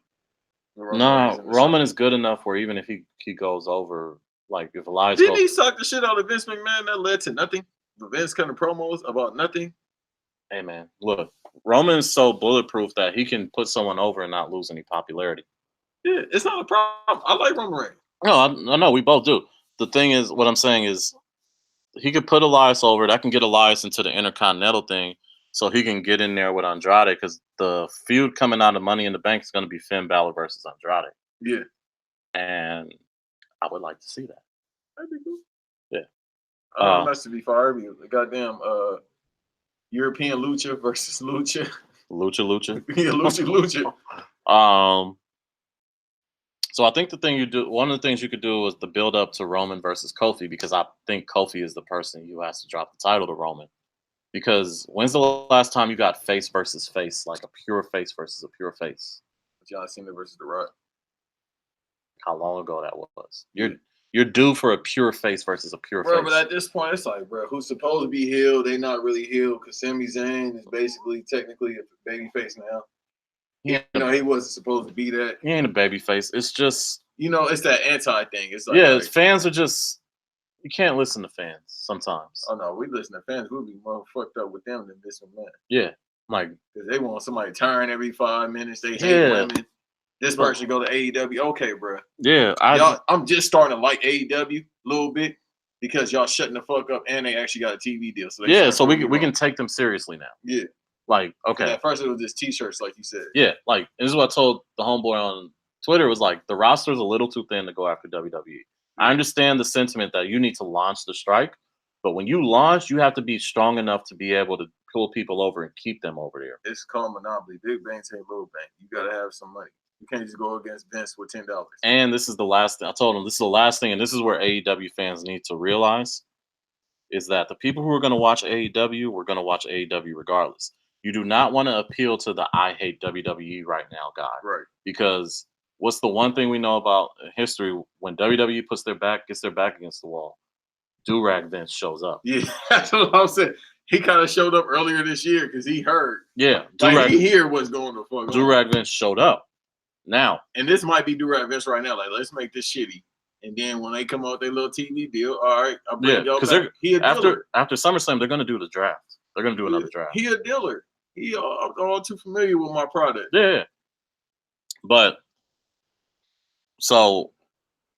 Roman is good enough where even if he goes over, like if Elias Didn't he suck the shit out of Vince McMahon? That led to nothing. Vince kind of promos about nothing. Hey, man, look. Roman is so bulletproof that he can put someone over and not lose any popularity. Yeah, it's not a problem. I like Roman Reigns. No, I know we both do. The thing is, what I'm saying is he could put Elias over. That can get Elias into the Intercontinental thing so he can get in there with Andrade because the feud coming out of Money in the Bank is going to be Finn Balor versus Andrade. Yeah. And I would like to see that. That'd be cool. Yeah. That's to be fired. Goddamn European Lucha versus Lucha. Lucha. Yeah, Lucha. So I think one of the things you could do is the build up to Roman versus Kofi because I think Kofi is the person who has to drop the title to Roman. Because when's the last time you got face versus face, like a pure face versus a pure face? John Cena versus The Rock. How long ago that was? You're due for a pure face versus a pure face. But at this point, it's like, bro, who's supposed to be healed? They not really healed because Sami Zayn is basically technically a baby face now. He wasn't supposed to be that. He ain't a baby face. It's just it's that anti thing. It's like fans are just you can't listen to fans sometimes. Oh no, we listen to fans. We'll be more fucked up with them than this one, man. Yeah, like because they want somebody turn every 5 minutes. They hate women. This person go to AEW. Okay, bro. Yeah, I'm just starting to like AEW a little bit because y'all shutting the fuck up and they actually got a TV deal. So we can take them seriously now. Yeah. Like, okay. At first it was just T-shirts, like you said. Yeah, like this is what I told the homeboy on Twitter was like the roster's a little too thin to go after WWE. I understand the sentiment that you need to launch the strike, but when you launch, you have to be strong enough to be able to pull people over and keep them over there. It's called Monopoly. Big bank take little bank. You gotta have some money. You can't just go against Vince with $10. And this is the last thing I told him. This is the last thing, and this is where AEW fans need to realize is that the people who are going to watch AEW, we're going to watch AEW regardless. You do not want to appeal to the I hate WWE right now guy. Right. Because what's the one thing we know about history? When WWE gets their back against the wall, Do-Rag Vince shows up. Yeah, that's what I'm saying. He kind of showed up earlier this year because he heard. Yeah. He hear what's going to fuck. Do-Rag Vince showed up. Now. And this might be Do-Rag Vince right now. Like, let's make this shitty. And then when they come out with their little TV deal, all right, I'll bring y'all back. After SummerSlam, they're going to do the draft. They're going to do another draft. He a dealer. I'm all too familiar with my product. Yeah. But so,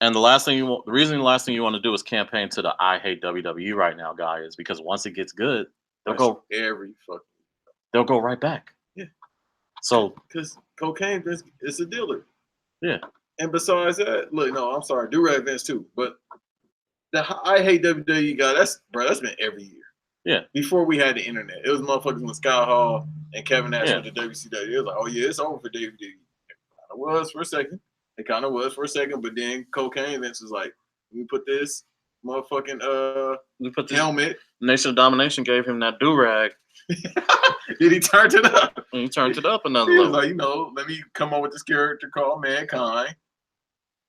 and the last thing you want to do is campaign to the I hate WWE right now guy is because once it gets good, they'll go right back. Yeah. So because cocaine is a dealer. Yeah. And besides that, look, no, I'm sorry, Do-Rag Vince too, but the I hate WWE guy, that's been every year. Yeah. Before we had the internet, it was motherfuckers when Scott Hall and Kevin Nash went to WCW. It was like, oh yeah, it's over for WWE. It kind of was for a second. But then Cocaine Vince was like, we put this motherfucking helmet. Nation of Domination gave him that do-rag. Did he turn it up? He turned it up another level. He was like, let me come up with this character called Mankind.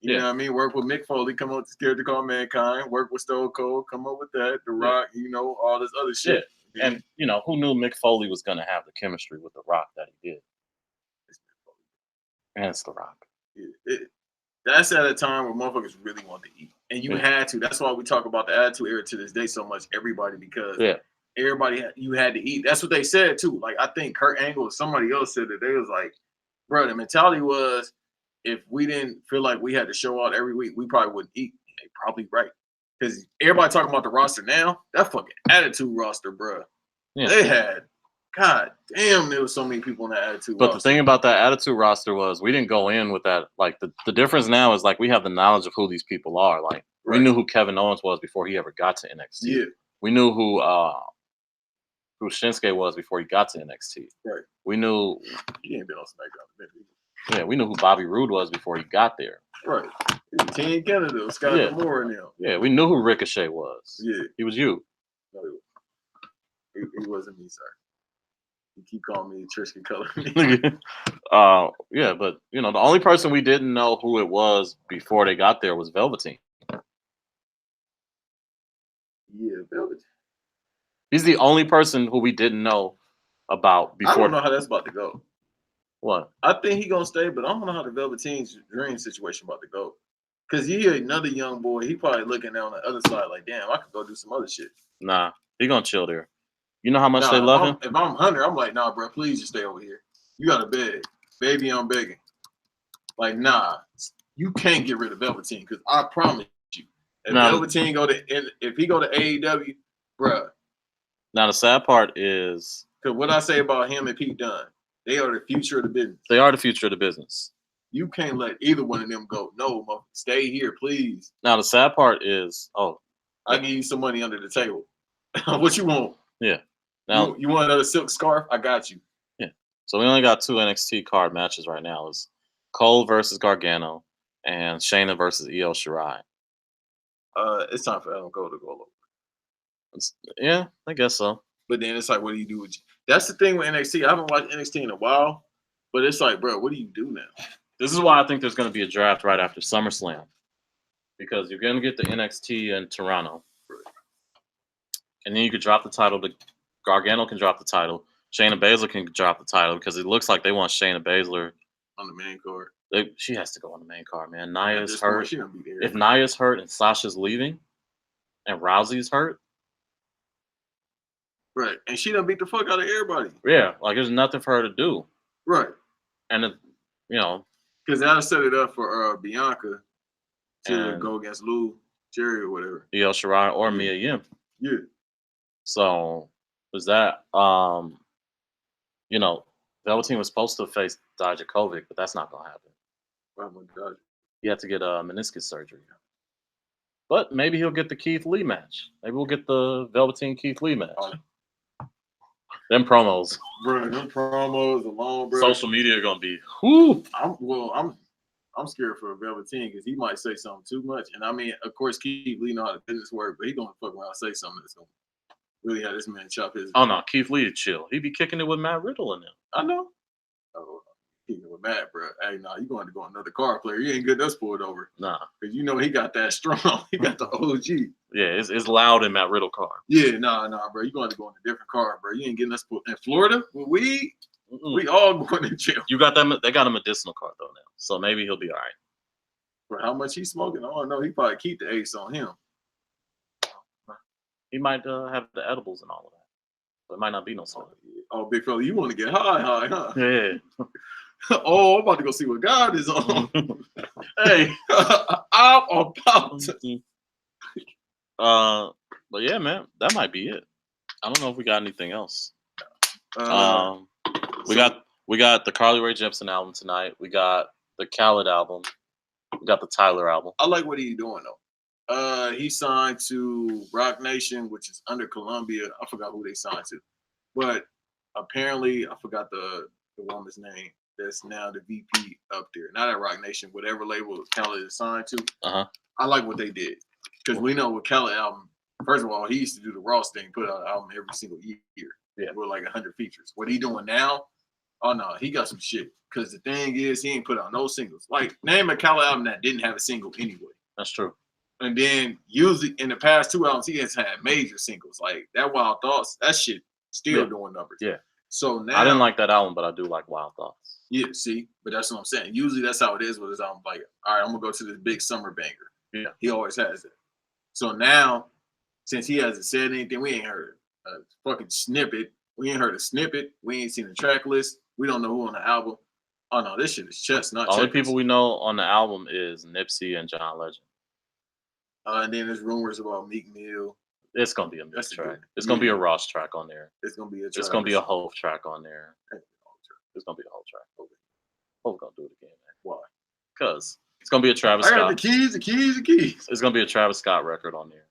You know what I mean? Work with Mick Foley, come up with this character called Mankind. Work with Stone Cold, come up with that. The Rock, you know, all this other shit. Yeah. And, you know, who knew Mick Foley was going to have the chemistry with The Rock that he did? And it's The Rock. That's at a time where motherfuckers really want to eat. And you had to. That's why we talk about the Attitude Era to this day so much, everybody, because everybody, you had to eat. That's what they said, too. Like, I think Kurt Angle or somebody else said that they was like, bro, the mentality was, if we didn't feel like we had to show out every week, we probably wouldn't eat. They probably right. Because everybody talking about the roster now, that fucking Attitude roster, bro. Yeah. They had, God damn, there was so many people in that Attitude roster. But the thing about that Attitude roster was we didn't go in with that. Like, the difference now is, like, we have the knowledge of who these people are. Like, we knew who Kevin Owens was before he ever got to NXT. Yeah. We knew who Shinsuke was before he got to NXT. Right. We knew... He ain't been on SmackDown. Yeah, we knew who Bobby Roode was before he got there. Right. Team Canada, Scott D'Amore and them. Yeah, we knew who Ricochet was. Yeah. He was you. No, he wasn't me, sir. You keep calling me Trishka Color. Yeah, but, you know, the only person we didn't know who it was before they got there was Velveteen. Yeah, Velveteen. He's the only person who we didn't know about before. I don't know how that's about to go. What? I think he gonna stay, but I don't know how the Velveteen's dream situation about to go. Cause he another young boy, he probably looking down on the other side like, damn, I could go do some other shit. Nah, he gonna chill there. You know how much they love him? If I'm Hunter, I'm like, nah, bro, please just stay over here. You gotta beg. Baby, I'm begging. Like, nah, you can't get rid of Velveteen, because I promise you, if Velveteen if he go to AEW, bruh. Now the sad part is, because what I say about him and Pete Dunne, they are the future of the business. They are the future of the business. You can't let either one of them go. No, stay here, please. Now the sad part is, I'll give you some money under the table. What you want? Yeah. Now you want another silk scarf? I got you. Yeah. So we only got 2 NXT card matches right now. It's Cole versus Gargano and Shayna versus Io Shirai. It's time for Adam Cole to go over. Yeah, I guess so. But then it's like, what do you do with you? That's the thing with NXT. I haven't watched NXT in a while, but it's like, bro, what do you do now? This is why I think there's going to be a draft right after SummerSlam, because you're going to get the NXT in Toronto, and then you could drop the title. Gargano can drop the title. Shayna Baszler can drop the title, because it looks like they want Shayna Baszler on the main card. She has to go on the main card, man. Nia's hurt. If Nia's hurt and Sasha's leaving, and Rousey's hurt. Right, and she done beat the fuck out of everybody. Yeah, like there's nothing for her to do. Right, and because that'll set it up for Bianca to go against Lou Jerry or whatever. Io Shirai or Mia Yim. Yeah. So was that Velveteen was supposed to face Dijakovic, but that's not gonna happen. Oh my God. He had to get a meniscus surgery. But maybe he'll get the Keith Lee match. Maybe we'll get the Velveteen Keith Lee match. Them promos. Bro, them promos alone, bro. Social media are gonna be whoo. I'm scared for Velveteen because he might say something too much. And I mean, of course, Keith Lee know how the business work, but he gonna fuck around and say something that's gonna really have this man chop his. Oh no, Keith Lee chill. He be kicking it with Matt Riddle in them. I know. Oh, kicking it with Matt, bro. Hey, nah, you going to go another card player. You ain't getting us pulled over. Nah, because you know he got that strong. He got the OG. Yeah, it's loud in Matt Riddle car. Yeah, nah, bro. You going to go on a different car, bro. You ain't getting us pulled in Florida. We all going to jail. You got them. They got a medicinal card though now, so maybe he'll be all right. For how much he's smoking, I don't know. He probably keep the ace on him. He might have the edibles and all of that. But it might not be no smoke. Oh, big fella, you want to get high, huh? Yeah. Oh, I'm about to go see what God is on. Hey, I'm about to. But yeah, man, that might be it. I don't know if we got anything else. We got the Carly Rae Jepsen album tonight. We got the Khaled album. We got the Tyler album. I like what he's doing though. He signed to Rock Nation, which is under Columbia. I forgot who they signed to, but apparently I forgot the woman's name. That's now the VP up there. Not at Rock Nation, whatever label Khaled is signed to. I like what they did because we know with Khaled album. First of all, he used to do the Ross thing, put out an album every single year. Yeah, with like 100 features. What he doing now? Oh no, he got some shit. Because the thing is, he ain't put out no singles. Like, name a Khaled album that didn't have a single anyway. That's true. And then usually in the past 2 albums, he has had major singles. Like that Wild Thoughts, that shit still doing numbers. Yeah. So now I didn't like that album, but I do like Wild Thoughts. Yeah, see, but that's what I'm saying. Usually that's how it is with his album. Like, all right, I'm gonna go to this big summer banger. Yeah. He always has that. So now, since he hasn't said anything, we ain't heard a fucking snippet. We ain't heard a snippet. We ain't seen the track list. We don't know who on the album. Oh no, this shit is chestnut. The only people we know on the album is Nipsey and John Legend. And then there's rumors about Meek Mill. It's gonna be a mix That's track. good. It's gonna be a Ross track on there. It's gonna be a. It's gonna be a Hove track on there. It's gonna be a Hove track. Hove gonna do it again, man. Why? Because it's gonna be a Travis I Scott. got the keys. It's gonna be a Travis Scott record on there.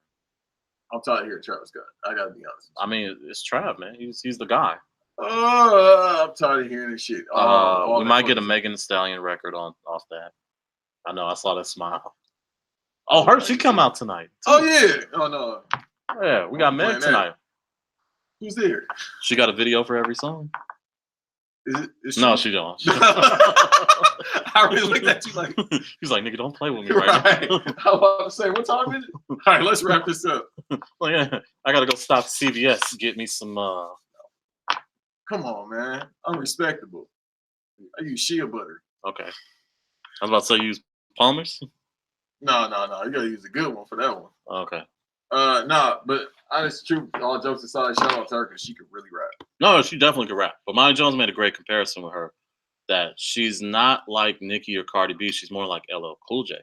I'm tired of hearing Travis Scott. I gotta be honest. I mean, it's Trav, man. He's the guy. I'm tired of hearing this shit. We might get a Megan Thee Stallion record off that. I know. I saw that smile. Oh, her, she come out tonight. Too. Oh yeah. Oh no. Yeah, we got Meg tonight. Who's there? She got a video for every song. Is No, she don't. I really looked at you like. He's like, nigga, don't play with me right now. I was about to say, what time is it? All right, let's wrap this up. Like, yeah, I gotta go stop at CVS, get me some. Come on, man. I'm respectable. I use shea butter. Okay. I was about to say use Palmer's. No. You gotta use a good one for that one. Okay. But honest truth, all jokes aside, shout out to her because she could really rap. No, she definitely could rap. But Maya Jones made a great comparison with her. That she's not like Nicki or Cardi B. She's more like LL Cool J.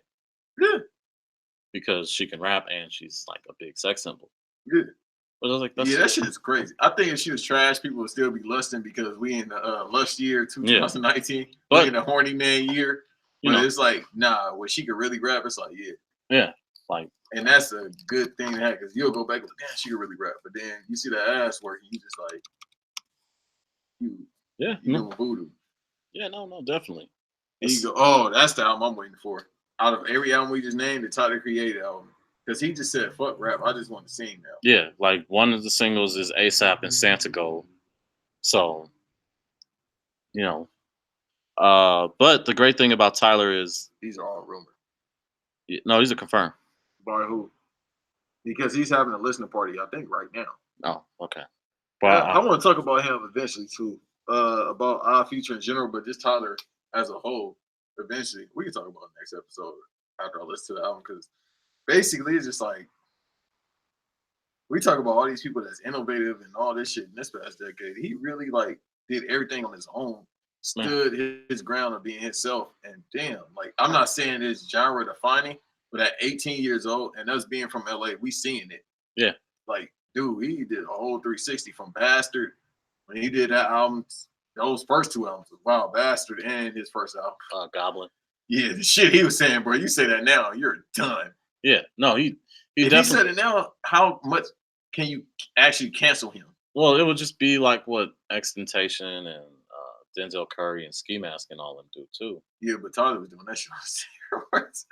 Yeah. Because she can rap and she's like a big sex symbol. Good. But I was like, that shit is crazy. I think if she was trash, people would still be lusting because we in the lust year 2019. Yeah. But, we in the horny man year. But it's like, nah, when she could really rap, it's like, yeah. Yeah. Like, and that's a good thing to have because you'll go back and damn, she could really rap. But then you see that ass work, you just like, you doing voodoo. Yeah, no, definitely. And you go, oh, that's the album I'm waiting for. Out of every album we just named, the Tyler Creator album. Because he just said, fuck rap, I just want to sing now. Yeah, like one of the singles is ASAP and Santa Gold. So, but the great thing about Tyler is... These are all rumors. No, these are confirmed. By who? Because he's having a listening party, I think, right now. Oh, okay. But I want to talk about him eventually, too. About our future in general, but just Tyler as a whole. Eventually, we can talk about the next episode after I listen to the album because basically it's just like we talk about all these people that's innovative and all this shit in this past decade. He really like did everything on his own, stood his ground of being himself, and damn, like I'm not saying it's genre defining, but at 18 years old and us being from LA, we seeing it. Yeah, like dude, he did a whole 360 from Bastard. When he did that album, those first 2 albums, Wild Bastard and his first album, Goblin. Yeah, the shit he was saying, bro. You say that now, you're done. Yeah, no, he if definitely. He said it now, how much can you actually cancel him? Well, it would just be like what XXXTentacion and Denzel Curry and Ski Mask and all them do too. Yeah, but Tyler was doing that shit on steroids.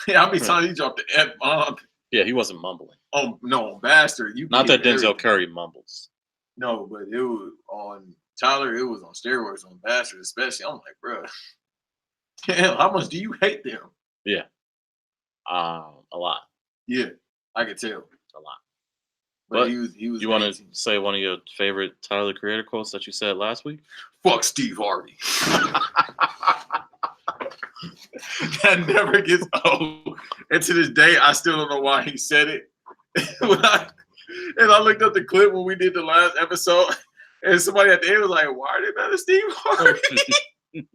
Yeah, I mean, Tyler, he dropped the F-bomb. Yeah, he wasn't mumbling. Oh no, Bastard! Not that Denzel Curry mumbles. No, but it was on Tyler. It was on steroids on Bastard, especially. I'm like, bro, damn, how much do you hate them? Yeah, a lot. Yeah, I could tell a lot. But he was. You want to say one of your favorite Tyler Creator quotes that you said last week? Fuck Steve Harvey. That never gets old. And to this day, I still don't know why he said it. And I looked up the clip when we did the last episode, and somebody at the end was like, "Why are they better Steve Harvey?"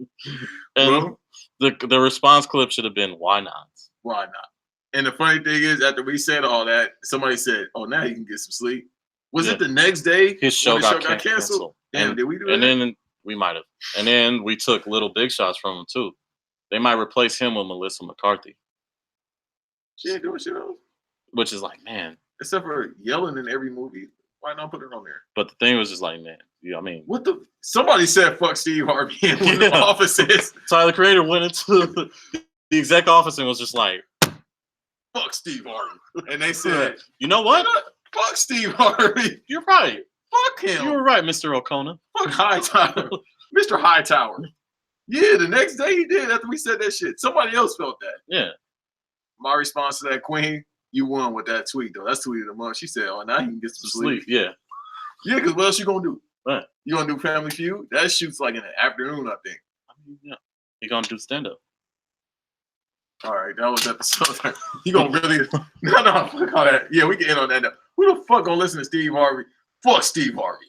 And the response clip should have been, "Why not? Why not?" And the funny thing is, after we said all that, somebody said, "Oh, now you can get some sleep." Was it the next day his show got canceled? Damn, did we do that? And then we might have. And then we took little big shots from him too. They might replace him with Melissa McCarthy. She ain't doing shit else. Which is like, man. Except for yelling in every movie. Why not put her on there? But the thing was just like, man, I mean. What the? Somebody said fuck Steve Harvey in one of the offices. Tyler Creator went into the exec office and was just like, fuck Steve Harvey. And they said, you know what? Fuck Steve Harvey. You're right. Fuck him. You were right, Mr. O'Connor. Fuck High Tyler. Mr. Hightower. Yeah, the next day he did after we said that shit. Somebody else felt that. Yeah. My response to that, Queen, you won with that tweet, though. That's tweet of the month. She said, oh, now he can get some sleep. Yeah. Yeah, because what else you going to do? Right. You going to do Family Feud? That shoots like in the afternoon, I think. Yeah. He going to do stand-up. All right, that was episode. You going to really... No, fuck all that. Yeah, we can end on that now. Who the fuck going to listen to Steve Harvey? Fuck Steve Harvey.